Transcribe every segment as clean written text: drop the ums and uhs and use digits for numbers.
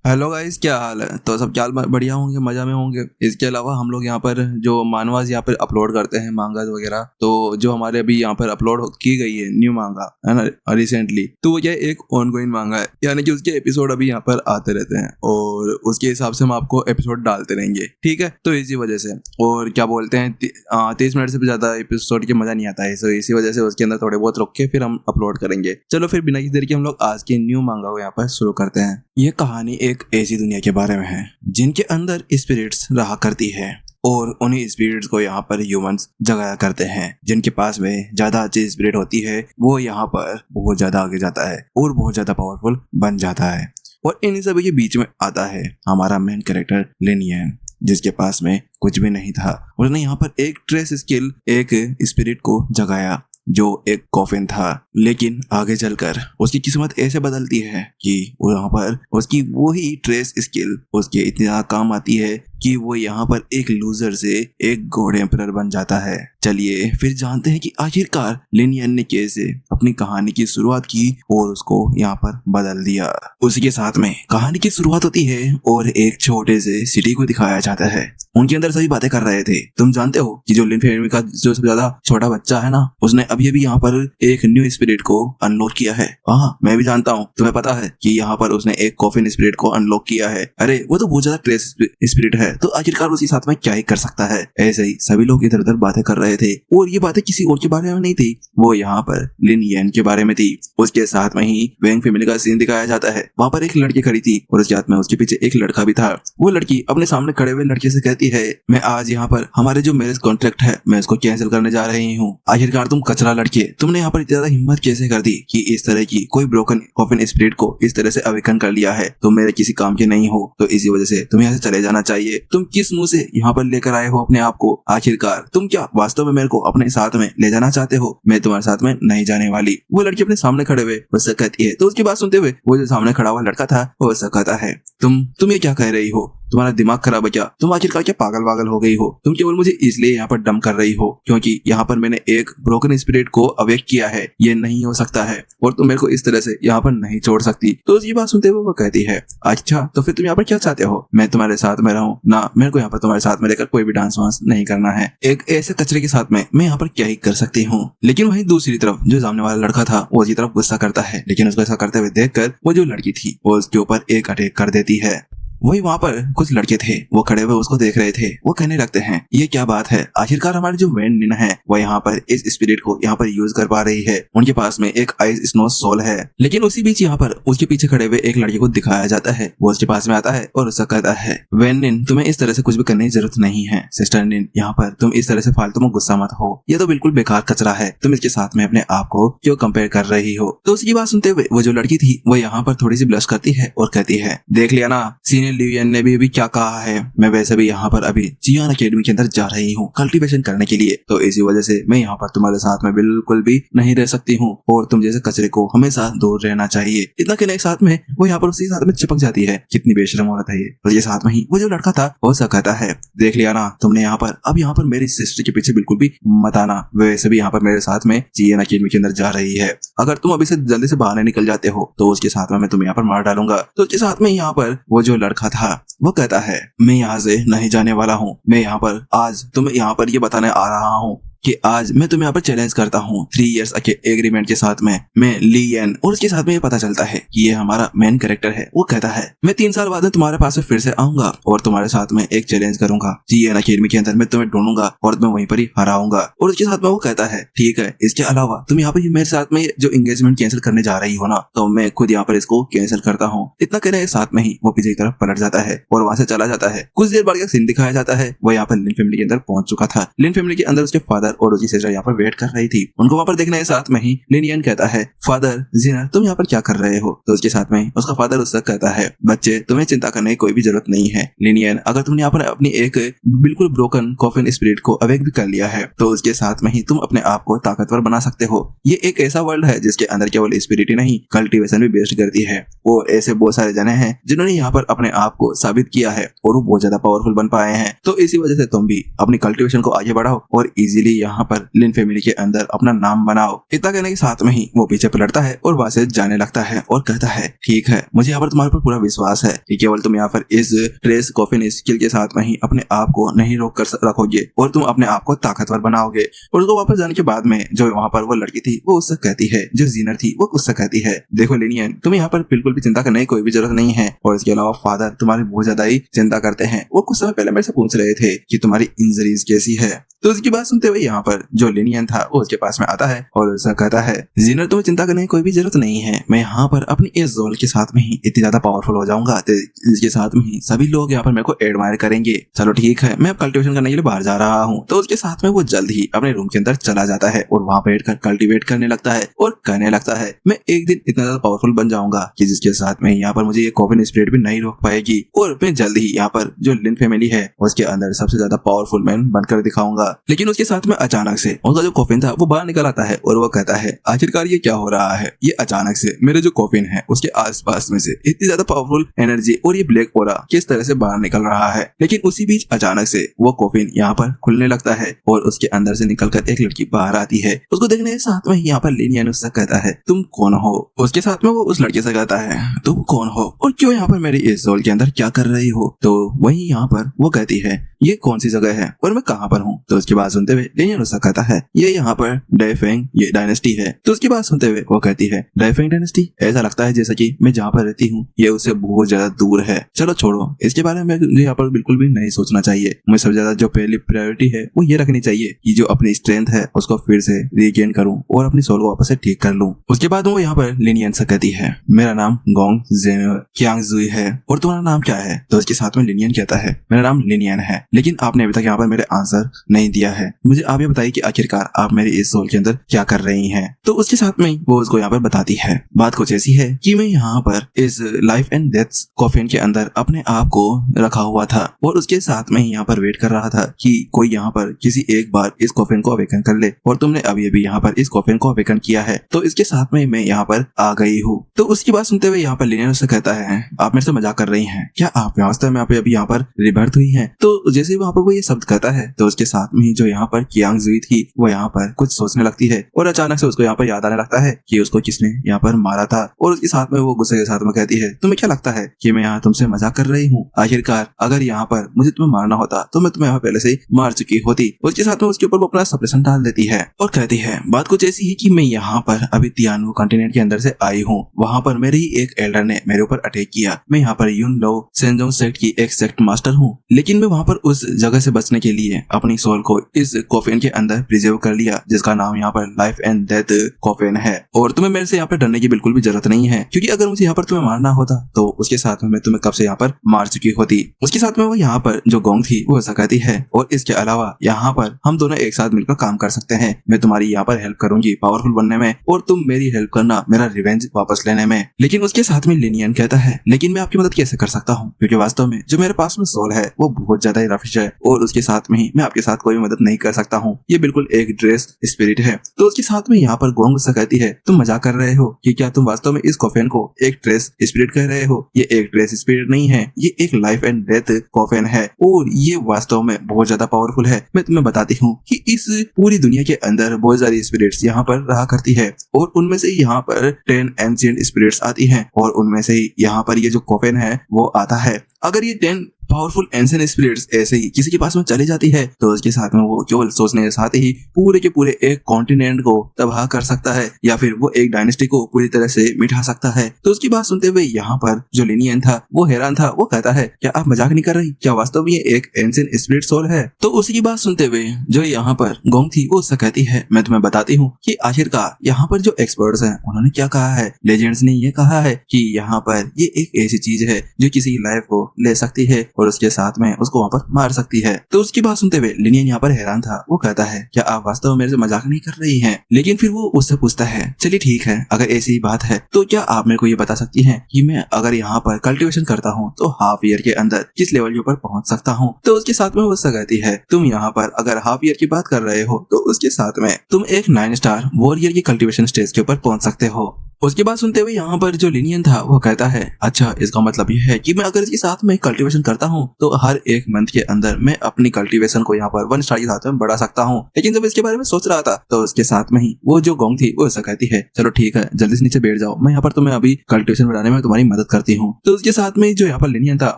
Hello guys, क्या हाल है। तो सब क्या बढ़िया होंगे, मजा में होंगे। इसके अलावा हम लोग यहाँ पर जो मानवास यहाँ पर अपलोड करते हैं मांगास वगैरह, तो जो हमारे अभी यहाँ पर अपलोड की गई है न्यू मांगा है ना रिसेंटली, तो वो ये एक ऑनगोइंग मांगा है, यानी कि उसके एपिसोड अभी यहाँ पर आते रहते हैं और उसके हिसाब से हम आपको एपिसोड डालते रहेंगे। ठीक है, तो इसी वजह से और क्या बोलते हैं 30 मिनट से भी ज्यादा एपिसोड की मजा नहीं आता है, तो इसी वजह से उसके अंदर थोड़े बहुत रुक के फिर हम अपलोड करेंगे। चलो फिर बिना किसी देर के हम लोग आज के न्यू मांगा को यहाँ पर शुरू करते हैं। ये कहानी एक ऐसी दुनिया के बारे में है जिनके अंदर स्पिरिट्स रहा करती है और उन्हीं स्पिरिट्स को यहाँ पर ह्यूमंस जगाया करते हैं। जिनके पास में ज्यादा अच्छी स्पिरिट होती है वो यहाँ पर बहुत ज्यादा आगे जाता है और बहुत ज्यादा पावरफुल बन जाता है। और इन सभी के बीच में आता है हमारा मेन कैरेक्टर लिन यन, जिसके पास में कुछ भी नहीं था। उसने यहाँ पर एक ट्रेस स्किल, एक स्पिरिट को जगाया जो एक कॉफिन था, लेकिन आगे चलकर उसकी किस्मत ऐसे बदलती है कि वो यहाँ पर उसकी वही ट्रेस स्किल उसके इतना काम आती है कि वो यहाँ पर एक लूजर से एक गॉड एम्परर बन जाता है। चलिए फिर जानते हैं कि आखिरकार लिन यन ने कैसे अपनी कहानी की शुरुआत की और उसको यहाँ पर बदल दिया। उसी के साथ में कहानी की शुरुआत होती है और एक छोटे से सिटी को दिखाया जाता है। उनके अंदर सभी बातें कर रहे थे। तुम जानते हो कि जो लिन फैमिली का जो सबसे ज्यादा छोटा बच्चा है ना, उसने अभी यहाँ पर एक न्यू स्पिरिट को अनलॉक किया है। हाँ, मैं भी जानता हूँ। तुम्हें पता है कि यहाँ पर उसने एक कॉफिन स्पिरिट को अनलॉक किया है। अरे वो तो बहुत ज्यादा ट्रेस स्पिरिट है, तो आखिरकार उसी साथ में क्या ही कर सकता है। ऐसे ही सभी लोग इधर उधर बातें कर रहे थे और ये बातें किसी और के बारे में नहीं थी, वो यहाँ पर लिन यन के बारे में थी। उसके साथ में ही वैंग फैमिली का सीन दिखाया जाता है। वहाँ पर एक लड़की खड़ी थी और उसके हाथ में उसके पीछे एक लड़का भी था। वो लड़की अपने सामने खड़े हुए लड़के से कहती है, मैं आज यहाँ पर हमारे जो मैरिज कॉन्ट्रैक्ट है मैं उसको कैंसिल करने जा रही हूँ। आखिरकार तुम कचरा लड़के, तुमने यहाँ पर इतनी ज्यादा हिम्मत कैसे कर दी कि इस तरह की कोई ब्रोकन कॉफिन स्पिरिट को इस तरह से अवेकन कर लिया है। तुम मेरे किसी काम के नहीं हो, तो इसी वजह से तुम्हें यहाँ से चले जाना चाहिए। तुम किस मुंह से यहाँ पर लेकर आए हो अपने आप को? आखिरकार तुम क्या वास्तव में मेरे को अपने साथ में ले जाना चाहते हो? मैं तुम्हारे साथ में नहीं जाने वाली। वो लड़की अपने सामने खड़े हुए उससे कहती है, तो उसकी बात सुनते हुए वो जो सामने खड़ा हुआ लड़का था वो उससे कहता है, तुम ये क्या कह रही हो? तुम्हारा दिमाग खराब है क्या? तुम आखिरकार क्या पागल वागल हो गई हो? तुम केवल मुझे इसलिए यहाँ पर डम कर रही हो क्योंकि यहाँ पर मैंने एक ब्रोकन स्पिरिट को अवेक किया है। ये नहीं हो सकता है और तुम मेरे को इस तरह से यहाँ पर नहीं छोड़ सकती। तो ये बात सुनते हुए वो कहती है, अच्छा तो फिर तुम यहाँ पर क्या चाहते हो? मैं तुम्हारे साथ में रहूं ना? मेरे को यहाँ पर तुम्हारे साथ में रहकर कोई भी डांस वांस नहीं करना है। एक ऐसे कचरे के साथ में मैं यहाँ पर क्या ही कर सकती हूँ। लेकिन वहीं दूसरी तरफ जो सामने वाला लड़का था वो उसकी तरफ गुस्सा करता है, लेकिन उसको ऐसा करते हुए देखकर वो जो लड़की थी वो उसके ऊपर एक अटैक कर देती है। वही वहाँ पर कुछ लड़के थे, वो खड़े हुए उसको देख रहे थे। वो कहने लगते हैं, ये क्या बात है? आखिरकार हमारे जो वैन निना है वो यहाँ पर इस स्पिरिट को यहाँ पर यूज कर पा रही है। उनके पास में एक आइस स्नो सोल है। लेकिन उसी बीच यहाँ पर उसके पीछे खड़े हुए एक लड़के को दिखाया जाता है। वो उसके पास में आता है और उससे कहता है, वैन निन तुम्हें इस तरह से कुछ भी करने की जरूरत नहीं है। सिस्टर निन, यहाँ पर तुम इस तरह से फालतू में गुस्सा मत हो। ये तो बिल्कुल बेकार कचरा है। तुम इसके साथ में अपने आप को क्यों कंपेयर कर रही हो? तो उसकी बात सुनते हुए वो जो लड़की थी वो यहाँ पर थोड़ी सी ब्लश करती है और कहती है, देख लिया ना, सीनियर लिवियन ने भी क्या कहा है। मैं वैसे भी यहाँ पर अभी जियान अकेडमी के अंदर जा रही हूँ कल्टीवेशन करने के लिए, तो इसी वजह से मैं यहाँ पर तुम्हारे साथ में बिल्कुल भी नहीं रह सकती हूँ और तुम जैसे कचरे को हमेशा दूर रहना चाहिए। इतना कहने के साथ में वो यहाँ पर उसी साथ में चिपक जाती है। कितनी बेशरम औरत है ये। और ये साथ में ही वो जो लड़का था वो ऐसा कहता है, देख लिया ना, तुमने यहाँ पर मेरी सिस्टर के पीछे बिल्कुल भी मत आना। वैसे भी यहाँ पर मेरे साथ में जियान अकेडमी के अंदर जा रही है। अगर तुम अभी से जल्दी से बाहर निकल जाते हो तो उसके साथ में मैं तुम्हें यहाँ पर मार डालूंगा। तो उसके साथ में यहाँ पर वो जो लड़का था वो कहता है, मैं यहाँ से नहीं जाने वाला हूँ। मैं यहाँ पर आज तुम्हें यहाँ पर ये बताने आ रहा हूँ कि आज मैं तुम्हें यहाँ पर चैलेंज करता हूँ 3 इयर्स एग्रीमेंट के साथ में। मैं ली यन, और उसके साथ में ये पता चलता है कि ये हमारा मेन कैरेक्टर है। वो कहता है, मैं 3 साल बाद में तुम्हारे पास में फिर से आऊंगा और तुम्हारे साथ में एक चैलेंज करूंगा। जियान अकेडमी के अंदर मैं तुम्हें ढूंढूंगा और मैं वहीं पर ही हराऊंगा। और उसके साथ में वो कहता है, ठीक है, इसके अलावा तुम यहाँ पर मेरे साथ में जो एंगेजमेंट कैंसिल करने जा रही हो ना, तो मैं खुद यहाँ पर इसको कैंसिल करता हूँ। इतना कहने के साथ में ही वो पीछे की तरफ पलट जाता है और वहां से चला जाता है। कुछ देर बाद का सीन दिखाया जाता है। वो यहाँ पर लिन फैमिली के अंदर पहुंच चुका था। लिन फैमिली के अंदर उसके फादर और उसकी सिस्टर यहाँ पर वेट कर रही थी। उनको वहाँ पर देखने के साथ में ही लिन यन कहता है, फादर जिना तुम यहाँ पर क्या कर रहे हो? तो उसके साथ में उसका फादर उससे कहता है, बच्चे तुम्हें चिंता करने की कोई भी जरूरत नहीं है। लिन यन, अगर तुमने यहाँ पर अपनी एक बिल्कुल ब्रोकन कॉफिन स्पिरिट को अवेक भी कर लिया है तो उसके साथ में ही तुम अपने आप को ताकतवर बना सकते हो। ये एक ऐसा वर्ल्ड है जिसके अंदर केवल स्पिरिट ही नहीं कल्टीवेशन भी बेस्ट करती है। और ऐसे बहुत सारे जने हैं जिन्होंने यहाँ पर अपने आप को साबित किया है और वो बहुत ज्यादा पावरफुल बन पाए हैं। तो इसी वजह से तुम भी अपनी कल्टीवेशन को आगे बढ़ाओ और इजीली यहाँ पर लिन फैमिली के अंदर अपना नाम बनाओ। इतना कहने के साथ में ही वो पीछे पलटता है और वहां से जाने लगता है और कहता है ठीक है, मुझे यहाँ पर तुम्हारे पर पूरा विश्वास है कि केवल तुम यहाँ पर इस ट्रेस कॉफिन स्किल के साथ में ही अपने आप को नहीं रोक कर रखोगे और तुम अपने आप को ताकतवर बनाओगे। और उसको वापस जाने के बाद में जो वहाँ पर वो लड़की थी वो उससे कहती है, जो जीनर थी वो उससे कहती है, देखो लिनियन, तुम्हें यहाँ पर बिल्कुल भी चिंता करने की कोई भी जरूरत नहीं है। और इसके अलावा फादर तुम्हारी बहुत ज्यादा ही चिंता करते हैं। वो कुछ समय पहले मेरे से पूछ रहे थे कि तुम्हारी इंजरीज कैसी है। तो उसकी बात सुनते हुए यहाँ पर जो लिनियन था वो उसके पास में आता है और उससे कहता है, जीनर तुम्हें चिंता करने की कोई भी जरूरत नहीं है। मैं यहाँ पर अपनी इस जोल के साथ में ही इतनी ज्यादा पावरफुल हो जाऊंगा तो इसके साथ में ही सभी लोग यहाँ पर मेरे को एडमायर करेंगे। चलो ठीक है, मैं अब कल्टिवेशन करने के लिए बाहर जा रहा हूँ। तो उसके साथ में वो जल्द ही अपने रूम के अंदर चला जाता है और वहाँ बैठकर कल्टिवेट करने लगता है और कहने लगता है, मैं एक दिन इतना ज्यादा पावरफुल बन जाऊंगा कि जिसके साथ में यहाँ पर मुझे ये कॉफिन स्पिरिट भी नहीं रोक पाएगी और मैं जल्द ही यहाँ पर जो लिन फैमिली है उसके अंदर सबसे ज्यादा पावरफुल मैन बनकर दिखाऊंगा। लेकिन उसके साथ में अचानक से उसका जो कॉफिन था वो बाहर निकल आता है और वो कहता है, आखिरकार ये क्या हो रहा है। ये अचानक से मेरे जो कॉफिन है उसके आसपास में से इतनी ज्यादा पावरफुल एनर्जी और ये ब्लैक ऑरा किस तरह से बाहर निकल रहा है। लेकिन उसी बीच अचानक से वो कॉफिन यहाँ पर खुलने लगता है और उसके अंदर से निकलकर एक लड़की बाहर आती है। उसको देखने के साथ में यहाँ पर लिनियन उससे कहता है, तुम कौन हो। उसके साथ में वो उस लड़के से कहता है, तुम कौन हो और क्यों यहाँ पर मेरी इस जोल के अंदर क्या कर रही हो। तो वही यहाँ पर वो कहती है, ये कौन सी जगह है और मैं कहाँ पर हूँ। तो उसकी बात सुनते हुए लिनियन उससे कहता है, ये यहाँ पर डाइफेंग ये डायनेस्टी है। तो उसकी बात सुनते हुए वो कहती है, डाइफेंग डायनेस्टी, ऐसा लगता है जैसा कि मैं जहाँ पर रहती हूँ ये उससे बहुत ज्यादा दूर है। चलो छोड़ो, इसके बारे में मुझे यहाँ पर बिल्कुल भी नहीं सोचना चाहिए। मुझे सबसे ज्यादा जो पहली प्रायोरिटी है वो ये रखनी चाहिए कि जो अपनी स्ट्रेंथ है उसको फिर से रीगेन करूँ और अपनी सोल को वापस से ठीक कर लूँ। उसके बाद वो यहाँ पर लिनियन से कहती है, मेरा नाम गोंग क्यांगजुई है और तुम्हारा नाम क्या है। तो उसके साथ में लिनियन कहता है, मेरा नाम लिनियन है, लेकिन आपने अभी तक यहाँ पर मेरे आंसर नहीं दिया है। मुझे आप ये बताइए कि आखिरकार आप मेरी इस सोल के अंदर क्या कर रही हैं। तो उसके साथ में वो उसको यहाँ पर बताती है, बात कुछ ऐसी है कि मैं यहाँ पर इस लाइफ एंड डेथ कॉफिन के अंदर अपने आप को रखा हुआ था और उसके साथ में यहाँ पर वेट कर रहा था कि कोई यहाँ पर किसी एक बार इस कॉफिन को अवेकन कर ले और तुमने अभी अभी यहाँ पर इस कॉफिन को अवेकन किया है, तो इसके साथ में मैं यहाँ पर आ गई हूँ। तो उसकी बात सुनते हुए यहाँ पर लिनियन उससे कहता है, आप मेरे से मजाक कर रही हैं क्या, आप वास्तव में अभी यहाँ पर रिबर्थ हुई है। तो जैसे ही वहाँ पर वो ये शब्द कहता है तो उसके साथ में जो यहाँ पर क्यांगजुई थी वो यहाँ पर कुछ सोचने लगती है और अचानक से उसको यहाँ पर याद आने लगता है कि उसको किसने यहाँ पर मारा था। और उसके साथ में वो गुस्से के साथ में कहती है, तुम्हें क्या लगता है कि मैं यहाँ तुमसे मजाक कर रही हूँ। आखिरकार अगर यहाँ पर मुझे तुम्हें मारना होता तो मैं तुम्हें यहाँ पहले से ही मार चुकी होती। उसके साथ में उसके ऊपर वो अपना सप्रेशन डाल देती है और कहती है, बात कुछ ऐसी है कि मैं यहाँ पर अभी तियानवो कॉन्टिनेंट के अंदर से आई हूँ। वहाँ पर मेरे ही एक एल्डर ने मेरे ऊपर अटैक किया। मैं यहाँ पर यून लो सेंजोंग सेक्ट की एक सेक्ट मास्टर हूँ, लेकिन मैं वहाँ पर उस जगह से बचने के लिए अपनी सोल को इस कॉफिन के अंदर प्रिजर्व कर लिया, जिसका नाम यहाँ पर लाइफ एंड डेथ कॉफिन है। और तुम्हें मेरे से यहाँ पर डरने की बिल्कुल भी जरूरत नहीं है, क्योंकि अगर मुझे यहाँ पर तुम्हें मारना होता तो उसके साथ में मैं तुम्हें कब से यहाँ पर मार चुकी होती। उसके साथ में वो यहाँ पर जो गोंग थी वो ऐसा कहती है, और इसके अलावा यहाँ पर हम दोनों एक साथ मिलकर काम कर सकते हैं। मैं तुम्हारी यहाँ पर हेल्प करूंगी पावरफुल बनने में और तुम मेरी हेल्प करना मेरा रिवेंज वापस लेने में। लेकिन उसके साथ में लिनियन कहता है, लेकिन मैं आपकी मदद कैसे कर सकता हूँ, क्योंकि वास्तव में जो मेरे पास में सोल है वो बहुत ज्यादा ही रफिश है और उसके साथ में ही मैं आपके साथ कोई मदद नहीं कर सकता हूँ। ये बिल्कुल एक ड्रेस स्पिरिट है। तो उसके साथ में यहाँ पर गोंग से कहती है, तुम मजाक कर रहे हो कि क्या तुम वास्तव में इस कॉफिन को एक ड्रेस स्पिरिट कह रहे हो। ये एक ड्रेस स्पिरिट नहीं है, ये एक लाइफ एंड डेथ कॉफिन है और ये वास्तव में बहुत ज्यादा पावरफुल है। मैं तुम्हें बताती हूँ कि इस पूरी दुनिया के अंदर बहुत सारी स्पिरिट्स यहाँ पर रहा करती है और उनमें से यहाँ पर 10 एंशिएंट स्पिरिट्स आती हैं और उनमें से ही यहाँ पर ये जो कॉफिन है वो आता है। अगर ये 10 पावरफुल एंशिएंट स्पिरिट्स ऐसे ही किसी के पास में चली जाती है तो उसके साथ में वो केवल सोचने के साथ ही पूरे के पूरे एक कॉन्टिनेंट को तबाह कर सकता है या फिर वो एक डायनेस्टी को पूरी तरह से मिटा सकता है। तो उसकी बात सुनते हुए यहाँ पर जो लिनियन था वो हैरान था। वो कहता है, क्या आप मजाक नहीं कर रही, क्या वास्तव में ये एक एंशिएंट स्पिरिट सोल है। तो उसी की बात सुनते हुए जो यहाँ पर गोंग थी वो उससे कहती है, मैं तुम्हें बताती हूँ कि आखिरकार यहाँ पर जो एक्सपर्ट्स हैं उन्होंने क्या कहा है। लेजेंड्स ने ये कहा है कि यहाँ पर ये एक ऐसी चीज है जो किसी की लाइफ को ले सकती है और उसके साथ में उसको वहाँ पर मार सकती है। तो उसकी बात सुनते हुए लिनियन यहाँ पर हैरान था। वो कहता है, क्या आप वास्तव में मेरे से मजाक नहीं कर रही हैं। लेकिन फिर वो उससे पूछता है, चलिए ठीक है, अगर ऐसी ही बात है तो क्या आप मेरे को ये बता सकती हैं कि मैं अगर यहाँ पर कल्टीवेशन करता हूँ तो हाफ ईयर के अंदर किस लेवल के ऊपर पहुंच सकता हूँ। तो उसके साथ में वो उससे कहती है, तुम यहाँ पर अगर हाफ ईयर की बात कर रहे हो तो उसके साथ में तुम एक 9 स्टार वॉरियर की कल्टीवेशन स्टेज के ऊपर पहुंच सकते हो। उसके बाद सुनते हुए यहाँ पर जो लिनियन था वो कहता है, अच्छा इसका मतलब यह है कि मैं अगर इसके साथ में कल्टीवेशन करता हूँ तो हर एक मंथ के अंदर मैं अपनी कल्टीवेशन को यहाँ पर 1 स्टार के साथ में बढ़ा सकता हूँ। लेकिन जब इसके बारे में सोच रहा था तो उसके साथ में ही वो जो गोंग थी वो ऐसा कहती है, चलो ठीक है जल्दी से नीचे बैठ जाओ, मैं यहाँ पर तुम्हें अभी कल्टीवेशन बढ़ाने में तुम्हारी मदद करती हूँ। तो उसके साथ में जो यहाँ पर लिनियन था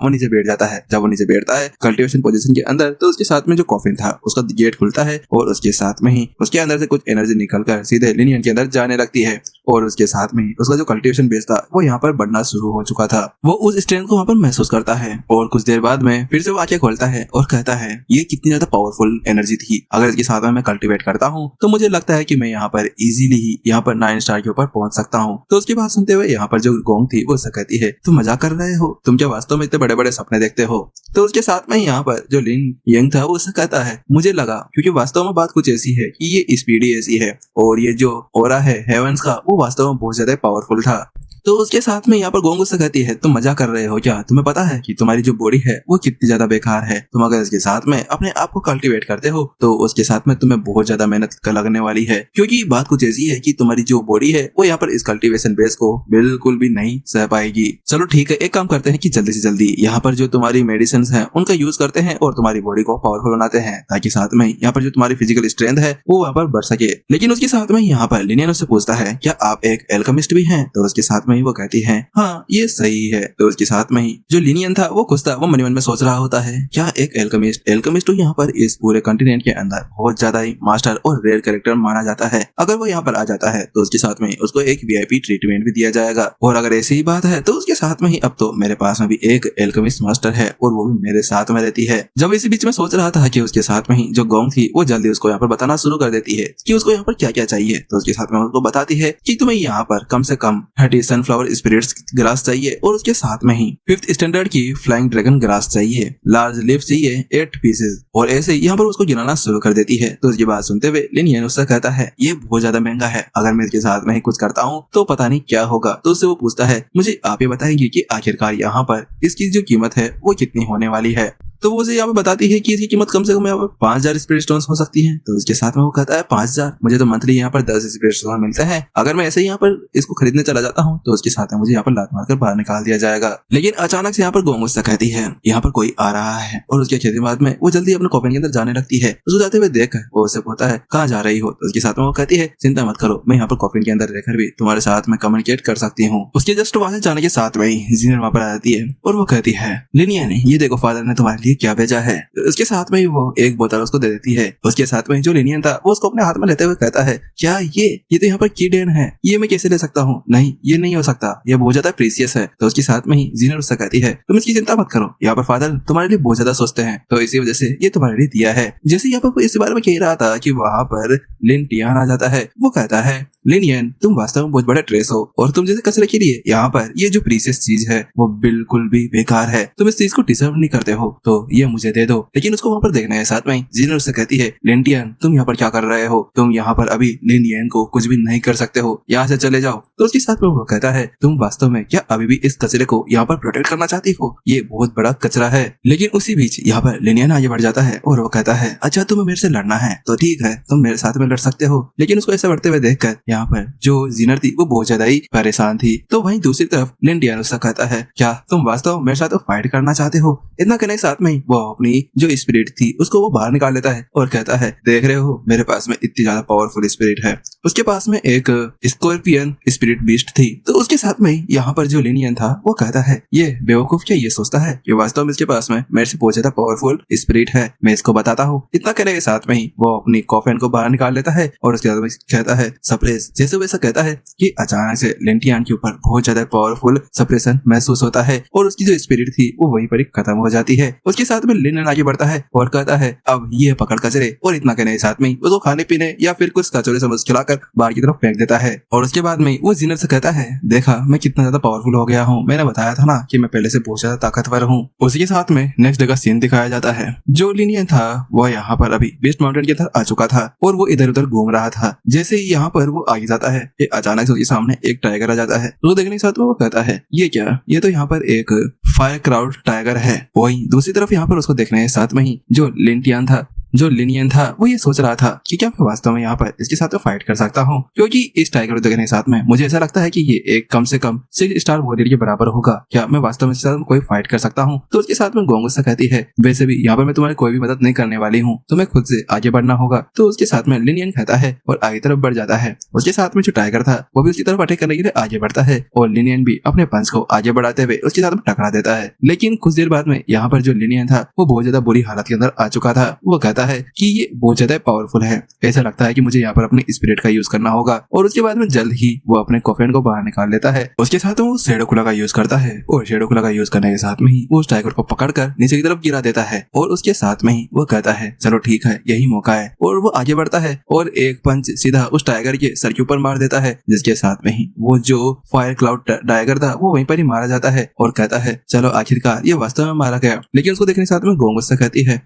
वो नीचे बैठ जाता है। जब वो नीचे बैठता है कल्टीवेशन पोजीशन के अंदर तो उसके साथ में जो कॉफिन था उसका गेट खुलता है और उसके साथ में ही उसके अंदर से कुछ एनर्जी निकलकर सीधे लिनियन के अंदर जाने लगती है और उसके साथ में उसका जो कल्टीवेशन बेस था वो यहाँ पर बढ़ना शुरू हो चुका था। वो उस स्ट्रेंथ को वहाँ पर महसूस करता है और कुछ देर बाद में फिर से वो आंखें खोलता है और कहता है ये कितनी ज्यादा पावरफुल एनर्जी थी, अगर इसके साथ में मैं कल्टीवेट करता हूँ तो मुझे लगता है कि मैं यहाँ पर इजीली ही यहाँ पर 9 स्टार के ऊपर पहुंच सकता हूँ। तो उसकी बात सुनते हुए यहाँ पर जो गोंग थी वो ऐसा कहती है, तुम मजाक कर रहे हो, तुम क्या वास्तव में इतने बड़े बड़े सपने देखते हो। तो उसके साथ में यहाँ पर जो लिन यंग था वो ऐसा कहता है, मुझे लगा क्योंकि वास्तव में बात कुछ ऐसी है कि ये स्पीडी ऐसी है और ये जो ओरा है हेवंस का वो वास्तव में बहुत ज्यादा पावरफुल था। तो उसके साथ में यहाँ पर गोंग उससे कहती है, तुम मजाक कर रहे हो क्या, तुम्हें पता है कि तुम्हारी जो बॉडी है वो कितनी ज्यादा बेकार है, तुम अगर इसके साथ में अपने आप को कल्टीवेट करते हो तो उसके साथ में तुम्हें बहुत ज्यादा मेहनत लगने वाली है, क्योंकि बात कुछ ऐसी है कि तुम्हारी जो बॉडी है वो यहाँ पर इस कल्टीवेशन बेस को बिल्कुल भी नहीं सह पाएगी। चलो ठीक है, एक काम करते हैं कि जल्दी से जल्दी यहाँ पर जो तुम्हारी मेडिसिन है उनका यूज करते हैं और तुम्हारी बॉडी को पावरफुल बनाते हैं ताकि साथ में यहाँ पर जो तुम्हारी फिजिकल स्ट्रेंथ है वो वहाँ पर बढ़ सके। लेकिन उसके साथ में यहाँ पर लिनियन उससे पूछता है, क्या आप एक एल्केमिस्ट भी हैं? तो उसके साथ में ही वो कहती है, हाँ ये सही है। तो उसके साथ में ही जो लिनियन था वो खुश था, वो मन में सोच रहा होता है, क्या एक एल्केमिस्ट तो यहाँ पर इस पूरे कॉन्टिनेंट के अंदर बहुत ज्यादा ही मास्टर और रेयर कैरेक्टर माना जाता है, अगर वो यहाँ पर आ जाता है तो उसके साथ में उसको एक वीआईपी ट्रीटमेंट भी दिया जाएगा। और अगर ऐसी ही बात है तो उसके साथ में ही अब तो मेरे पास में भी एक एल्केमिस्ट मास्टर है और वो भी मेरे साथ में रहती है। जब इसी बीच में सोच रहा था कि उसके साथ में ही जो गोंग थी वो जल्दी उसको यहाँ पर बताना शुरू कर देती है कि उसको यहाँ पर क्या क्या चाहिए। तो उसके साथ में उसको बताती है कि तुम्हें यहाँ पर कम से कम 30 सनफ्लावर स्पिरिट्स ग्रास चाहिए और उसके साथ में ही 5th स्टैंडर्ड की फ्लाइंग ड्रैगन ग्रास चाहिए, लार्ज लीफ चाहिए 8 पीसेस, और ऐसे यहाँ पर उसको गिनाना शुरू कर देती है। तो उसकी बात सुनते हुए लिनियन उससे कहता है, ये बहुत ज्यादा महंगा है, अगर मैं इसके साथ में ही कुछ करता हूँ तो पता नहीं क्या होगा। तो उससे वो पूछता है, मुझे आप ये बताएंगे कि आखिरकार यहाँ पर इसकी जो कीमत है वो कितनी होने वाली है। तो वो उसे यहाँ पे बताती है कि इसकी कीमत कम से कम यहाँ पर 5000 स्पिरिट स्टोन्स हो सकती है। तो उसके साथ में वो कहता है 5000, मुझे तो मंथली यहाँ पर 10 स्पिरिट स्टोन मिलते हैं, अगर मैं ऐसे यहाँ पर इसको खरीदने चला जाता हूँ तो उसके साथ में मुझे यहाँ पर लात मारकर बाहर निकाल दिया जाएगा। लेकिन अचानक से यहाँ पर गोंग उससे कहती है, यहाँ पर कोई आ रहा है, और उसके कहने बाद में वो जल्दी अपने कॉफिन के अंदर जाने लगती है। उसको जाते हुए देख वो उससे पूछता है, कहाँ जा रही हो? तो उसके साथ में वो कहती है, चिंता मत करो, मैं यहाँ पर कॉफिन के अंदर रहकर भी तुम्हारे साथ में कम्युनिकेट कर सकती हूँ। उसके जस्ट वहां से जाने के साथ में ही जीनर वहां पर आ जाती है और वो कहती है, लिनियन ये देखो फादर ने तुम्हारे लिए क्या भेजा है। उसके साथ में ही वो एक बोतल उसको दे देती है। उसके साथ में जो लिनियन था वो उसको अपने हाथ में लेते हुए कहता है, क्या ये तो यहाँ पर कीडेन है, ये मैं कैसे ले सकता हूँ? नहीं ये नहीं हो सकता, ये बहुत ज्यादा प्रीसियस है। तो उसके साथ में ही जीनर उससे कहती है, तुम इसकी चिंता मत करो, यहाँ पर फादर तुम्हारे लिए बहुत ज्यादा सोचते हैं, तो इसी वजह से ये तुम्हारे लिए दिया है। जैसे यहाँ पर इस बारे में कह रहा था कि वहां पर लिन टियान आ जाता है। वो कहता है, लिनियन तुम वास्तव में बहुत बड़ा ट्रेस हो और तुम जैसे कचरे के लिए यहाँ पर ये जो प्रीसियस चीज है वो बिल्कुल भी बेकार है, तुम इस चीज को डिजर्व नहीं करते हो, तो ये मुझे दे दो। लेकिन उसको वहाँ पर देखना है। साथ में जीनर उससे कहती है, लिंटियन तुम यहाँ पर क्या कर रहे हो? तुम यहाँ पर अभी लिनियन को कुछ भी नहीं कर सकते हो, यहाँ से चले जाओ। तो उसके साथ में वो कहता है, तुम वास्तव में क्या अभी भी इस कचरे को यहाँ पर प्रोटेक्ट करना चाहती हो? ये बहुत बड़ा कचरा है। लेकिन उसी बीच यहाँ पर लिनियन आगे बढ़ जाता है और वो कहता है, अच्छा तुम्हें मेरे से लड़ना है तो ठीक है, तुम मेरे साथ में लड़ सकते हो। लेकिन उसको ऐसा बढ़ते हुए देखकर यहाँ पर जो जीनर थी वो बहुत ज्यादा ही परेशान थी। तो वहीं दूसरी तरफ लिंटियन उससे कहता है, क्या तुम वास्तव मेरे साथ फाइट करना चाहते हो? इतना कहने के साथ में वो अपनी जो स्पिरिट थी उसको वो बाहर निकाल लेता है और कहता है, देख रहे हो मेरे पास में इतनी ज्यादा पावरफुल स्पिरिट है। उसके पास में एक स्कॉर्पियन स्पिरिट बीस्ट थी। तो उसके साथ में यहाँ पर जो लिनियन था वो कहता है, ये बेवकूफ क्या ये सोचता है कि वास्तव में इसके पास में मेरे से बहुत ज्यादा पावरफुल स्पिरिट है, मैं इसको बताता हूँ। इतना कहने के साथ में ही वो अपनी कॉफिन को बाहर निकाल लेता है और उसके बाद कहता है, सप्रेस। जैसे वैसा कहता है कि अचानक से लिंटियन के ऊपर बहुत ज्यादा पावरफुल सप्रेशन महसूस होता है और उसकी जो स्पिरिट थी वो वहीं पर ही खत्म हो जाती है। उसके साथ में लिनियन आगे बढ़ता है और कहता है, अब ये पकड़ कचरे, और इतना कहने के साथ में उसको खाने पीने या फिर कुछ कचौड़े समझ खिलाकर बाहर की तरफ फेंक देता है। और उसके बाद में वो जीनर से कहता है, देखा मैं कितना ज्यादा पावरफुल हो गया हूँ, मैंने बताया था ना कि मैं पहले से बहुत ज्यादा ताकतवर हूँ। उसी के साथ में नेक्स्ट डे का सीन दिखाया जाता है। जो लिनियन था वो यहाँ पर अभी बेस्ट माउंटेन के अंदर आ चुका था और वो इधर उधर घूम रहा था। जैसे ही यहाँ पर वो आगे जाता है, अचानक से उसके सामने एक टाइगर आ जाता है। तो देखने के साथ में वो कहता है, ये क्या? ये तो यहाँ पर एक फायर क्राउड टाइगर है। वही दूसरी तरफ यहाँ पर उसको देखने के साथ में ही जो लिंटियन था जो लिनियन था वो ये सोच रहा था कि क्या मैं वास्तव में यहाँ पर इसके साथ फाइट कर सकता हूँ, क्योंकि इस टाइगर के साथ में मुझे ऐसा लगता है कि ये एक कम से कम 6 स्टार वॉरियर के बराबर होगा। क्या मैं वास्तव में इसके साथ कोई फाइट कर सकता हूँ? तो उसके साथ में गोंग गुस्सा कहती है, वैसे भी यहाँ पर मैं तुम्हारी कोई भी मदद नहीं करने वाली हूँ, तुम्हें खुद से आगे बढ़ना होगा। तो उसके साथ में लिनियन कहता है और आगे तरफ बढ़ जाता है। उसके साथ में जो टाइगर था वो भी उसकी तरफ अटैक करने के लिए आगे बढ़ता है और लिनियन भी अपने पंच को आगे बढ़ाते हुए उसके साथ में टकरा देता है। लेकिन कुछ देर बाद में यहाँ पर जो लिनियन था वो बहुत ज्यादा बुरी हालत के अंदर आ चुका था। वो कहता है कि ये बहुत ज्यादा पावरफुल है, ऐसा लगता है कि मुझे यहाँ पर अपने स्पिरिट का यूज करना होगा। और उसके बाद में जल्द ही वो अपने कोफेन को बाहर निकाल लेता है। उसके साथ में वो शेडो कुला का यूज करता है और शेडो कुला का यूज करने के साथ में ही वो उस टाइगर को पकड़कर नीचे की तरफ गिरा देता है। और उसके साथ में ही वो कहता है चलो ठीक है, यही मौका है। और वो आगे बढ़ता है और एक पंच सीधा उस टाइगर के सर के ऊपर मार देता है, जिसके साथ में ही वो जो फायर क्लाउड टाइगर था वो वहीं पर ही मारा जाता है। और कहता है चलो आखिरकार ये वास्तव में मारा गया। लेकिन उसको देखने के साथ में गोंग गुस्सा कहती है,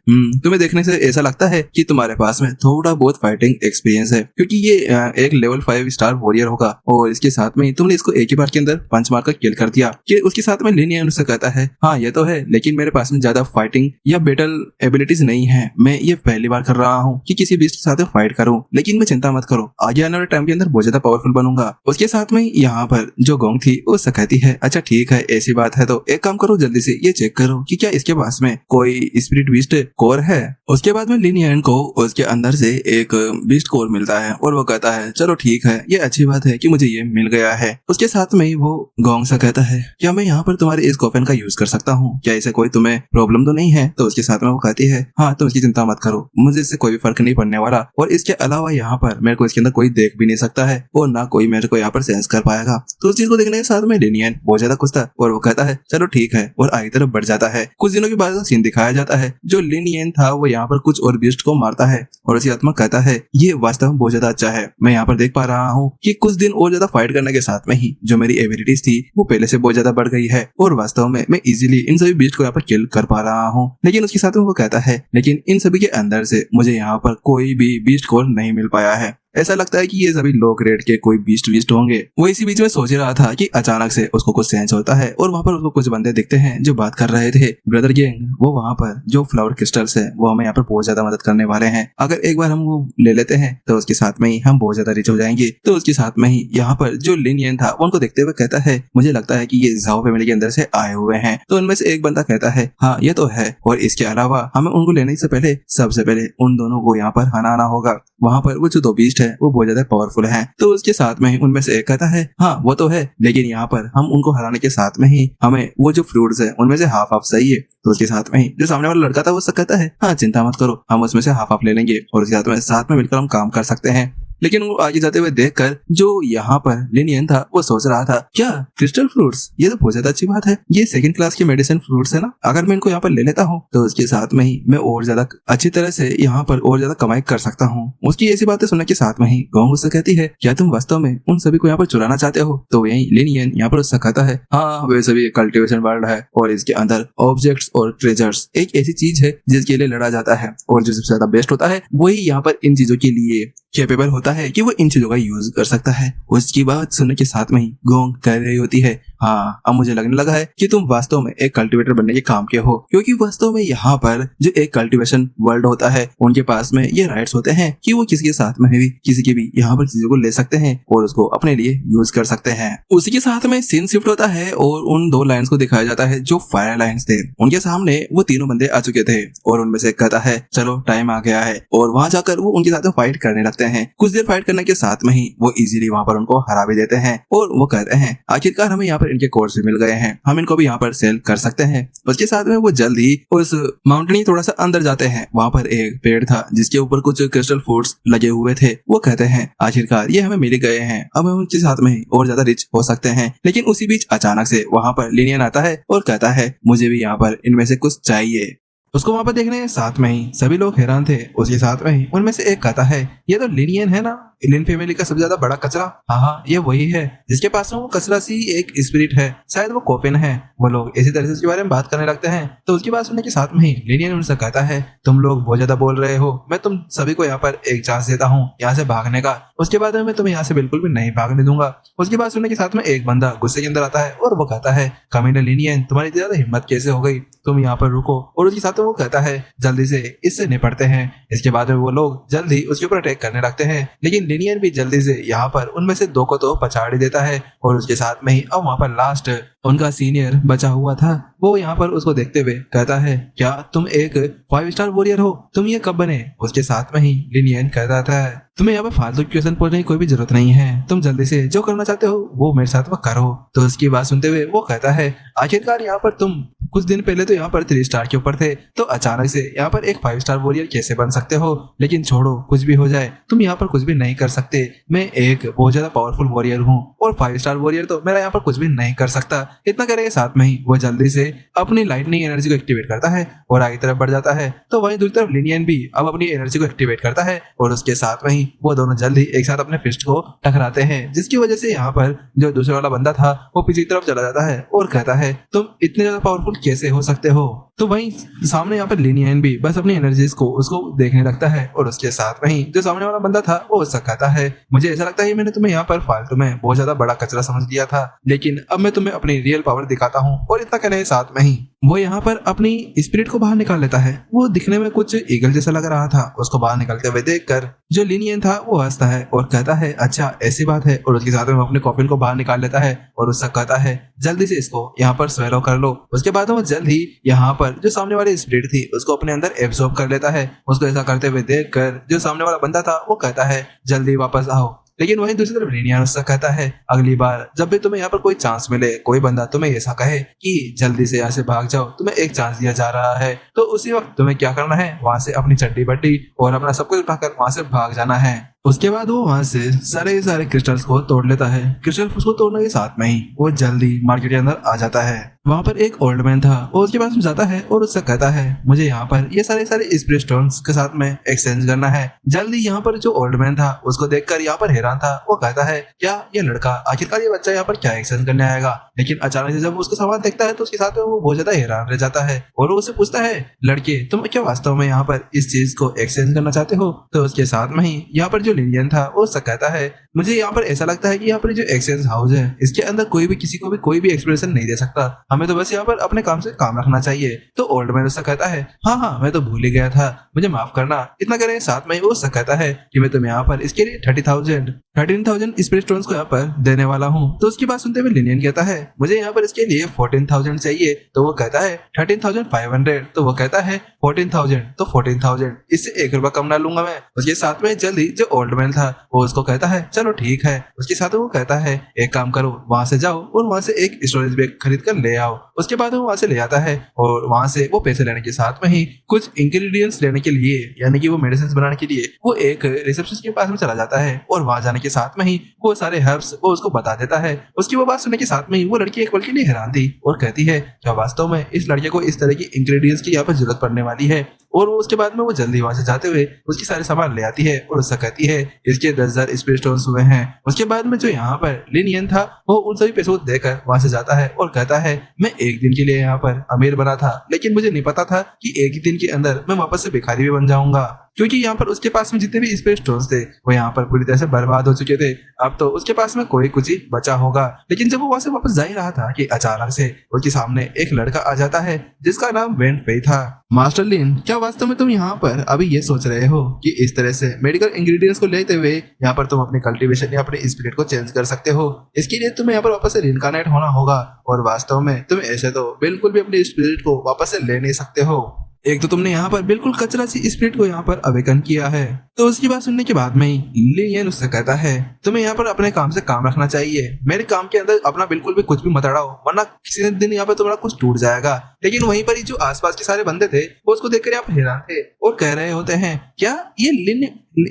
तुम्हें देखने से ऐसा लगता है कि तुम्हारे पास में थोड़ा बहुत फाइटिंग एक्सपीरियंस है, क्योंकि ये एक लेवल 5 स्टार वॉरियर होगा और इसके साथ में तुमने इसको एक ही बार के अंदर पंच मारकर किल कर दिया। कि उसके साथ में लिनियन उससे कहता है हाँ ये तो है, लेकिन मेरे पास में ज्यादा फाइटिंग या बैटल एबिलिटीज नहीं है। मैं ये पहली बार कर रहा हूँ कि किसी बीस्ट के साथ फाइट करूँ, लेकिन मैं चिंता मत करो, आगे आने वाले टाइम के अंदर बहुत ज्यादा पावरफुल बनूंगा। उसके साथ में यहाँ पर जो गोंग थी वो कहती है अच्छा ठीक है, ऐसी बात है तो एक काम करो, जल्दी से ये चेक करो कि क्या इसके पास में कोई स्पिरिट बीस्ट कोर है। उसके बाद में लिनियन को उसके अंदर से एक बीस्ट कोर मिलता है और वो कहता है चलो ठीक है, ये अच्छी बात है कि मुझे ये मिल गया है। उसके साथ में ही वो गोंग सा कहता है क्या मैं यहाँ पर तुम्हारे इस कोफेन का यूज कर सकता हूँ, क्या इसे कोई तुम्हें प्रॉब्लम तो नहीं है? तो उसके साथ में वो कहती है हाँ तुम इसकी चिंता मत करो, मुझे इससे कोई भी फर्क नहीं पड़ने वाला, और इसके अलावा यहाँ पर मेरे को इसके अंदर कोई देख भी नहीं सकता है और ना कोई मेरे को यहाँ पर सेंस कर पाएगा। तो उस चीज को देखने के साथ में लिनियन बहुत ज्यादा खुश था और वो कहता है चलो ठीक है, और आगे तरफ बढ़ जाता है। कुछ दिनों के बाद सीन दिखाया जाता है, जो लिनियन था वो यहाँ पर कुछ और बीस्ट को मारता है और उसकी आत्मा कहता है ये वास्तव में बहुत ज्यादा अच्छा है। मैं यहाँ पर देख पा रहा हूँ कि कुछ दिन और ज्यादा फाइट करने के साथ में ही जो मेरी एबिलिटीज थी वो पहले से बहुत ज्यादा बढ़ गई है और वास्तव में मैं इजीली इन सभी बीस्ट को यहाँ पर किल कर पा रहा हूँ। लेकिन उसके साथ में वो कहता है लेकिन इन सभी के अंदर से मुझे यहाँ पर कोई भी बीस्ट कोर नहीं मिल पाया है, ऐसा लगता है कि ये सभी लो ग्रेड के कोई बीस्ट होंगे। वो इसी बीच में सोच रहा था कि अचानक से उसको कुछ सेंस होता है और वहाँ पर उसको कुछ बंदे दिखते हैं जो बात कर रहे थे ब्रदर गैंग, वो वहाँ पर जो फ्लावर क्रिस्टल्स है वो हमें यहाँ पर बहुत ज्यादा मदद करने वाले हैं, अगर एक बार हम वो ले लेते हैं तो उसके साथ में ही हम बहुत ज्यादा रिच हो जाएंगे। तो उसके साथ में ही यहाँ पर जो लिनियन था वो उनको देखते हुए कहता है मुझे लगता है कि ये जाओ फैमिली के अंदर से आए हुए हैं। तो उनमें से एक बंदा कहता है हाँ ये तो है, और इसके अलावा हमें उनको लेने से पहले सबसे पहले उन दोनों को यहाँ पर हराना होगा। वहाँ पर वो जो 2 बीस्ट है वो बहुत ज्यादा पावरफुल है। तो उसके साथ में ही उनमें से एक कहता है हाँ वो तो है, लेकिन यहाँ पर हम उनको हराने के साथ में ही हमें वो जो फ्रूट्स है उनमें से हाफ सही है। तो उसके साथ में ही जो सामने वाला लड़का था वो कहता है हाँ चिंता मत करो, हम उसमें से हाफ ले लेंगे और उसके साथ में मिलकर हम काम कर सकते हैं। लेकिन वो आगे जाते हुए देखकर जो यहाँ पर लिनियन था वो सोच रहा था क्या क्रिस्टल फ्रूट्स, ये तो बहुत ज्यादा अच्छी बात है, ये 2nd क्लास के मेडिसिन फ्रूट्स है ना, अगर मैं इनको यहाँ पर ले लेता हूँ तो उसके साथ में ही मैं और ज्यादा अच्छी तरह से यहाँ पर और ज्यादा कमाई कर सकता हूँ। उसकी ऐसी बातें सुनने के साथ में ही गोंग उससे कहती है क्या तुम वास्तव में उन सभी को यहाँ पर चुराना चाहते हो? तो यही लिनियन यहाँ पर उससे कहता है हाँ वे सभी कल्टिवेशन वर्ल्ड है और इसके अंदर ऑब्जेक्ट्स और ट्रेजर्स एक ऐसी चीज है जिसके लिए लड़ा जाता है और जो सबसे ज्यादा बेस्ट होता है वही यहाँ पर इन चीजों के लिए कैपेबल होता है कि वो इन चीजों का यूज कर सकता है। उसकी बात सुनने के साथ में ही गोंग कह रही होती है हाँ अब मुझे लगने लगा है कि तुम वास्तव में एक कल्टीवेटर बनने के काम के हो, क्योंकि वास्तव में यहाँ पर जो एक कल्टीवेशन वर्ल्ड होता है उनके पास में ये राइट्स होते हैं कि वो किसी के साथ में भी किसी की भी यहाँ पर चीजों को ले सकते हैं और उसको अपने लिए यूज कर सकते हैं। उसी के साथ में सीन शिफ्ट होता है और उन 2 लायंस को दिखाया जाता है जो फायर लायंस थे। उनके सामने वो 3 बंदे आ चुके थे और उनमें से कहता है चलो टाइम आ गया है, और वहां जाकर वो उनके साथ फाइट करने लगते हैं। कुछ देर फाइट करने के साथ में ही वो इजीली वहां पर उनको हरा भी देते हैं और वो कहते हैं आखिरकार हमें यहाँ पर इनके कोर्स भी मिल गए हैं, हम इनको भी यहाँ पर सेल कर सकते हैं। उसके साथ में वो जल्द ही उस माउंटेन थोड़ा सा अंदर जाते हैं। वहां पर एक पेड़ था जिसके ऊपर कुछ क्रिस्टल फ्रूट्स लगे हुए थे। वो कहते हैं आखिरकार ये हमें मिल गए हैं, अब हम उनके साथ में और ज्यादा रिच हो सकते हैं। लेकिन उसी बीच अचानक से वहां पर लिनियन आता है और कहता है मुझे भी यहाँ पर इनमें से कुछ चाहिए। उसको वहां पर देखने के साथ में ही सभी लोग हैरान थे। उसके साथ में ही उनमें से एक कहता है ये तो लिनियन है ना, एलियन फैमिली का सबसे ज्यादा बड़ा कचरा? हाँ, ये वही है जिसके पास में वो कचरा सी एक स्पिरिट है, शायद वो कोफिन है। वो लोग इसी तरह से उसके बारे में बात करने लगते हैं। तो उसकी बात सुनने के साथ में ही लिनियन उनसे कहता है, तुम लोग बहुत ज्यादा बोल रहे हो, मैं तुम सभी को यहाँ पर एक चांस देता हूँ यहाँ से भागने का, उसके बाद में मैं तुम्हें यहाँ से बिल्कुल भी नहीं भागने दूंगा। उसकी बात सुनने के साथ में एक बंदा गुस्से के अंदर आता है और वो कहता है, कमीना लिनियन, तुम्हारी इतनी ज्यादा हिम्मत कैसे हो गई, तुम यहाँ पर रुको। और उसके साथ में वो कहता है, जल्दी से इससे निपटते हैं। इसके बाद में वो लोग जल्दी उसके ऊपर अटैक करने लगते हैं, लेकिन लिनियन भी जल्दी से यहाँ पर उनमें से 2 को तो पछाड़ ही देता है। और उसके साथ में ही अब वहाँ पर लास्ट उनका सीनियर बचा हुआ था, वो यहाँ पर उसको देखते हुए कहता है, क्या तुम एक 5 स्टार वॉरियर हो, तुम ये कब बने? उसके साथ में ही लिनियन कहता था, तुम्हें यहाँ पे फालतू क्वेश्चन पूछने की कोई भी जरूरत नहीं है, तुम जल्दी से जो करना चाहते हो वो मेरे साथ वो करो। तो उसकी बात सुनते हुए वो कहता है, आखिरकार यहाँ पर तुम कुछ दिन पहले तो यहाँ पर 3 स्टार के ऊपर थे, तो अचानक से यहाँ पर एक 5 स्टार वॉरियर कैसे बन सकते हो? लेकिन छोड़ो, कुछ भी हो जाए तुम यहाँ पर कुछ भी नहीं कर सकते। मैं एक बहुत ज्यादा पावरफुल वॉरियर हूँ और 5 स्टार वॉरियर तो मेरा यहाँ पर कुछ भी नहीं कर सकता। इतना करे के साथ में ही वो जल्दी से अपनी लाइटनिंग एनर्जी को एक्टिवेट करता है और आगे तरफ बढ़ जाता है। तो वहीं दूसरी तरफ लिनियन भी अब अपनी एनर्जी को एक्टिवेट करता है और उसके साथ में ही वो दोनों जल्दी एक साथ अपने फिस्ट को टकराते हैं, जिसकी वजह से यहाँ पर जो दूसरा वाला बंदा था वो पीछे की तरफ चला जाता है और कहता है, तुम इतने ज्यादा पावरफुल कैसे हो सकते हो? तो वहीं सामने यहाँ पर लिनियन भी बस अपनी एनर्जीज को उसको देखने लगता है और उसके साथ में ही जो सामने वाला बंदा था वो उससे कहता है, मुझे ऐसा लगता है मैंने तुम्हें यहाँ पर फालतू में बहुत ज्यादा बड़ा कचरा समझ लिया था, लेकिन अब मैं तुम्हें अपनी रियल पावर दिखाता हूँ। और इतना कहने के साथ में ही वो यहाँ पर अपनी स्पिरिट को बाहर निकाल लेता है। वो दिखने में कुछ ईगल जैसा लग रहा था, उसको बाहर निकलते हुए देखकर जो लिनियन था वो हंसता है और कहता है, अच्छा ऐसी बात है। और उसके साथ में वो अपने कॉफिन को बाहर निकाल लेता है और उससे कहता है, जल्दी से इसको यहाँ पर स्वेलो कर लो। उसके बाद वो जल्द ही यहाँ पर जो सामने वाली स्पिरिट थी उसको अपने अंदर एब्सॉर्ब कर लेता है। उसको ऐसा करते हुए देखकर जो सामने वाला बंदा था वो कहता है, जल्दी वापस आओ। लेकिन वहीं दूसरी तरफ लिनियन उससे कहता है, अगली बार जब भी तुम्हें यहाँ पर कोई चांस मिले, कोई बंदा तुम्हें ऐसा कहे कि जल्दी से यहाँ से भाग जाओ, तुम्हें एक चांस दिया जा रहा है, तो उसी वक्त तुम्हें क्या करना है, वहां से अपनी चड्डी बड्डी और अपना सब कुछ उठाकर वहां से भाग जाना है। उसके बाद वो वहां से सारे क्रिस्टल्स को तोड़ लेता है। क्रिस्टल उसको तोड़ने के साथ में ही वो जल्दी मार्केट के अंदर आ जाता है। वहां पर एक ओल्ड मैन था, वो उसके पास जाता है और उससे कहता है, मुझे यहाँ पर ये सारे स्पिरिट स्टोन्स के साथ में एक्सचेंज करना है। जल्दी यहाँ पर जो ओल्ड मैन था उसको देखकर यहाँ पर हैरान था, वो कहता है, क्या ये लड़का, आखिरकार ये बच्चा यहाँ पर क्या एक्सचेंज करने आएगा? लेकिन अचानक से जब उसका सामान देखता है तो उसके साथ में वो बहुत ज्यादा हैरान रह जाता है और वो उससे पूछता है, लड़के तुम क्या वास्तव में यहाँ पर इस चीज को एक्सचेंज करना चाहते हो? तो उसके साथ में ही यहाँ पर जो लिनियन था वो उससे कहता है, मुझे यहाँ पर ऐसा लगता है कि यहाँ पर जो एक्सचेंज हाउस है इसके अंदर कोई भी किसी को भी कोई भी एक्सप्रेशन नहीं दे सकता, हमें तो बस यहाँ पर अपने काम से काम रखना चाहिए। तो ओल्ड मैन उससे कहता है, हाँ मैं तो भूल ही गया था, मुझे माफ करना। इतना करें साथ में वो उससे कहता है कि मैं तुम्हें यहाँ पर इसके लिए 13,000 स्पिरिट स्टोन्स को यहाँ पर देने वाला हूँ। तो उसकी बात सुनते हुए लिनियन कहता है, मुझे यहाँ पर इसके लिए 14,000 चाहिए। तो वो कहता है 13,500। तो वो कहता है 14,000 तो 14,000, इससे 1 रुपया कम ना लूंगा मैं। उसके साथ में जल्दी जो ओल्ड मैन था वो उसको कहता है, चलो ठीक है। उसके साथ वो कहता है, एक काम करो, वहां से जाओ और वहां से एक स्टोरेज बैग खरीद कर ले आओ। उसके बाद वो वहां से ले आता है और वहां से वो पैसे लेने के साथ में ही कुछ इंग्रेडिएंट्स लेने के लिए, यानी कि वो मेडिसिन बनाने के लिए वो एक रिसेप्शनिस्ट के पास में चला जाता है और वहां जाने के साथ में ही वो सारे हर्ब्स वो उसको बता देता है। उसकी वो बात सुनने के साथ में ही वो लड़की एक पल के लिए हैरान थी और कहती है, क्या वास्तव में इस लड़के को इस तरह की इंग्रेडिएंट्स की यहाँ पर जरूरत पड़ने वाली है? और वो उसके बाद में वो जल्दी वहां से जाते हुए उसके सारे सामान ले आती है और उससे कहती है, इसके 10,000 स्पिरिट स्टोन्स हुए हैं। उसके बाद में जो यहाँ पर लिनियन था वो उन सभी पैसों को देकर वहां से जाता है और कहता है, मैं एक दिन के लिए यहाँ पर अमीर बना था, लेकिन मुझे नहीं पता था कि एक ही दिन के अंदर मैं वापस से भिखारी भी बन जाऊंगा, क्योंकि यहाँ पर उसके पास में जितने भी स्पिरिट स्टोन्स थे वो यहाँ पर पूरी तरह से बर्बाद हो चुके थे। अब तो उसके पास में कोई कुछ ही बचा होगा। लेकिन जब वो वहां से वापस जा ही रहा था कि अचानक से उसके सामने एक लड़का आ जाता है जिसका नाम वेन फेई था। मास्टर लिन, क्या वास्तव में तुम यहाँ पर अभी ये सोच रहे हो कि इस तरह से मेडिकल इंग्रेडिएंट्स को लेते हुए यहाँ पर तुम अपनी कल्टीवेशन या अपने स्पिरिट को चेंज कर सकते हो? इसके लिए तुम्हें यहाँ पर वापस से रिइनकार्नेट होना होगा और वास्तव में तुम ऐसे तो बिल्कुल भी अपने स्पिरिट को वापस से ले नहीं सकते हो। एक तो तुमने यहाँ पर बिल्कुल कचरा सी स्पिरिट को यहाँ पर अवेकन किया है। तो उसकी बात सुनने के बाद में ही लिनियन उससे कहता है, तुम्हें यहाँ पर अपने काम से काम रखना चाहिए, मेरे काम के अंदर अपना बिल्कुल भी कुछ भी मत अड़ाओ, वरना किसी दिन यहाँ पर तुम्हारा कुछ टूट जाएगा। लेकिन वहीं पर ही जो आसपास के सारे बंदे थे वो उसको देखकर यहाँ पर हैरान थे और कह रहे होते हैं, क्या ये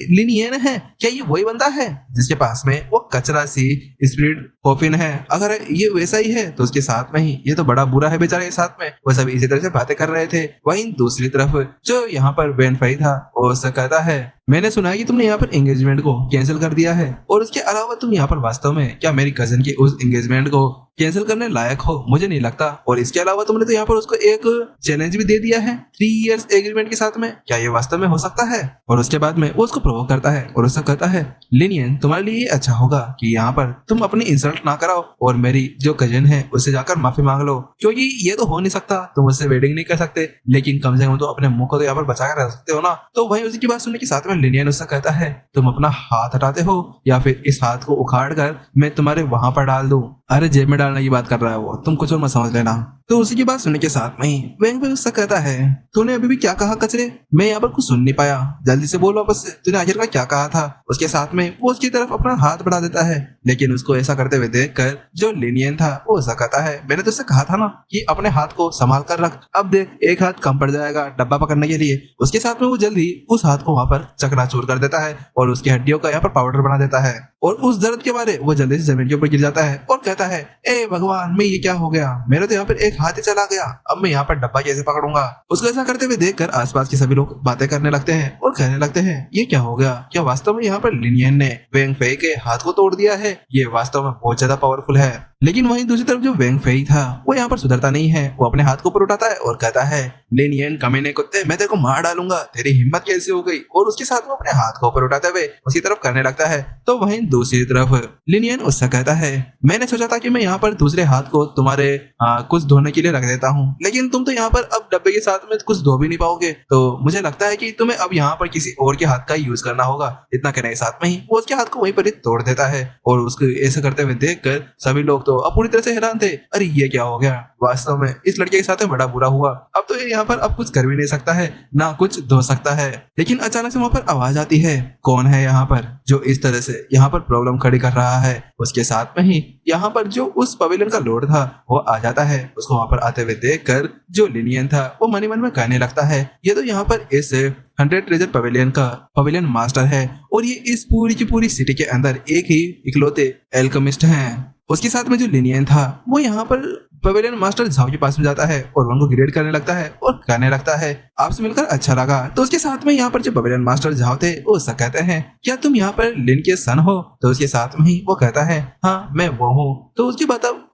लिनियन है? क्या ये वही बंदा है जिसके पास में वो कचरा सी स्पिरिट कॉफिन है? अगर ये वैसा ही है तो उसके साथ में ही ये तो बड़ा बुरा है बेचारे के साथ में। वो सभी इसी तरह से बातें कर रहे थे। वहीं दूसरी तरफ जो यहाँ पर वेन फेई था वो उससे कहता है, मैंने सुना है कि तुमने यहाँ पर एंगेजमेंट को कैंसिल कर दिया है, और उसके अलावा तुम यहाँ पर वास्तव में क्या मेरी कजन की उस एंगेजमेंट को कैंसिल करने लायक हो? मुझे नहीं लगता। और इसके अलावा तुमने तो यहाँ पर उसको एक चैलेंज भी दे दिया है 3 इयर्स एग्रीमेंट के साथ में। क्या ये वास्तव में हो सकता है? और उसके बाद में वो उसको प्रोवोक करता है और उससे कहता है, लिनियन तुम्हारे लिए अच्छा होगा कि यहाँ पर तुम अपनी इंसल्ट ना कराओ और मेरी जो कजन है उससे जाकर माफी मांग लो, क्योंकि ये तो हो नहीं सकता, तुम उससे वेडिंग नहीं कर सकते, लेकिन कम से कम तो अपने मुंह को तो यहाँ पर बचा कर रख सकते हो ना। तो वही उसी की बात सुनने के साथ में लिनियन उससे कहता है, तुम अपना हाथ हटाते हो या फिर इस हाथ को उखाड़ कर मैं तुम्हारे वहां पर डाल दूं। अरे जेब में डालने की बात कर रहा है वो, तुम कुछ और मत समझ लेना। तो उसी की बात सुनने के साथ में ही वेंग फेंग उससे कहता है, तूने अभी भी क्या कहा कचरे? मैं यहाँ पर कुछ सुन नहीं पाया, जल्दी से बोल वापस से, तूने आखिर का क्या कहा था? उसके साथ में वो उसकी तरफ अपना हाथ बढ़ा देता है, लेकिन उसको ऐसा करते हुए देखकर जो लिनियन था वो ऐसा कहता है, मैंने तुझसे कहा था ना कि अपने हाथ को संभाल कर रख, अब देख एक हाथ कम पड़ जाएगा डब्बा पकड़ने के लिए। उसके साथ में वो जल्दी उस हाथ को वहां पर चकनाचूर कर देता है और उसकी हड्डियों का यहाँ पर पाउडर बना देता है, और उस दर्द के बारे वो जल्दी से जमीन के ऊपर गिर जाता है और कहता है, ए भगवान, मैं ये क्या हो गया, मेरा तो यहाँ पर एक हाथ ही चला गया, अब मैं यहाँ पर डब्बा कैसे पकड़ूंगा? उसको ऐसा करते हुए देखकर आसपास के सभी लोग बातें करने लगते हैं और कहने लगते हैं, ये क्या हो गया? क्या वास्तव में यहाँ पर लिनियन ने वेंग फेई के हाथ को तोड़ दिया है? ये वास्तव में बहुत ज्यादा पावरफुल है। लेकिन वहीं दूसरी तरफ जो वेंग फेई था वो यहाँ पर सुधरता नहीं है, वो अपने हाथ को ऊपर उठाता है और कहता है, लिनियन कमीने कुत्ते, मैं तेरे को मार डालूंगा, तेरी हिम्मत कैसे हो गई? और उसके साथ वो अपने हाथ को ऊपर उठाते हुए उसकी तरफ करने लगता है। तो वहीं दूसरी तरफ लिनियन उससे कहता है, मैंने सोचा था कि मैं यहाँ पर दूसरे हाथ को तुम्हारे कुछ धोने के लिए रख देता हूँ, लेकिन तुम तो यहाँ पर अब डब्बे के साथ में कुछ धो भी नहीं पाओगे, तो मुझे लगता है कि तुम्हें अब यहाँ पर किसी और के हाथ का यूज करना होगा। इतना कहने के साथ में ही वो उसके हाथ को वहीं पर ही तोड़ देता है, और उसको ऐसा करते हुए देखकर सभी लोग तो अब पूरी तरह से हैरान थे। अरे ये क्या हो गया? वास्तव में इस लड़के के साथ में बड़ा बुरा हुआ, अब तो ये यहाँ पर अब कुछ कर भी नहीं सकता है, ना कुछ धो सकता है। लेकिन अचानक से वहां पर आवाज आती है, कौन है यहाँ पर जो इस तरह से यहाँ पर प्रॉब्लम खड़ी कर रहा है? उसके साथ में ही यहाँ पर जो उस पवेलियन का लॉर्ड था वो आ जाता है। उसको वहां पर आते हुए देखकर जो लिनियन था वो मन ही मन में कहने लगता है, ये तो यहाँ पर इस 100 ट्रेजर पवेलियन का पवेलियन मास्टर है, और ये इस पूरी की पूरी सिटी के अंदर एक ही इकलौते एल्केमिस्ट हैं। उसके साथ में जो लिनियन था वो यहाँ पर पवेलियन मास्टर झाओ के पास में जाता है और उनको ग्रेड करने लगता है और कहने लगता है, आपसे मिलकर अच्छा लगा। तो उसके साथ में यहाँ पर जो पवेलियन मास्टर झाओ थे वो उससे कहते हैं, क्या तुम यहाँ पर लिन के सन हो? तो उसके साथ में ही वो कहता है, हाँ मैं वो हूँ। तो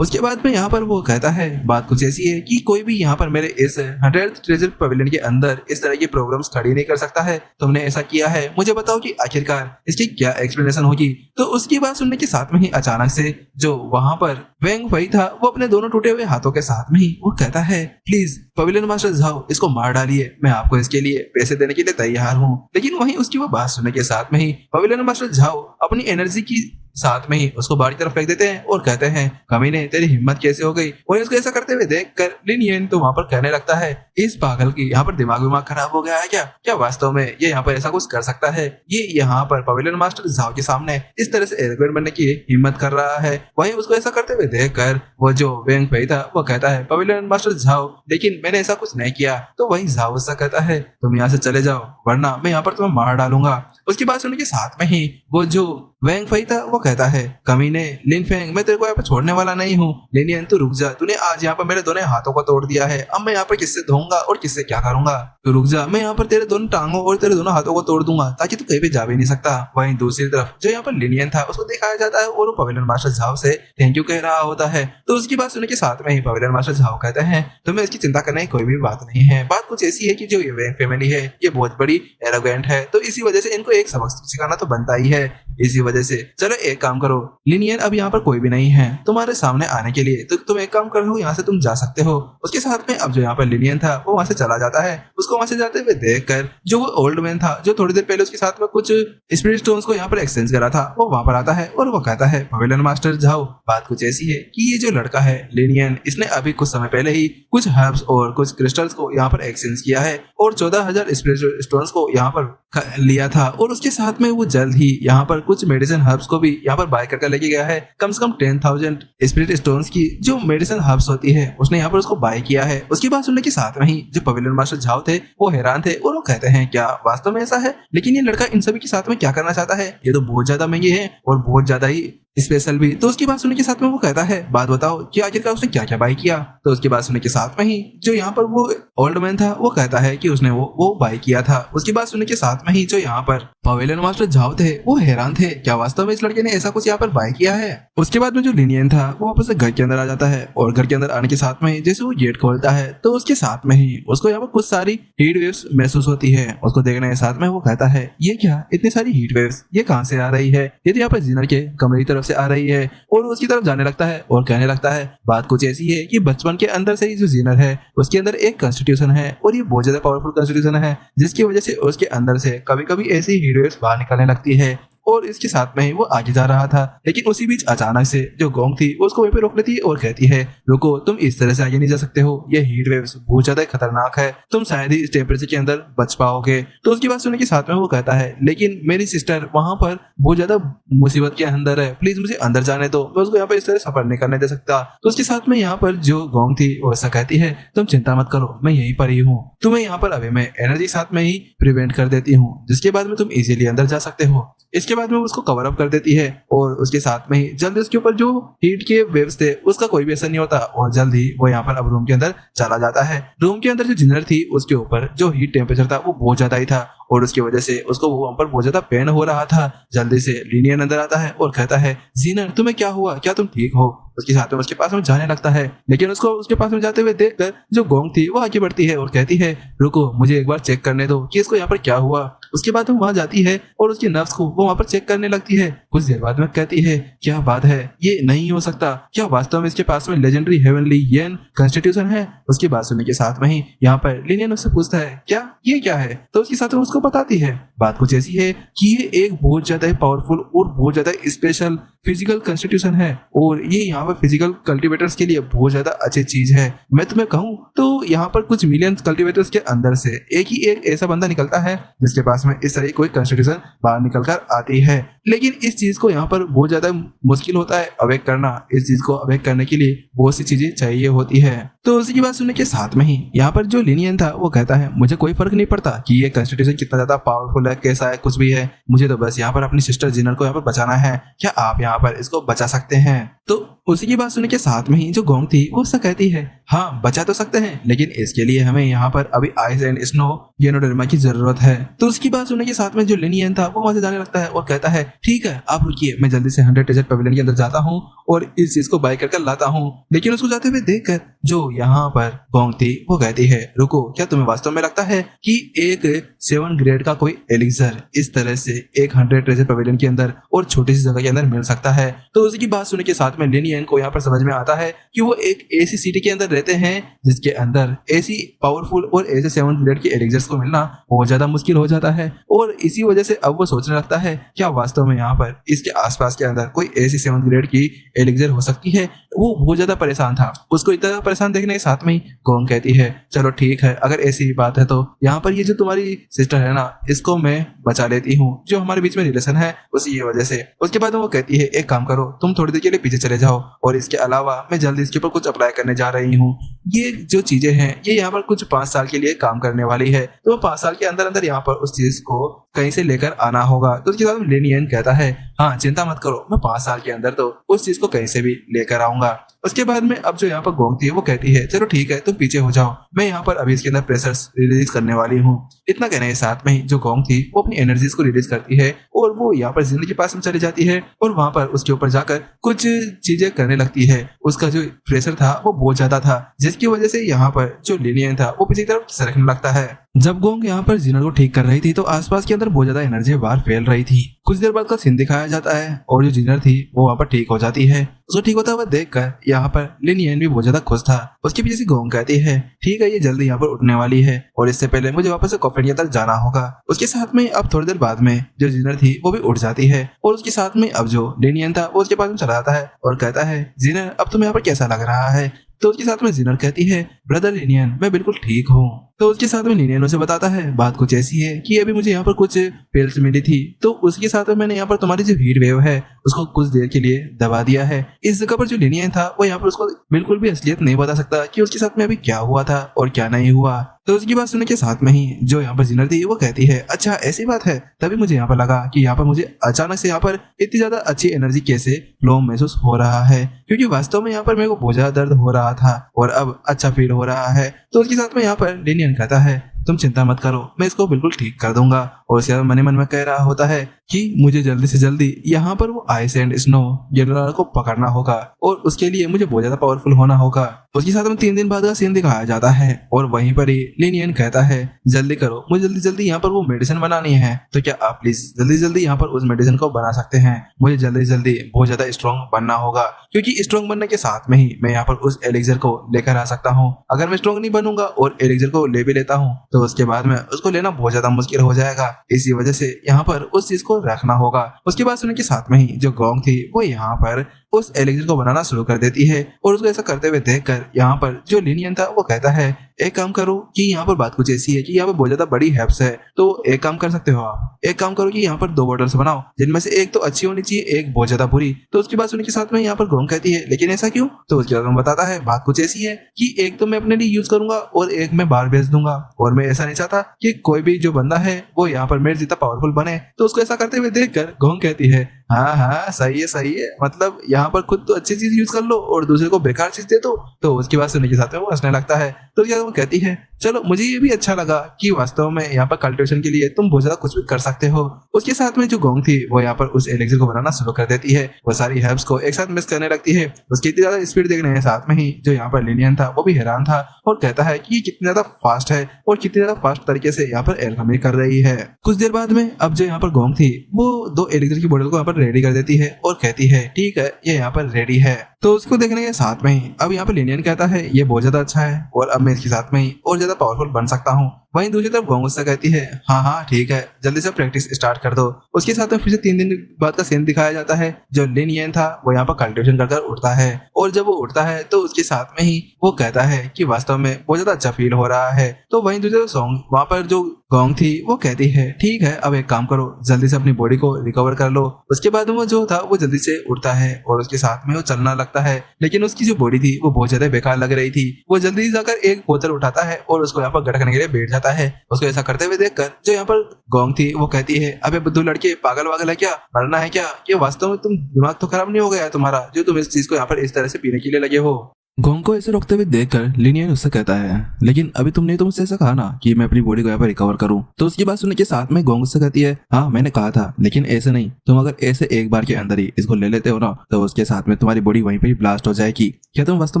उसके बाद में यहाँ पर वो कहता है, बात कुछ ऐसी है कि कोई भी यहाँ पर मेरे इस 100 ट्रेजर पवेलियन के अंदर इस तरह की प्रॉब्लम्स खड़ी नहीं कर सकता है। तुमने ऐसा किया है, मुझे बताओ कि आखिरकार इसकी क्या एक्सप्लेनेशन होगी? तो उसकी बात सुनने के साथ में ही अचानक से जो वहां पर वेंग फेई था वो अपने दोनों टूटे हुए हाथों के साथ में ही वो कहता है, प्लीज पवेलियन मास्टर झाओ इसको मार डालिए, मैं आपको इसके लिए पैसे देने के लिए तैयार हूँ। लेकिन वहीं उसकी वो बात सुनने के साथ में ही पवेलियन मास्टर झाओ अपनी एनर्जी की साथ में ही उसको बाहर की तरफ फेंक देते हैं और कहते हैं, कमीने तेरी हिम्मत कैसे हो गई? और इसको ऐसा करते हुए देखकर लिनियन तो वहां पर कहने लगता है, इस पागल की यहाँ पर दिमाग खराब हो गया है क्या? क्या वास्तव में ये यहाँ पर ऐसा कुछ कर सकता है? ये यहाँ पर पवेलियन मास्टर झाओ के सामने इस तरह से एरोगेंट बनने की हिम्मत कर रहा है। वहीं उसको ऐसा करते हुए देखकर वो जो वेंग फेई था वो कहता है, पवेलियन मास्टर झाओ लेकिन मैंने ऐसा कुछ नहीं किया। तो वहीं झाओ उससे कहता है, तुम यहाँ से चले जाओ वरना मैं यहाँ पर तुम्हें मार डालूंगा। उसकी बात सुनने के साथ में ही वो जो वेंग फेई था वो कहता है, कमीने लिन फेंग, मैं तेरे को यहाँ पे छोड़ने वाला नहीं हूँ। लिनियन तू रुक जा, तूने आज यहाँ पर मेरे दोनों हाथों को तोड़ दिया है, अब मैं यहाँ पर किससे धोऊंगा और किससे क्या करूंगा? तू रुक जा, मैं यहाँ पर तेरे दोनों टांगों और तेरे दोनों हाथों को तोड़ दूंगा ताकि तू कहीं भी जा भी नहीं सकता। वहीं दूसरी तरफ जो यहाँ पर लिनियन था उसको दिखाया जाता है और वो पवेलियन मास्टर झाओ से थैंक यू कह रहा होता है। तो उसकी बात सुनने के साथ में ही पवेलियन मास्टर झाओ कहते हैं, तुम्हें इसकी चिंता करने की कोई भी बात नहीं है। बात कुछ ऐसी है कि जो ये वेंग फैमिली है ये बहुत बड़ी एरोगेंट है, तो इसी वजह से इनको एक सबक सिखाना तो बनता ही है। इसी वजह से चलो एक काम करो, लिनियन अब यहाँ पर कोई भी नहीं है तुम्हारे सामने आने के लिए, तो तुम एक काम कर लो, यहाँ से तुम जा सकते हो। उसके साथ में अब जो यहाँ पर लिनियन था वो वहां से चला जाता है। उसको वहां से जाते हुए देखकर जो वो ओल्ड मैन था जो थोड़ी देर पहले उसके साथ में कुछ स्पिरिट स्टोन्स को यहाँ पर एक्सचेंज करा था वो वहां पर आता है और वो कहता है, पवेलियन मास्टर झाओ बात कुछ ऐसी है कि ये जो लड़का है लिनियन, इसने अभी कुछ समय पहले ही कुछ हर्ब्स और कुछ क्रिस्टल्स को यहाँ पर एक्सचेंज किया है और 14,000 स्पिरिट स्टोन्स को यहाँ पर लिया था, और उसके साथ में वो जल्द ही यहाँ पर कुछ मेडिसिन हर्ब्स को भी यहाँ पर बाय करके लेके गया है। कम से कम 10,000 स्पिरिट स्टोन्स की जो मेडिसिन हर्ब्स होती है उसने यहाँ पर उसको बाय किया है। उसकी बात सुनने के साथ में ही जो पवेलियन मास्टर झाओ थे वो हैरान थे और वो कहते हैं, क्या वास्तव में ऐसा है? लेकिन ये लड़का इन सभी के साथ में क्या करना चाहता है? ये तो बहुत ज्यादा महंगे हैं और बहुत ज्यादा ही स्पेशल भी। तो उसकी बात सुनने के साथ में वो कहता है बात बताओ कि आखिरकार उसने क्या क्या बाय किया। तो उसकी बात सुनने के साथ में ही जो यहाँ पर वो ओल्ड मैन था वो कहता है कि उसने वो बाय किया था। उसकी बात सुनने के साथ में ही जो यहाँ पर पवेलियन मास्टर झाओ थे वो हैरान थे, क्या वास्तव में इस लड़के ने ऐसा कुछ यहाँ पर बाय किया है। उसके बाद में जो लिनियन था वो वापस से घर के अंदर आ जाता है और घर के अंदर आने के साथ में जैसे वो गेट खोलता है तो उसके साथ में ही उसको यहाँ पर कुछ सारी हीट वेव्स महसूस होती है। उसको देखने के साथ में वो कहता है ये क्या, इतनी सारी हीट वेव्स ये कहाँ से आ रही है। ये तो यहाँ पर जिनर के कमरे की तरफ से आ रही है और उसकी तरफ जाने लगता है और कहने लगता है बात कुछ ऐसी है कि बचपन के अंदर से ही जो जिनर है उसके अंदर एक कॉन्स्टिट्यूशन है और ये बहुत ज्यादा पावरफुल कॉन्स्टिट्यूशन है जिसकी वजह से उसके अंदर से कभी कभी ऐसी हीट वेव्स बाहर निकलने लगती है। और इसके साथ में ही वो आगे जा रहा था लेकिन उसी बीच अचानक से जो गोंग थी वो उसको वहीं पे रोक लेती है और कहती है रुको, तुम इस तरह से आगे नहीं जा सकते हो, ये हीट वेव्स बहुत ज्यादा खतरनाक है, तुम शायद ही इस टेम्परेचर के अंदर बच पाओगे। तो उसकी बात सुनने के साथ में वो कहता है लेकिन मेरी सिस्टर वहां पर बहुत ज्यादा मुसीबत के अंदर है, प्लीज मुझे अंदर जाने दो, मैं उसको यहाँ पर इस तरह सफर नहीं करने दे सकता। तो उसके साथ में यहाँ पर जो गोंग थी वो ऐसा कहती है तुम चिंता मत करो, मैं यहीं पर ही हूँ, तुम्हें यहाँ पर अभी मैं एनर्जी साथ में ही प्रिवेंट कर देती हूँ जिसके बाद में तुम इजीली अंदर जा सकते हो। इसके बाद में उसको कवर अप कर देती है और उसके साथ में ही जल्दी उसके ऊपर जो हीट के वेव्स थे उसका कोई भी असर नहीं होता और जल्दी वो यहाँ पर अब रूम के अंदर चला जाता है। रूम के अंदर जो जिनर थी उसके ऊपर जो हीट टेम्परेचर था वो बहुत ज्यादा ही था और उसकी वजह से उसको वहां पर बहुत ज्यादा पेन हो रहा था। जल्दी से लिनियन अंदर आता है और कहता है जीनर तुम्हें क्या हुआ, क्या तुम ठीक हो। उसके साथ में उसके पास में जाने लगता है लेकिन उसको उसके पास में जाते हुए देखकर जो गोंग थी वो आगे बढ़ती है और कहती है रुको, मुझे एक बार चेक करने दो कि इसको यहाँ पर क्या हुआ। उसके बाद वो वहां जाती है और उसके नर्व्स को वो वहां पर चेक करने लगती है। कुछ देर बाद में कहती है क्या बात है, ये नहीं हो सकता, क्या वास्तव में इसके पास में लेजेंडरी हेवनली येन कॉन्स्टिट्यूशन है। उसकी बात सुनने के साथ में ही यहाँ पर लिनियन उससे पूछता है क्या ये क्या है। तो उसके साथ में उसको बताती है बात कुछ ऐसी है कि ये एक बहुत ज्यादा पावरफुल और बहुत ज्यादा स्पेशल फिजिकल कॉन्स्टिट्यूशन है और ये यहाँ पर फिजिकल कल्टीवेटर्स के लिए बहुत ज्यादा अच्छी चीज है। मैं तुम्हें कहूँ तो यहाँ पर कुछ मिलियन कल्टीवेटर्स के अंदर से एक ऐसा बंदा निकलता है जिसके पास में इस तरह कोई कॉन्स्टिट्यूशन बाहर निकल कर आती है, लेकिन इस चीज को यहाँ पर बहुत ज्यादा मुश्किल होता है अवेक करना। इस चीज को अवेक करने के लिए बहुत सी चीजें चाहिए होती है। तो उसी की बात सुनने के साथ में ही यहाँ पर जो लिनियन था वो कहता है मुझे कोई फर्क नहीं पड़ता कि ये कॉन्स्टिट्यूशन कितना ज्यादा पावरफुल है, कैसा है, कुछ भी है, मुझे तो बस यहाँ पर अपनी सिस्टर जिनर को यहाँ पर बचाना है, क्या आप यहाँ पर इसको बचा सकते हैं। तो उसी की बात सुनने के साथ में ही जो गोंग थी वो उससे कहती है हाँ बचा तो सकते हैं लेकिन इसके लिए हमें यहाँ पर अभी आइस एंड स्नो गेनोडर्मा की जरूरत है। तो उसकी बात सुनने के साथ में जो लिनियन था वो वहां से जाने लगता है और कहता है ठीक है आप रुकिए, मैं जल्दी से 100 डेजर्ट पवेलियन के अंदर जाता हूँ और इस चीज को बाय कर लाता हूँ। लेकिन उसको जाते हुए देखकर जो यहाँ पर गोंग थी वो कहती है रुको, क्या तुम्हें वास्तव में लगता है कि एक 7 ग्रेड का कोई एलिक्सर इस तरह से एक 100 ट्रेजर पवेलियन के अंदर और छोटी सी जगह के अंदर मिल सकता है। तो उसकी बात सुनने के साथ में लिनियन को यहाँ पर समझ में आता है कि वो एक ऐसी सिटी के अंदर रहते हैं जिसके अंदर ऐसी पावरफुल और ऐसे 7 ग्रेड के एलिक्सर्स को मिलना बहुत ज्यादा मुश्किल हो जाता है और इसी वजह से अब वो सोचने लगता है क्या वास्तव में यहाँ पर इसके आसपास के अंदर कोई ऐसी 7 ग्रेड की एलिक्सर हो सकती है। वो बहुत ज्यादा परेशान था, उसको इतना परेशान देखने के साथ में ही गोंग कहती है चलो ठीक है, अगर ऐसी बात है तो यहाँ पर ये जो तुम्हारी सिस्टर है ना इसको मैं बचा लेती हूँ, जो हमारे बीच में रिलेशन है उसी वजह से। उसके बाद वो कहती है एक काम करो, तुम थोड़ी देर के लिए पीछे चले जाओ और इसके अलावा मैं जल्दी इसके ऊपर कुछ अप्लाई करने जा रही हूँ। ये जो चीजें हैं ये यहाँ पर कुछ 5 साल के लिए काम करने वाली है, तो 5 साल के अंदर अंदर यहाँ पर उस चीज को कहीं से लेकर आना होगा। तो उसके बाद लेनियन कहता है हाँ चिंता मत करो, मैं 5 साल के अंदर तो उस चीज को कहीं से भी लेकर आऊंगा। उसके बाद में अब जो यहाँ पर गोंग थी वो कहती है चलो ठीक है तुम पीछे हो जाओ, मैं यहाँ पर अभी इसके अंदर प्रेशर्स रिलीज करने वाली हूँ। इतना कहने के साथ में ही जो गोंग थी वो अपनी एनर्जीज को रिलीज करती है और वो यहाँ पर जिंदगी के पास में चली जाती है और वहां पर उसके ऊपर जाकर कुछ चीजें करने लगती है। उसका जो प्रेशर था वो बहुत ज्यादा था जिसकी वजह से यहाँ पर जो लिनियन था वो पीछे की तरफ सरकने लगता है। जब गोंग यहाँ पर जिनर को ठीक कर रही थी तो आसपास के अंदर बहुत ज्यादा एनर्जी बाहर फैल रही थी। कुछ देर बाद का सीन दिखाया जाता है और जो जिनर थी वो वहाँ पर ठीक हो जाती है। उसको ठीक होता हुआ देखकर यहाँ पर लिनियन भी बहुत ज्यादा खुश था। उसके पीछे से गोंग कहती है ठीक है ये जल्दी यहाँ पर उठने वाली है और इससे पहले मुझे वापस से कॉफेनिया तक जाना होगा। उसके साथ में अब थोड़ी देर बाद में जो जिनर थी वो भी उठ जाती है और उसके साथ में अब जो लिनियन था वो उसके पास में चला जाता है और कहता है जिनर अब तुम्हें यहाँ पर कैसा लग रहा है। तो उसके साथ में जिनर कहती है ब्रदर लिनियन मैं बिल्कुल ठीक हूँ। तो उसके साथ में लिनियन उसे बताता है बात कुछ ऐसी है कि अभी मुझे यहाँ पर कुछ पिल्स मिली थी, तो उसके साथ में मैंने यहाँ पर तुम्हारी जो हीट वेव है उसको कुछ देर के लिए दबा दिया है। इस जगह पर जो लिनियन था वो यहाँ पर उसको बिल्कुल भी असलियत नहीं बता सकता कि उसके साथ में अभी क्या हुआ था और क्या नहीं हुआ। तो उसकी बात सुनने के साथ में ही जो यहाँ पर जिनर थी वो कहती है, अच्छा ऐसी बात है। तभी मुझे यहाँ पर लगा कि यहाँ पर मुझे अचानक से यहाँ पर इतनी ज्यादा अच्छी एनर्जी कैसे फ्लो महसूस हो रहा है, क्योंकि वास्तव में यहाँ पर मेरे को बहुत ज्यादा दर्द हो रहा था और अब अच्छा फील हो रहा है। तो उसके साथ में यहाँ पर लिनियन कहता है, तुम चिंता मत करो, मैं इसको बिल्कुल ठीक कर दूंगा। और उसके बाद मन ही मन में कह रहा होता है कि मुझे जल्दी से जल्दी यहाँ पर वो आइस एंड स्नो जनरल को पकड़ना होगा और उसके लिए मुझे बहुत ज्यादा पावरफुल होना होगा। उसके साथ में 3 दिन बाद का सीन दिखाया जाता है और वहीं पर ही लिनियन कहता है, जल्दी करो, मुझे जल्दी जल्दी यहाँ पर वो मेडिसिन बनानी है। तो क्या आप प्लीज जल्दी जल्दी यहाँ पर उस मेडिसिन को बना सकते हैं? मुझे जल्दी जल्दी बहुत ज्यादा स्ट्रॉन्ग बनना होगा, क्योंकि स्ट्रॉन्ग बनने के साथ में ही मैं यहाँ पर उस एलिक्सर को लेकर आ सकता हूँ। अगर मैं स्ट्रॉन्ग नहीं बनूंगा और एलिक्सर को ले भी लेता हूँ तो उसके बाद में उसको लेना बहुत ज्यादा मुश्किल हो जाएगा। इसी वजह से यहाँ पर उस चीज को रखना होगा। उसके बाद सुनने के साथ में ही जो गोंग थी वो यहाँ पर उस एलिक्सर को बनाना शुरू कर देती है और उसको ऐसा करते हुए देखकर यहाँ पर जो लिनियन था वो कहता है, एक काम करो कि यहाँ पर बात कुछ ऐसी है कि यहाँ पर बहुत ज्यादा बड़ी हेप्स है, तो एक काम कर सकते हो आप, एक काम करो कि यहाँ पर 2 बॉटल्स बनाओ, जिनमें से एक तो अच्छी होनी चाहिए, एक बहुत ज्यादा बुरी। तो उसकी बात सुनने के साथ में यहाँ पर गोंग कहती है, लेकिन ऐसा क्यों? तो उसके बाद बताता है, बात कुछ ऐसी है कि एक तो मैं अपने लिए यूज करूंगा और एक मैं बाहर बेच दूंगा, और मैं ऐसा नहीं चाहता कि कोई भी जो बंदा है वो यहाँ पर मेरे जितना पावरफुल बने। तो उसको ऐसा करते हुए देखकर गोंग कहती है, हाँ हाँ सही है, मतलब यहाँ पर खुद तो अच्छी चीज यूज कर लो और दूसरे को बेकार चीज दे दो। तो उसकी बात सुनने के साथ में वो हंसने लगता है। तो क्या वो कहती है, चलो मुझे ये भी अच्छा लगा कि वास्तव में यहाँ पर कल्टिवेशन के लिए तुम बहुत ज्यादा कुछ भी कर सकते हो। उसके साथ में जो गोंग थी वो यहाँ पर उस एलिक्सर को बनाना शुरू कर देती है, वो सारी हर्ब्स को एक साथ मिक्स करने लगती है। उसकी इतनी ज्यादा स्पीड देखने के साथ में ही जो यहाँ पर लिनियन था वो भी हैरान था और कहता है कि ये कितनी ज्यादा फास्ट है और कितनी ज्यादा फास्ट तरीके से यहाँ पर एल्केमी कर रही है। कुछ देर बाद में अब जो यहाँ पर गोंग थी वो 2 एलिक्सर की बोतल को यहाँ पर रेडी कर देती है और कहती है, ठीक है ये यहाँ पर रेडी है। तो उसको देखने के साथ में ही अब यहाँ पर लिनियन कहता है, ये बहुत ज्यादा अच्छा है और अब मैं इसके साथ में ही और ज्यादा पावरफुल बन सकता हूँ। वहीं दूसरी तरफ गोंग उससे कहती है, हाँ ठीक है, जल्दी से प्रैक्टिस स्टार्ट कर दो। उसके साथ में फिर से 3 दिन बाद का सीन दिखाया जाता है। जो लिनियन था वो यहाँ पर कल्टिवेशन कर उठता है और जब वो उठता है तो उसके साथ में ही वो कहता है कि वास्तव में बहुत ज्यादा अच्छा फील हो रहा है। तो वहीं दूसरे सॉन्ग वहाँ पर जो गोंग थी वो कहती है, ठीक है अब एक काम करो, जल्दी से अपनी बॉडी को रिकवर कर लो। उसके बाद वो जो था वो जल्दी से उठता है और उसके साथ में वो चलना लगता है, लेकिन उसकी जो बॉडी थी वो बहुत ज्यादा बेकार लग रही थी। वो जल्दी जाकर एक बोतल उठाता है और उसको यहाँ पर गड़कने के लिए बैठ जाता है। उसको ऐसा करते हुए देखकर जो यहाँ पर गोंग थी वो कहती है, अबे बुद्धू लड़के, पागल वागल है क्या, मरना है क्या? ये वास्तव में तुम दिमाग तो खराब नहीं हो गया तुम्हारा जो तुम इस चीज को यहाँ पर इस तरह से पीने के लिए लगे हो। गोंग को ऐसे रोकते हुए देखकर लिनियन उससे कहता है, लेकिन अभी तुमने तो मुझसे ऐसा कहा ना कि मैं अपनी बॉडी को यहाँ पर रिकवर करूं। तो उसकी बात सुनने के साथ में गोंग उससे कहती है, हाँ मैंने कहा था, लेकिन ऐसे नहीं, तुम अगर ऐसे एक बार के अंदर ही इसको ले लेते हो ना तो उसके साथ में तुम्हारी बॉडी वहीं पर ही ब्लास्ट हो जाएगी। क्या तुम वास्तव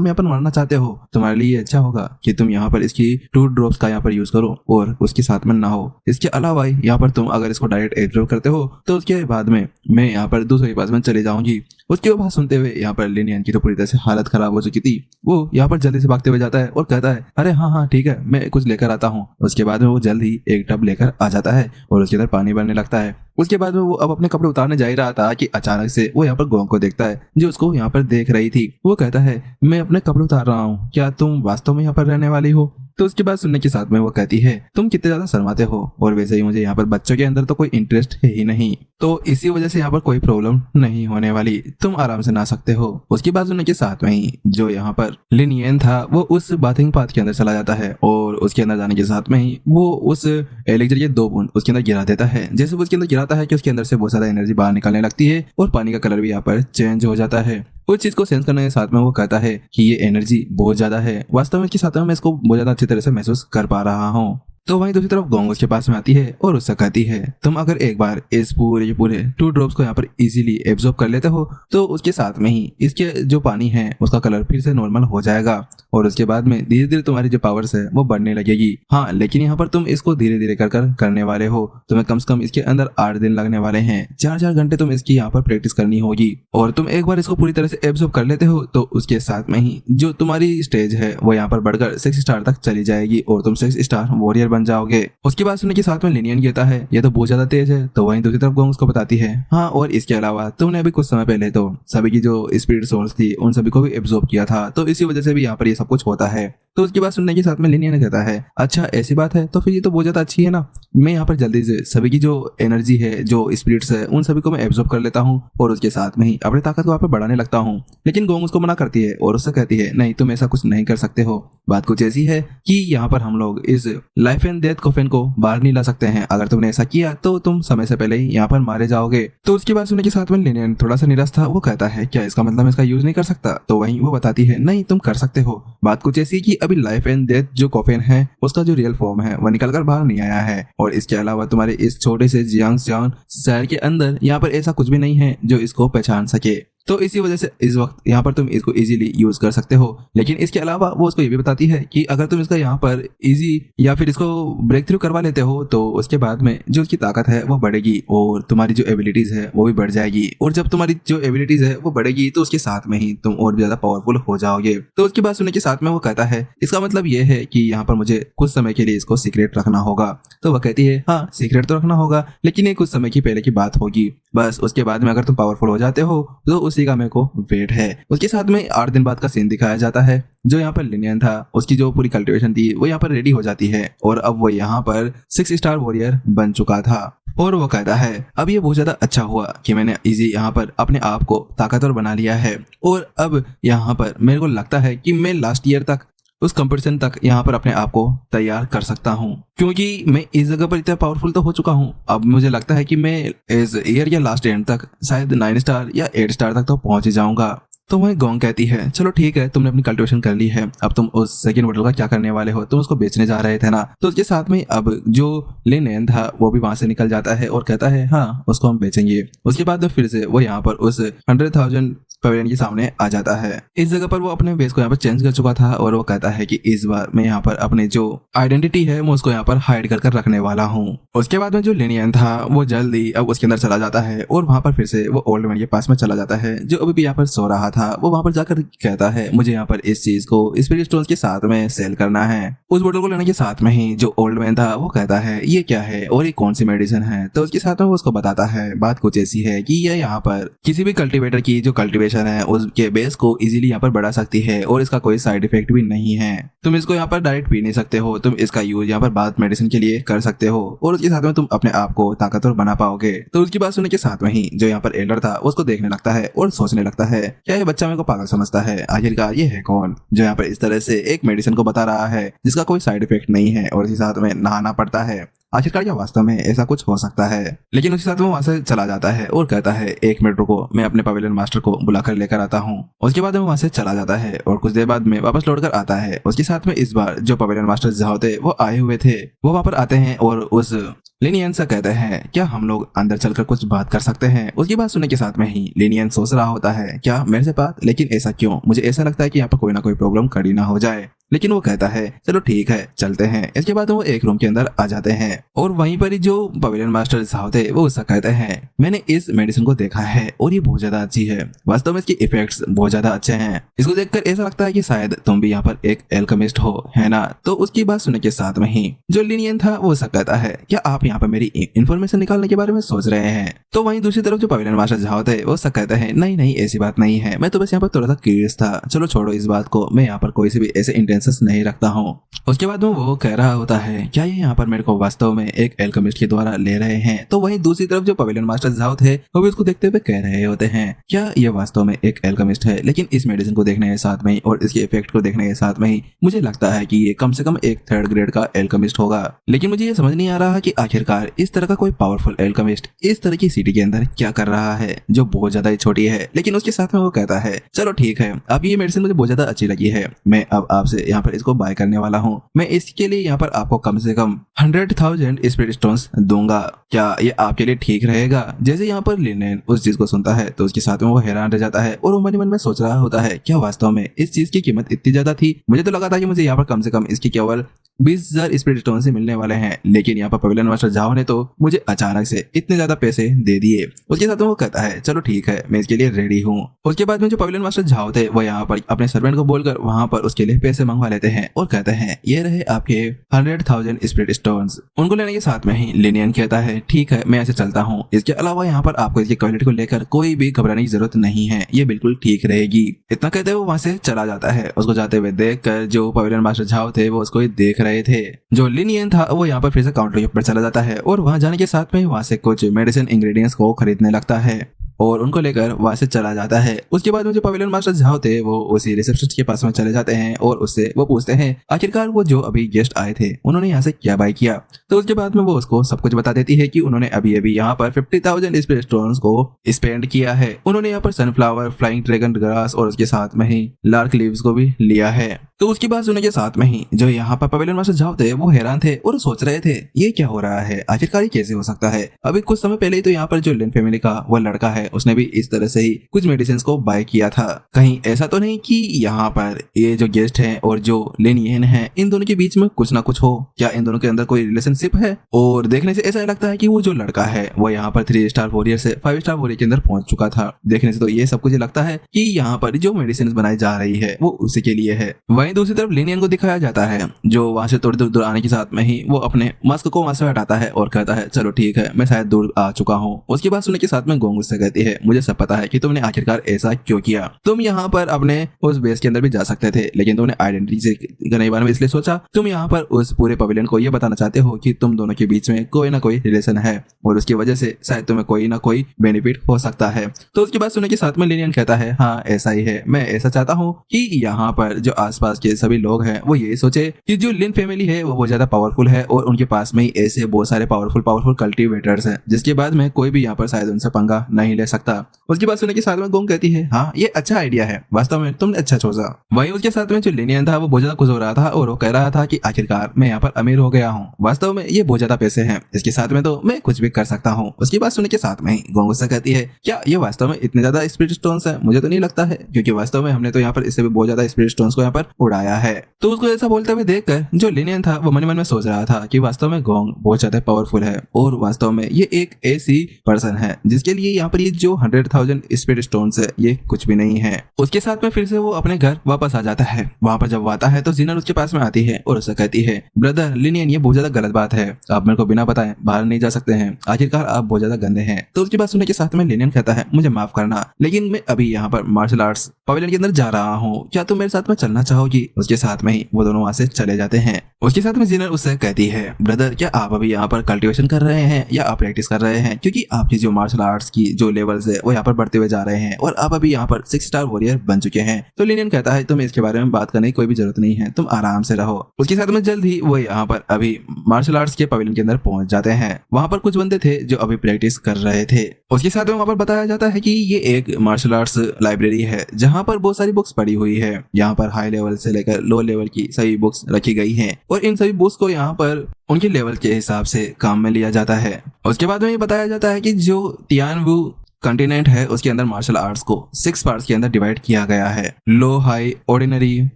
में यहाँ पर मरना चाहते हो? तुम्हारे लिए अच्छा होगा कि तुम यहाँ पर इसकी 2 ड्रॉप्स का यहाँ पर यूज करो और उसके साथ में ना हो। इसके अलावा यहाँ पर तुम अगर इसको डायरेक्ट एब्जॉर्ब करते हो तो उसके बाद में मैं यहाँ पर दूसरे के पास में चले जाऊंगी। उसकी बात सुनते हुए यहाँ पर लिनियन की तो पूरी तरह से हालत खराब हो चुकी थी। वो यहाँ पर जल्दी से भागते हुए जाता है और कहता है, अरे हाँ ठीक है, मैं कुछ लेकर आता हूँ। उसके बाद में वो जल्दी एक टब लेकर आ जाता है और उसके अंदर पानी भरने लगता है। उसके बाद में वो अब अपने कपड़े उतारने जा ही रहा था कि अचानक से वो यहाँ पर गोंग को देखता है जो उसको यहाँ पर देख रही थी। वो कहता है, मैं अपने कपड़े उतार रहा हूँ, क्या तुम वास्तव में यहाँ पर रहने वाली हो? तो उसकी बात सुनने के साथ में वो कहती है, तुम कितने ज्यादा शर्माते हो और वैसे ही मुझे यहाँ पर बच्चों के अंदर तो कोई इंटरेस्ट है ही नहीं, तो इसी वजह से यहाँ पर कोई प्रॉब्लम नहीं होने वाली, तुम आराम से नहा सकते हो। उसकी बात सुनने के साथ में ही जो यहाँ पर लिनियन था वो उस बाथिंग पाथ के अंदर चला जाता है और उसके अंदर जाने के साथ में ही वो उस एलिक्सर के 2 बूंद उसके अंदर गिरा देता है। जैसे वो उसके अंदर गिराता है कि उसके अंदर से बहुत ज्यादा एनर्जी बाहर निकलने लगती है और पानी का कलर भी यहाँ पर चेंज हो जाता है। उस चीज को सेंस करने के साथ में वो कहता है कि ये एनर्जी बहुत ज्यादा है, वास्तव में इसके साथ में मैं इसको बहुत ज्यादा अच्छी तरह से महसूस कर पा रहा हूँ। तो वहीं दूसरी तरफ गोंग उसके पास में आती है और उससे कहती है, तुम अगर एक बार इस पूरे 2 ड्रॉप्स को यहाँ पर इजीली एब्जॉर्ब कर लेते हो तो उसके साथ में ही इसके जो पानी है उसका कलर फिर से नॉर्मल हो जाएगा और उसके बाद में धीरे धीरे तुम्हारी जो पावर्स है वो बढ़ने लगेगी। हाँ लेकिन यहाँ पर तुम इसको धीरे धीरे कर करने वाले हो, तुम्हें कम से कम इसके अंदर 8 दिन लगने वाले हैं, 4 घंटे तुम इसकी यहाँ पर प्रैक्टिस करनी होगी। और तुम एक बार इसको पूरी तरह से एब्जॉर्ब कर लेते हो तो उसके साथ में ही जो तुम्हारी स्टेज है वो यहाँ पर बढ़कर 6 स्टार तक चली जाएगी और तुम 6 स्टार वॉरियर बन जाओगे। उसकी बात सुनने के साथ में लिनियन कहता है ये तो बहुत ज्यादा तेज है। तो वहीं दूसरी तरफ गोंग उसको बताती है हाँ, और इसके अलावा तुमने अभी कुछ समय पहले तो सभी की जो स्पिरिट सोल्स थी उन सभी को भी एब्जॉर्ब किया था, तो इसी वजह से भी यहाँ पर ये सब कुछ होता है। तो उसकी बात सुनने के साथ में लिनियन कहता है अच्छा ऐसी बात है, तो फिर ये तो बहुत ज्यादा अच्छी है ना। मैं यहाँ पर जल्दी से सभी की जो एनर्जी है, जो स्पिरिट्स है, उन सभी को मैं एब्जॉर्ब कर लेता हूँ और उसके साथ में ही अपनी ताकत को वहाँ पर बढ़ाने लगता हूँ। लेकिन गोंग उसको मना करती है और उससे कहती है नहीं, तुम ऐसा कुछ नहीं कर सकते हो। बात कुछ ऐसी है कि यहाँ पर हम लोग इस लाइफ एंड डेथ कॉफिन को बाहर नहीं ला सकते हैं। अगर तुमने ऐसा किया तो तुम समय से पहले ही यहाँ पर मारे जाओगे। तो उसकी बात सुनने के साथ में लिनियन थोड़ा सा निराश था। वो कहता है क्या इसका मतलब मैं इसका यूज नहीं कर सकता? तो वहीं वो बताती है नहीं, तुम कर सकते हो। बात कुछ ऐसी कि अभी लाइफ एंड डेथ जो कॉफिन है उसका जो रियल फॉर्म है वो निकल कर बाहर नहीं आया है, और इसके अलावा तुम्हारे इस छोटे से जियांगजान शहर के अंदर यहाँ पर ऐसा कुछ भी नहीं है जो इसको पहचान सके। तो इसी वजह से इस वक्त यहाँ पर तुम इसको इजीली यूज कर सकते हो। लेकिन इसके अलावा वो उसको ये भी बताती है कि अगर तुम इसका यहाँ पर इजी या फिर इसको ब्रेक थ्रू करवा लेते हो तो उसके बाद में जो उसकी ताकत है वो बढ़ेगी और तुम्हारी जो एबिलिटीज है वो भी बढ़ जाएगी, और जब तुम्हारी जो एबिलिटीज है वो बढ़ेगी तो उसके साथ में ही तुम और भी ज्यादा पावरफुल हो जाओगे। तो उसकी बात सुनने के साथ में वो कहता है इसका मतलब ये है कि यहाँ पर मुझे कुछ समय के लिए इसको सीक्रेट रखना होगा। तो वह कहती है हाँ, सीक्रेट तो रखना होगा, लेकिन ये कुछ समय की पहले की बात होगी। बस उसके बाद में अगर तुम पावरफुल हो जाते हो तो उसी का मेरे को वेट है। उसके साथ में 8 दिन बाद का सीन दिखाया जाता है। जो यहाँ पर लिनियन था उसकी जो पूरी कल्टीवेशन थी वो यहाँ पर रेडी हो जाती है और अब वो यहाँ पर 6 स्टार वॉरियर बन चुका था। और वो कहता है अब ये बहुत ज्यादा अच्छा हुआ कि मैंने इजी यहाँ पर अपने आप को ताकतवर बना लिया है, और अब यहाँ पर मेरे को लगता है कि मैं लास्ट ईयर तक उस कंपटीशन तक यहाँ पर अपने आप को तैयार कर सकता हूँ, क्योंकि मैं इस जगह पर इतना पावरफुल तो हो चुका हूँ। अब मुझे लगता है कि मैं इस ईयर या लास्ट एंड तक शायद 9 स्टार या 8 स्टार तक तो पहुंच ही जाऊंगा। तो वही गोंग कहती है चलो ठीक है, तुमने अपनी कल्टीवेशन कर ली है, अब तुम उस सेकंड बॉटल का क्या करने वाले हो? तुम उसको बेचने जा रहे थे ना। तो उसके साथ में अब जो लिनियन था वो भी वहां से निकल जाता है और कहता है हाँ, उसको हम बेचेंगे। उसके बाद फिर से वो यहाँ पर उस 100,000 पवेलियन के सामने आ जाता है। इस जगह पर वो अपने बेस को यहाँ पर चेंज कर चुका था और वो कहता है कि इस बार मैं यहाँ पर अपने जो आइडेंटिटी है मैं उसको यहाँ पर हाइड कर रखने वाला हूँ। उसके बाद में जो लिनियन था वो जल्दी अब उसके अंदर चला जाता है और वहां पर फिर से वो ओल्ड मैन के पास में चला जाता है जो अभी भी यहाँ पर सो रहा था। वो वहां पर जाकर कहता है मुझे यहाँ पर इस चीज को स्पिरिट स्टोन्स के साथ में सेल करना है। उस बोतल को लेने के साथ में ही जो ओल्ड मैन था वो कहता है ये क्या है और ये कौन सी मेडिसिन है? तो उसके साथ में वो उसको बताता है बात कुछ ऐसी है कि ये यहाँ पर किसी भी कल्टीवेटर की जो कल्टीवेशन है उसके बेस को इजीली यहाँ पर बढ़ा सकती है और इसका कोई साइड इफेक्ट भी नहीं है। तुम इसको यहाँ पर डायरेक्ट पी नहीं सकते हो, तुम इसका यूज यहाँ पर बात मेडिसिन के लिए कर सकते हो और उसके साथ में तुम अपने आप को ताकतवर बना पाओगे। तो उसकी बात सुनने के साथ में ही जो यहाँ पर एल्डर था उसको देखने लगता है और सोचने लगता है क्या ये बच्चा मेरे को पागल समझता है? आखिरकार ये है कौन जो यहाँ पर इस तरह से एक मेडिसिन को बता रहा है जिसका कोई साइड इफेक्ट नहीं है और इसी साथ में नहाना पड़ता है? आखिरकार क्या वास्तव में ऐसा कुछ हो सकता है? लेकिन उसके साथ वो वहां से चला जाता है और कहता है 1 मिनट रुको, मैं अपने पवेलियन मास्टर को बुलाकर लेकर आता हूँ। उसके बाद वो वहां से चला जाता है और कुछ देर बाद में वापस लौट कर आता है। उसके साथ में इस बार जो पवेलियन मास्टर जाओ थे वो आए हुए थे, वो वहां पर आते हैं और उस लिनियन से कहते हैं क्या हम लोग अंदर चलकर कुछ बात कर सकते हैं? उसकी बात सुनने के साथ में ही लिनियन सोच रहा होता है क्या मेरे से बात, लेकिन ऐसा क्यों? मुझे ऐसा लगता है कि यहाँ पर कोई ना कोई प्रॉब्लम खड़ी ना हो जाए। लेकिन वो कहता है चलो ठीक है चलते हैं। इसके बाद वो एक रूम के अंदर आ जाते हैं और वहीं पर ही जो पवेलियन मास्टर साहब थे वो उससे कहते हैं मैंने इस मेडिसिन को देखा है और ये बहुत ज्यादा अच्छी है, वास्तव में इसके इफेक्ट्स बहुत ज्यादा अच्छे हैं। इसको देखकर ऐसा लगता है कि शायद तुम भी यहाँ पर एक एल्केमिस्ट हो, है ना? तो उसकी बात सुनने के साथ में ही जो लिनियन था वो उससे कहता है क्या आप यहाँ पर मेरी इन्फॉर्मेशन निकालने के बारे में सोच रहे हैं? तो वहीं दूसरी तरफ जो पवेलियन मास्टर साहब थे वो उससे कहते हैं नहीं नहीं ऐसी बात नहीं है, मैं तो बस यहाँ पर थोड़ा सा क्यूरियस था, चलो छोड़ो इस बात को, मैं यहाँ पर कोई से भी ऐसे इंटेंशंस नहीं रखता हूँ। उसके बाद वो कह रहा होता है क्या ये यहाँ पर मेरे को वास्तव में एक एल्केमिस्ट के द्वारा ले रहे हैं? तो वहीं दूसरी तरफ जो पवेलियन मास्टर जाओ थे वो भी उसको देखते हुए कह रहे होते हैं क्या ये वास्तव में एक एल्केमिस्ट है? लेकिन इस मेडिसिन को देखने के साथ में ही और इसके इफेक्ट को देखने के साथ में ही मुझे लगता है कि ये कम से कम एक 3rd ग्रेड का एल्केमिस्ट होगा। लेकिन मुझे ये समझ नहीं आ रहा कि आखिरकार इस तरह का कोई पावरफुल एल्केमिस्ट इस तरह की सिटी के अंदर क्या कर रहा है जो बहुत ज्यादा ही छोटी है। लेकिन उसके साथ में वो कहता है चलो ठीक है, अब ये मेडिसिन मुझे बहुत ज्यादा अच्छी लगी है, मैं अब आपसे यहाँ पर इसको बाय करने वाला हूँ। मैं इसके लिए यहाँ पर आपको कम से कम 100,000 स्पिरिट स्टोन्स दूंगा, क्या ये आपके लिए ठीक रहेगा? जैसे यहाँ पर लिनियन उस चीज को सुनता है तो उसके साथ में वो हैरान रह जाता है और वो मन ही मन में सोच रहा होता है क्या वास्तव में इस चीज की कीमत इतनी ज्यादा थी? मुझे तो लगा था कि मुझे यहाँ पर कम से कम इसकी केवल 20,000 स्पिरिट स्टोन से मिलने वाले हैं, लेकिन यहाँ पर पवेलियन मास्टर झाओ ने तो मुझे अचानक से इतने ज्यादा पैसे दे दिए। उसके साथ वो कहता है चलो ठीक है, मैं इसके लिए रेडी हूँ। उसके बाद में जो पवेलियन मास्टर झाओ थे वो यहाँ पर अपने सर्वेंट को बोलकर वहाँ पर उसके लिए पैसे मंगवा लेते हैं और कहते हैं ये रहे आपके 100,000 स्पिरिट स्टोन्स। उनको लेने के साथ में ही लिनियन कहता है ठीक है, मैं ऐसे चलता हूँ। इसके अलावा यहाँ पर आपको इसकी क्वालिटी को लेकर कोई भी घबराने की जरूरत नहीं है, ये बिल्कुल ठीक रहेगी। इतना कहते हुए वहां से चला जाता है। उसको जाते हुए देख कर जो पवेलियन मास्टर झाओ थे वो उसको ही देख रहे थे। जो लिनियन था वो यहाँ पर फिर से काउंटर के ऊपर चला जाता है और वहां जाने के साथ में वहां से कुछ मेडिसिन इंग्रेडिएंट्स को खरीदने लगता है और उनको लेकर वहां से चला जाता है। उसके बाद जो पवेलियन मास्टर झाओ थे वो उसी रिसेप्शनिस्ट के पास में चले जाते हैं और उससे वो पूछते हैं आखिरकार वो जो अभी गेस्ट आए थे उन्होंने यहाँ से क्या बाय किया। तो उसके बाद में वो उसको सब कुछ बता देती है कि उन्होंने अभी अभी यहाँ पर 50,000 स्पिरिट स्टोन्स को स्पेंड किया है। उन्होंने यहाँ पर सनफ्लावर, फ्लाइंग ड्रैगन ग्रास और उसके साथ में ही लार्क लीव्स को भी लिया है। तो उसकी बात सुनने के साथ में ही जो यहाँ पर पवेलियन मास्टर झाओ थे वो हैरान थे और सोच रहे थे ये क्या हो रहा है, आखिरकार ये कैसे हो सकता है। अभी कुछ समय पहले ही तो यहाँ पर जो लिन फैमिली का वो लड़का है उसने भी इस तरह से ही कुछ मेडिसिन को बाय किया था। कहीं ऐसा तो नहीं कि यहाँ पर ये जो गेस्ट है और जो लिन येन है इन दोनों के बीच में कुछ ना कुछ हो, क्या इन दोनों के अंदर कोई रिलेशनशिप है। और देखने से ऐसा लगता है कि वो जो लड़का है वो यहाँ पर 3 स्टार वॉरियर से 5 स्टार वॉरियर के अंदर पहुंच चुका था। देखने से तो ये सब कुछ लगता है कि यहाँ पर जो मेडिसिन बनाई जा रही है वो उसी के लिए है। वहीं दूसरी तरफ लिनियन को दिखाया जाता है जो वहां से थोड़ी दूर आने के साथ में ही वो अपने मास्क को वहां से हटाता है और कहता है चलो ठीक है, मैं शायद दूर आ चुका हूँ। उसकी बात सुनने के साथ में गोंग उससे कहती है मुझे सब पता है कि तुमने आखिरकार ऐसा क्यों किया। तुम यहाँ पर अपने उस बेस के अंदर भी जा सकते थे, लेकिन तुमने आइडेंटिटी से करने बारे में इसलिए सोचा तुम यहाँ पर उस पूरे पवेलियन को ये बताना चाहते हो कि तुम दोनों के बीच में कोई ना कोई रिलेशन है और उसकी वजह से शायद तुम्हें कोई ना कोई बेनिफिट हो सकता है। तो उसकी बात सुनने के साथ में लिनियन कहता है हाँ ऐसा ही है, मैं ऐसा चाहता हूँ कि यहाँ पर जो आसपास के सभी लोग हैं वो ये सोचे कि जो लिन फैमिली है वो बहुत ज्यादा पावरफुल है और उनके पास में ही ऐसे बहुत सारे पावरफुल कल्टीवेटर्स हैं जिसके बाद में कोई भी यहाँ पर शायद उनसे पंगा नहीं ले सकता। उसकी बात सुनने के साथ में गोंग कहती है हाँ ये अच्छा आइडिया है, वास्तव में तुमने अच्छा सोचा। वहीं उसके साथ में जो लिनियन था वो बहुत ज्यादा खुश हो रहा था और वो कह रहा था कि आखिरकार मैं यहाँ पर अमीर हो गया हूँ, वास्तव में ये बहुत ज्यादा पैसे हैं, इसके साथ में तो मैं कुछ भी कर सकता हूँ। उसकी बात सुनने के साथ में गोंग उससे कहती है क्या ये वास्तव में इतने ज्यादा स्पिरिट स्टोन्स है, मुझे तो नहीं लगता है, क्योंकि वास्तव में हमने तो यहाँ पर इससे भी बहुत ज्यादा स्पिरिट स्टोन्स को यहाँ पर उड़ाया है। तो उसको ऐसा बोलते हुए देखकर जो लिनियन था वो मन में सोच रहा था कि वास्तव में गोंग बहुत ज्यादा पावरफुल है और वास्तव में ये एक ऐसी पर्सन है जिसके लिए यहाँ पर ये जो 100,000 स्पिरिट स्टोन्स है ये कुछ भी नहीं है। उसके साथ में फिर से वो अपने घर वापस आ जाता है। वहां पर जब वो आता है तो जीनर उसके पास में आती है और उससे कहती है ब्रदर लिनियन ये बहुत ज्यादा गलत बात है, आप मेरे को बिना बताए बाहर नहीं जा सकते हैं, आखिरकार आप बहुत ज्यादा गंदे हैं। तो उसकी बात सुनने के साथ में लिनियन कहता है मुझे माफ करना, लेकिन मैं अभी यहाँ पर मार्शल आर्ट्स पवेलियन के अंदर जा रहा हूँ, क्या तुम मेरे साथ में चलना चाहोगी। उसके साथ में ही वो दोनों वहां से चले जाते हैं। उसके साथ में जीनर उससे कहती है ब्रदर क्या आप अभी यहाँ पर कल्टीवेशन कर रहे हैं या आप प्रैक्टिस कर रहे हैं, क्योंकि आपकी जो मार्शल आर्ट्स की जो लेवल्स है वो यहाँ पर बढ़ते हुए जा रहे हैं और आप अभी यहाँ पर 6 स्टार वॉरियर बन चुके हैं। तो लिनियन कहता है तुम्हें इसके बारे में बात करने की कोई भी जरूरत नहीं है, तुम आराम से रहो। उसके साथ में जल्द ही वो यहाँ पर अभी मार्शल आर्ट्स के पवेलियन के अंदर पहुंच जाते हैं। वहां पर कुछ बंदे थे जो अभी प्रैक्टिस कर रहे थे। उसके साथ में वहां पर बताया जाता है कि ये एक मार्शल आर्ट्स लाइब्रेरी है जहां पर बहुत सारी बुक्स पड़ी हुई है। यहाँ पर हाई लेवल से लेकर लो लेवल की सभी बुक्स रखी गई हैं और इन सभी बुक्स को यहाँ पर उनके लेवल के हिसाब से काम में लिया जाता है। उसके बाद में ये बताया जाता है कि जो तियानवू कॉन्टिनेंट है उसके अंदर मार्शल आर्ट्स को 6 पार्ट्स के अंदर डिवाइड किया गया है। Low, high, ordinary,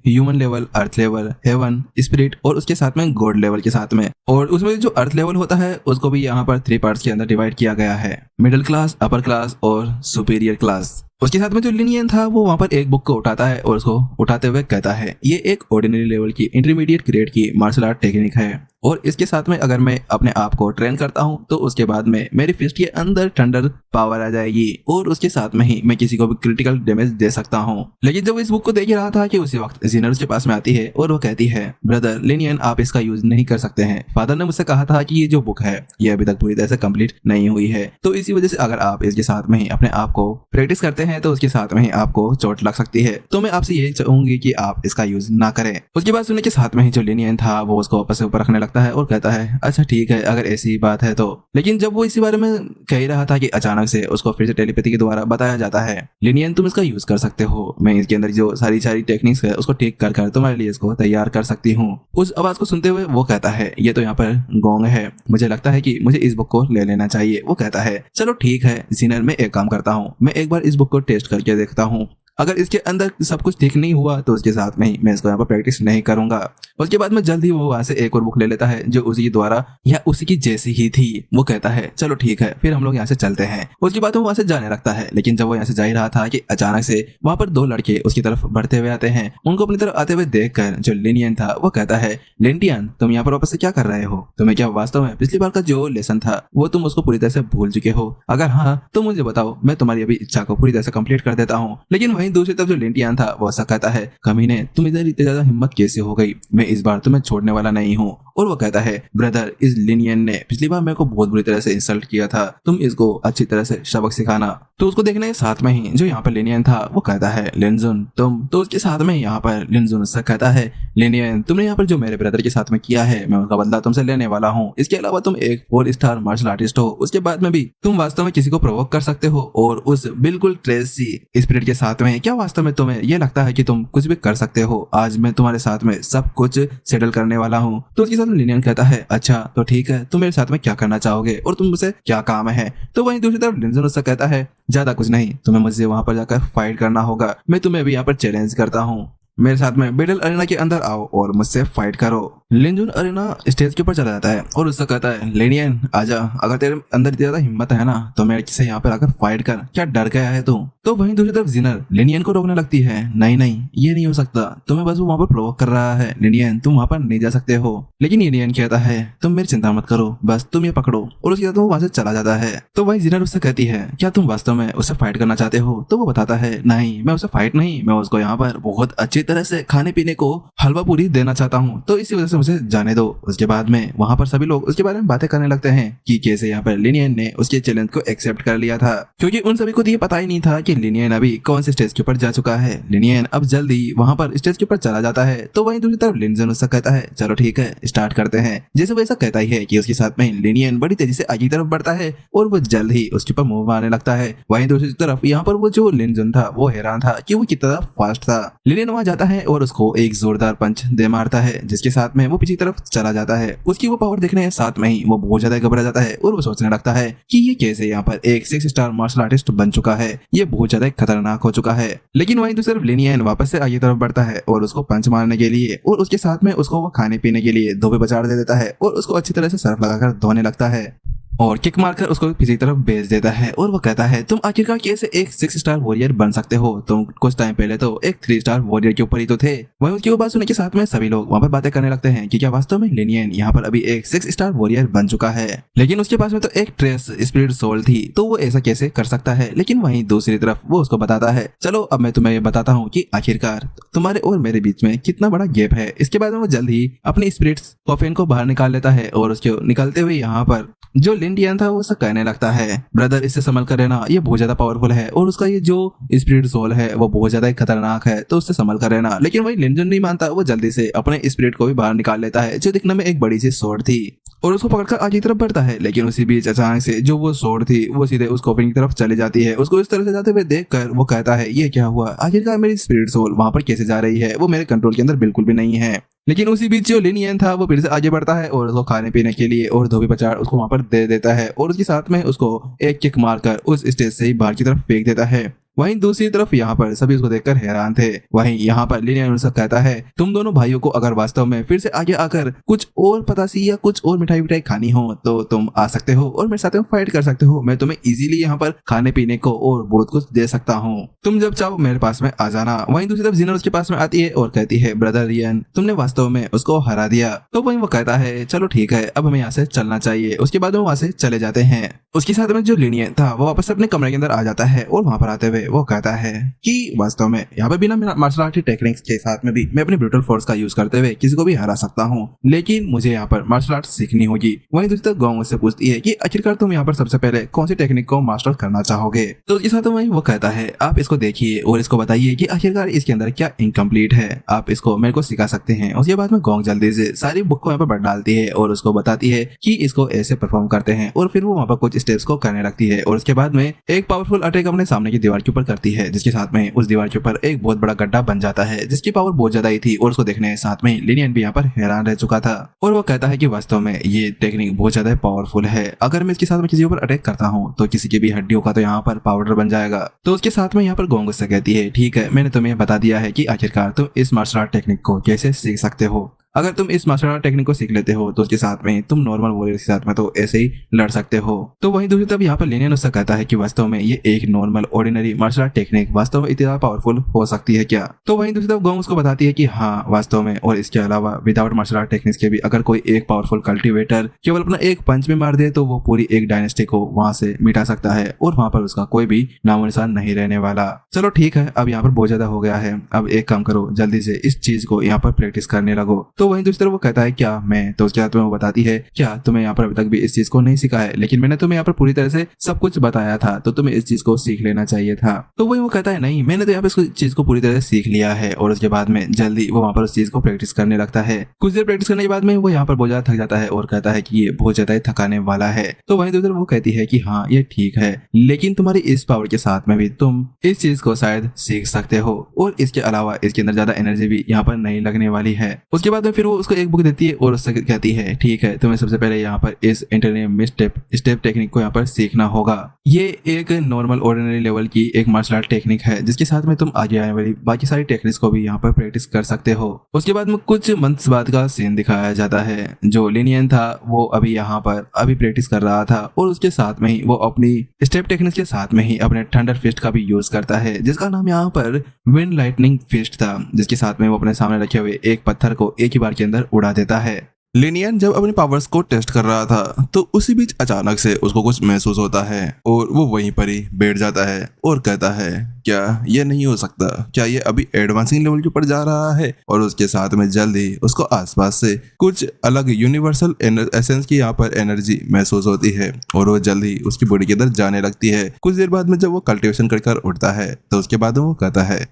human level, earth level, heaven, spirit और उसके साथ में गॉड लेवल के साथ में। और उसमें जो अर्थ लेवल होता है उसको भी यहाँ पर 3 पार्ट्स के अंदर डिवाइड किया गया है, मिडिल क्लास, अपर क्लास और सुपीरियर क्लास। उसके साथ में जो लिनियन था वो वहां पर एक बुक को उठाता है और उसको उठाते हुए कहता है ये एक ऑर्डिनरी लेवल की इंटरमीडिएट ग्रेड की मार्शल आर्ट टेक्निक है और इसके साथ में अगर मैं अपने आप को ट्रेन करता हूं तो उसके बाद में मेरी फिस्ट के अंदर थंडर पावर आ जाएगी और उसके साथ में ही मैं किसी को भी क्रिटिकल डैमेज दे सकता हूं। लेकिन जब इस बुक को देख रहा था कि उसी वक्त जीनर उसके पास में आती है और वो कहती है ब्रदर लिनियन आप इसका यूज नहीं कर सकते हैं, फादर ने मुझसे कहा था कि ये जो बुक है ये अभी तक पूरी तरह से कंप्लीट नहीं हुई है, तो इसी वजह से अगर आप इसके साथ में ही अपने आप को प्रैक्टिस करते हैं तो उसके साथ में ही आपको चोट लग सकती है, तो मैं आपसे यही चाहूंगी कि आप इसका यूज ना करें। उसके बाद सुनने के साथ में ही जो लिनियन था वो उसको वापस से ऊपर रखने लगता है और कहता है अच्छा ठीक है अगर ऐसी बात है तो। लेकिन जब वो इसी बारे में कह ही रहा था कि अचानक से उसको फिर से टेलीपैथी के द्वारा बताया जाता है लिनियन तुम इसका यूज कर सकते हो, मैं इसके अंदर जो सारी टेक्निक्स है उसको ठीक कर तुम्हारे लिए इसको तैयार कर सकती हूँ। उस आवाज को सुनते हुए वो कहता है ये तो यहाँ पर गोंग है, मुझे लगता है कि मुझे इस बुक को ले लेना चाहिए। वो कहता है चलो ठीक है जीनर, मैं एक काम करता हूँ, मैं एक बार इस बुक को टेस्ट करके देखता हूँ। अगर इसके अंदर सब कुछ ठीक नहीं हुआ तो उसके साथ में ही मैं इसको यहाँ पर प्रैक्टिस नहीं करूंगा। उसके बाद में जल्द ही वो वहां से एक और बुक ले लेता है जो उसी द्वारा या उसी की जैसी ही थी। वो कहता है चलो ठीक है फिर हम लोग यहाँ से चलते हैं। उसके बाद वो वहां से जाने लगता है, लेकिन जब वो यहाँ से जा ही रहा था कि अचानक से वहां पर दो लड़के उसकी तरफ बढ़ते हुए आते हैं। उनको अपनी तरफ आते हुए देखकर जो लिनियन था वो कहता है लिंटियन तुम यहाँ पर वापस से क्या कर रहे हो? तुम्हें क्या वास्तव में पिछली बार का जो लेसन था वो तुम उसको पूरी तरह से भूल चुके हो? अगर हाँ तो मुझे बताओ, मैं तुम्हारी अभी इच्छा को पूरी तरह से कंप्लीट कर देता हूँ। लेकिन वहीं दूसरी तरफ जो लिंटियन था वो ऐसा कहता है कमीने तुम इधर इतनी ज्यादा हिम्मत कैसे हो गई? मैं इस बार तुम्हें छोड़ने वाला नहीं हूँ। और वो कहता है ब्रदर इस लिनियन ने पिछली बार मेरे को बहुत बुरी तरह से इंसल्ट किया था, तुम इसको अच्छी तरह से सबक सिखाना। तो उसको देखने के साथ में ही जो यहाँ पर लिनियन था वो कहता है लिनजुन तुम, तो उसके साथ में यहाँ पर लिनजुन उससे कहता है लिनियन तुमने यहाँ पर जो मेरे ब्रदर के साथ में किया है मैं उनका बदला तुमसे लेने वाला हूँ। इसके अलावा तुम एक 4 स्टार मार्शल आर्टिस्ट हो, उसके बाद में भी तुम वास्तव में किसी को प्रोवोक कर सकते हो और उस बिल्कुल ट्रेसी स्पिरिट के साथ में क्या वास्तव में तुम्हें ये लगता है कि तुम कुछ भी कर सकते हो? आज मैं तुम्हारे साथ में सब कुछ सेटल करने वाला हूँ। तो उसके साथ लिनियन कहता है अच्छा तो ठीक है तुम मेरे साथ में क्या करना चाहोगे और तुम मुझसे क्या काम है? तो वहीं दूसरी तरफ लिनजुन उससे कहता है ज्यादा कुछ नहीं, तुम्हें मुझसे वहां पर जाकर फाइट करना होगा। मैं तुम्हें भी यहाँ पर चैलेंज करता हूँ, मेरे साथ में बैटल अरेना के अंदर आओ और मुझसे फाइट करो। लिनजुन अरेना स्टेज के ऊपर चला जाता है और उससे कहता है लिनियन आजा, अगर तेरे अंदर इतनी ज्यादा हिम्मत है ना तो मेरे से यहाँ पर आकर फाइट कर, क्या डर गया है तू? तो वहीं दूसरी तरफ जिनर लिनियन को रोकने लगती है नहीं नहीं ये नहीं हो सकता, तुम्हें बस वो वहां पर प्रोवोक कर रहा है, लिनियन तुम वहां पर नहीं जा सकते हो। लेकिन लिनियन कहता है तुम मेरी चिंता मत करो, बस तुम ये पकड़ो, और उसके बाद वो वहां से चला जाता है। तो वहीं जिनर उससे कहती है क्या तुम वास्तव में उससे फाइट करना चाहते हो? तो वो बताता है नहीं मैं उससे फाइट नहीं, मैं उसको यहाँ पर बहुत अच्छी तरह से खाने पीने को हलवा पूरी देना चाहता हूँ, तो इसी वजह से मुझे जाने दो। उसके बाद में वहां पर सभी लोग उसके बारे में बातें करने लगते हैं कि कैसे यहाँ पर लिनियन ने उसके चैलेंज को एक्सेप्ट कर लिया था, क्योंकि उन सभी को तो ये पता ही नहीं था कि लिनियन अभी कौन से स्टेज के ऊपर जा चुका है। लिनियन अब जल्दी वहां पर स्टेज के ऊपर चला जाता है। तो वहीं दूसरी तरफ लिनजुन उससे कहता है चलो ठीक है स्टार्ट करते हैं। जैसे वो ऐसा कहता ही है कि उसके साथ में लिनियन बड़ी तेजी से आगे की तरफ बढ़ता है और वो जल्द ही उसके ऊपर मूव मारने लगता है। वहीं दूसरी तरफ यहाँ पर वो जो लिनजुन था वो हैरान था कि वो कितना फास्ट था। लिनियन वहां जाता है और उसको एक जोरदार पंच दे मारता है, जिसके साथ में वो पीछे तरफ चला जाता है। उसकी वो पावर देखने के साथ में ही वो बहुत ज्यादा घबरा जाता है और वो सोचने लगता है कि ये कैसे यहाँ पर एक 6 स्टार मार्शल आर्टिस्ट बन चुका है, ये बहुत ज्यादा खतरनाक हो चुका है। लेकिन वहीं दूसरी तरफ लिनियन वापस से आगे तरफ बढ़ता है और उसको पंच मारने के लिए और उसके साथ में उसको वो खाने पीने के लिए धोबी बचाड़ दे देता है और उसको अच्छी तरह से सर्फ लगाकर धोने लगता है और किक मारकर उसको किसी तरफ भेज देता है। और वो कहता है तुम आखिरकार कैसे एक 6 स्टार वॉरियर बन सकते हो? तुम कुछ टाइम पहले तो एक 3 स्टार वॉरियर के ऊपर ही तो थे। वहीं उसकी वो बात सुनने के साथ में सभी लोग वहां पर बातें करने लगते हैं कि क्या वास्तव में लिनियन यहाँ पर अभी एक 6 स्टार वॉरियर बन चुका है, लेकिन उसके पास में तो एक ट्रेस स्पिरिट सोल थी, तो वो ऐसा कैसे कर सकता है? लेकिन वहीं दूसरी तरफ वो उसको बताता है चलो अब मैं तुम्हें ये बताता हूँ कि आखिरकार तुम्हारे और मेरे बीच में कितना बड़ा गैप है। इसके बाद में वो जल्द ही अपने स्पिरिट्स कॉफिन को बाहर निकाल लेता है और उसके निकलते हुए यहाँ पर जो लिंडियन था वो सब कहने लगता है ब्रदर इससे संभल कर रहना, ये बहुत ज्यादा पावरफुल है और उसका ये जो स्पिरिट सोल है वो बहुत ज्यादा खतरनाक है, तो उससे संभल कर रहना। लेकिन वही लिंजन नहीं मानता, वो जल्दी से अपने स्पिरिट को भी बाहर निकाल लेता है जो दिखने में एक बड़ी सी स्वॉर्ड थी और उसको पकड़कर आगे की तरफ बढ़ता है। लेकिन उसी बीच अचानक से जो वो स्वॉर्ड थी वो सीधे उस कॉफिन की तरफ चली जाती है। उसको इस तरह से जाते हुए देखकर वो कहता है ये क्या हुआ, आखिरकार मेरी स्पिरिट सोल वहां पर कैसे जा रही है? वो मेरे कंट्रोल के अंदर बिल्कुल भी नहीं है। लेकिन उसी बीच जो लिनियन था वो फिर से आगे बढ़ता है और उसको खाने पीने के लिए और धोबी पचाड़ उसको वहां पर दे देता है और उसके साथ में उसको एक किक मारकर उस स्टेज से ही बाहर की तरफ फेंक देता है। वहीं दूसरी तरफ यहाँ पर सभी उसको देखकर हैरान थे। वहीं यहाँ पर लिनियन उससे कहता है तुम दोनों भाइयों को अगर वास्तव में फिर से आगे आकर कुछ और पतासी या कुछ और मिठाई खानी हो तो तुम आ सकते हो और मेरे साथ में फाइट कर सकते हो। मैं तुम्हें इजीली यहाँ पर खाने पीने को और बहुत कुछ दे सकता हूँ, तुम जब चाहो मेरे पास में आ जाना। वहीं दूसरी तरफ जिनर उसके पास में आती है और कहती है ब्रदर रियन तुमने वास्तव में उसको हरा दिया। तो वहीं वो कहता है चलो ठीक है अब हमें यहाँ से चलना चाहिए। उसके बाद वो वहाँ से चले जाते हैं। उसके साथ में जो लिनियन था वो वापस अपने कमरे के अंदर आ जाता है और वहां पर आते हुए वो कहता है कि वास्तव में यहाँ पे बिना मार्शल आर्ट टेक्निक्स के साथ में भी मैं अपनी ब्रूटल फोर्स का यूज करते हुए किसी को भी हरा सकता हूँ, लेकिन मुझे यहाँ पर मार्शल आर्ट सीखनी होगी। वहीं दूसरी तरफ गॉन्ग उससे पूछती है कि आखिरकार तुम यहाँ पर सबसे पहले कौन सी टेक्निक को मास्टर करना चाहोगे? तो उसके साथ वहीं वो कहता है आप इसको देखिए और इसको बताइए कि आखिरकार इसके अंदर क्या इनकम्प्लीट है, आप इसको मेरे को सिखा सकते हैं। उसके बाद में गॉन्ग जल्दी से सारी बुक को यहाँ पर बढ़ डालती है और उसको बताती है कि इसको ऐसे परफॉर्म करते हैं और फिर वो वहाँ पर कुछ स्टेप्स को करने लगती है और उसके बाद में एक पावरफुल अटैक अपने सामने की दीवार के के ऊपर करती है, जिसके साथ में उस दीवार के ऊपर एक बहुत बड़ा गड्ढा बन जाता है जिसकी पावर बहुत ज्यादा ही थी। और उसको देखने साथ में लिनियन भी यहाँ पर हैरान रह चुका था और वो कहता है कि वास्तव में ये टेक्निक बहुत ज्यादा पावरफुल है। अगर मैं इसके साथ में किसी ऊपर अटैक करता हूँ तो किसी की भी हड्डियों का तो यहाँ पर पाउडर बन जाएगा। तो उसके साथ में यहाँ पर गोंग उससे कहती है, ठीक है, मैंने तुम्हें बता दिया है कि आखिरकार तुम इस मार्शल आर्ट टेक्निक को कैसे सीख सकते हो। अगर तुम इस मार्शल आर्ट टेक्निक को सीख लेते हो तो उसके साथ में तुम नॉर्मल वॉरियर के साथ में तो ऐसे ही लड़ सकते हो। तो वहीं दूसरी तरफ यहाँ पर लिनियन उससे कहता है कि वास्तव में ये एक normal ordinary martial art technique वास्तव में इतनी ज्यादा पावरफुल हो सकती है क्या। तो वहीं दूसरी तरफ गोंग उसको बताती है कि हाँ वास्तव में, और इसके अलावा विदाउट मार्शल आर्ट टेक्निक्स के भी अगर कोई एक पावरफुल कल्टिवेटर केवल अपना एक पंच में मार दे तो वो पूरी एक डायनेस्टी को वहां से मिटा सकता है और वहां पर उसका कोई भी नामो निशान नहीं रहने वाला। चलो ठीक है, अब यहाँ पर बहुत ज्यादा हो गया है, अब एक काम करो, जल्दी से इस चीज को यहाँ पर प्रैक्टिस करने लगो। तो वहीं दूसरी तरफ वो कहता है क्या मैं, तो उसके बाद वो बताती है क्या तुम्हें यहाँ पर अभी तक भी इस चीज को नहीं सीखा है, लेकिन मैंने तुम्हें यहाँ पर पूरी तरह से सब कुछ बताया था, तो तुम्हें इस चीज को सीख लेना चाहिए था। तो वही वो कहता है नहीं, मैंने तो यहाँ पे इस चीज को पूरी तरह से सीख लिया है। और उसके बाद में जल्दी वो वहाँ पर उस चीज को प्रैक्टिस करने लगता है। कुछ देर प्रैक्टिस करने के बाद में वो यहाँ पर बहुत ज्यादा थक जाता है और कहता है कि ये बहुत ज्यादा थकाने वाला है। तो वहीं दूसरी वो कहती है कि हाँ ये ठीक है, लेकिन तुम्हारी इस पावर के साथ में भी तुम इस चीज को शायद सीख सकते हो और इसके अलावा इसके अंदर ज्यादा एनर्जी भी यहाँ पर नहीं लगने वाली है। उसके बाद में फिर वो उसको एक बुक देती है और उससे कहती है ठीक है, तुम्हें सबसे पहले यहाँ पर इस इंटरनेट स्टेप टेक्निक को यहाँ पर सीखना होगा। ये एक नॉर्मल ऑर्डिनरी लेवल की एक मार्शल आर्ट टेक्निक है जिसके साथ में तुम आगे आने वाली बाकी सारी टेक्निक्स को भी यहाँ पर प्रैक्टिस कर सकते हो। उसके बाद में कुछ मंथ्स बाद का सीन दिखाया जाता है। जो लिनियन था वो अभी यहाँ पर अभी प्रैक्टिस कर रहा था और उसके साथ में ही वो अपनी स्टेप टेक्निक्स के साथ में ही अपने थंडर फिस्ट का भी यूज करता है, जिसका नाम यहाँ पर विंड लाइटनिंग फिस्ट था, जिसके साथ में वो अपने सामने रखे हुए एक पत्थर को एक ही बार के अंदर उड़ा देता है। लिनियन जब अपनी पावर्स को टेस्ट कर रहा था तो उसी बीच अचानक से उसको कुछ महसूस होता है और वो वहीं पर ही बैठ जाता है और कहता है क्या ये नहीं हो सकता, क्या ये अभी एडवांसिंग लेवल के ऊपर जा रहा है। और उसके साथ में जल्दी उसको आसपास से कुछ अलग यूनिवर्सल एसेंस की यहाँ पर एनर्जी महसूस होती है और वो जल्दी उसकी बॉडी के अंदर जाने लगती है। कुछ देर बाद में जब वो कल्टिवेशन कर उठता है तो उसके बाद वो कहता है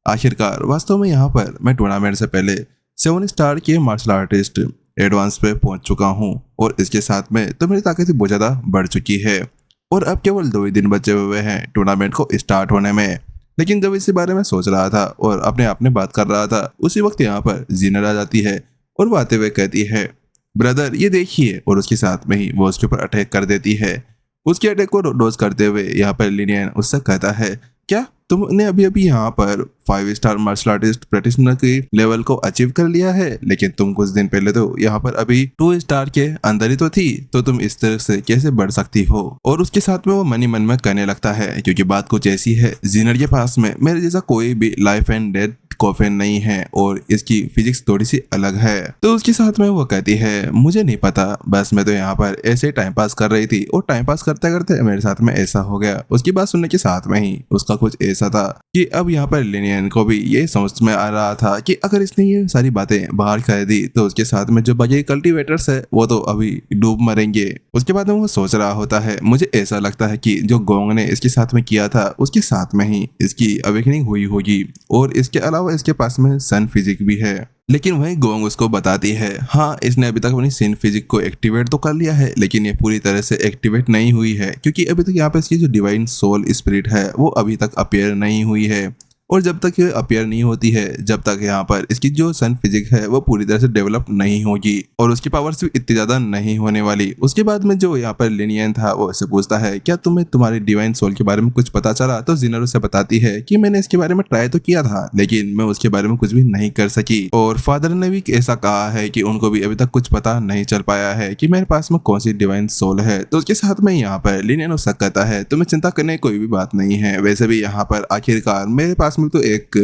आखिरकार वास्तव में यहाँ पर मैं टूर्नामेंट से पहले 7 स्टार के मार्शल आर्टिस्ट एडवांस पे पहुंच चुका हूं और इसके साथ में तो मेरी ताकत बहुत ज़्यादा बढ़ चुकी है और अब केवल 2 ही दिन बचे हुए हैं टूर्नामेंट को स्टार्ट होने में। लेकिन जब इसी बारे में सोच रहा था और अपने आप में बात कर रहा था उसी वक्त यहाँ पर जीनर आ जाती है और वो आते हुए कहती है ब्रदर ये देखिए, और उसके साथ में ही वो उसके ऊपर अटैक कर देती है। उसके अटैक को डोज करते हुए यहाँ पर लिनियन उससे कहता है क्या तुमने अभी अभी यहाँ पर 5 स्टार मार्शल आर्टिस्ट प्रैक्टिशनर की लेवल को अचीव कर लिया है, लेकिन तुम कुछ दिन पहले तो यहाँ पर अभी 2 स्टार के अंदर ही तो थी, तो तुम इस तरह से कैसे बढ़ सकती हो। और उसके साथ में वो मन ही मन में कहने लगता है क्योंकि बात कुछ ऐसी है, जीनर के पास में मेरे जैसा कोई भी लाइफ एंड डेथ कॉफिन नहीं है और इसकी फिजिक्स थोड़ी सी अलग है। तो उसके साथ में वो कहती है मुझे नहीं पता, बस मैं तो यहाँ पर ऐसे टाइम पास कर रही थी और टाइम पास करते करते मेरे साथ में ऐसा हो गया। उसकी बात सुनने के साथ में ही उसका कुछ ऐसा था कि अब यहाँ पर लिनियन को भी ये समझ में आ रहा था कि अगर इसने ये सारी बातें बाहर कर दी तो उसके साथ में जो बाकी कल्टिवेटर्स है वो तो अभी डूब मरेंगे। उसके बाद में वो सोच रहा होता है मुझे ऐसा लगता है कि जो गोंग ने इसके साथ में किया था उसके साथ में ही इसकी अवेकनिंग हुई होगी और इसके अलावा इसके पास में सन फिजिक भी है। लेकिन वही गोंग उसको बताती है हाँ इसने अभी तक अपनी सन फिजिक को एक्टिवेट तो कर लिया है लेकिन ये पूरी तरह से एक्टिवेट नहीं हुई है क्योंकि अभी तक यहाँ पे इसकी जो डिवाइन सोल स्पिरिट है वो अभी तक अपीयर नहीं हुई है और जब तक ये अपीयर नहीं होती है जब तक यहाँ पर इसकी जो सन फिजिक है वो पूरी तरह से डेवलप नहीं होगी और उसकी पावर्स भी इतनी ज्यादा नहीं होने वाली। उसके बाद में जो यहाँ पर लिनियन था वो उससे पूछता है क्या तुम्हें तुम्हारी डिवाइन सोल के बारे में कुछ पता चला। तो जीनर उसे बताती है कि मैंने इसके बारे में ट्राई तो किया था लेकिन मैं उसके बारे में कुछ भी नहीं कर सकी और फादर ने भी ऐसा कहा है कि उनको भी अभी तक कुछ पता नहीं चल पाया है कि मेरे पास में कौन सी डिवाइन सोल है। तो उसके साथ में यहाँ पर लिनियन उससे कहता है तुम्हें चिंता करने की कोई भी बात नहीं है, वैसे भी यहाँ पर आखिरकार मेरे पास में तो एक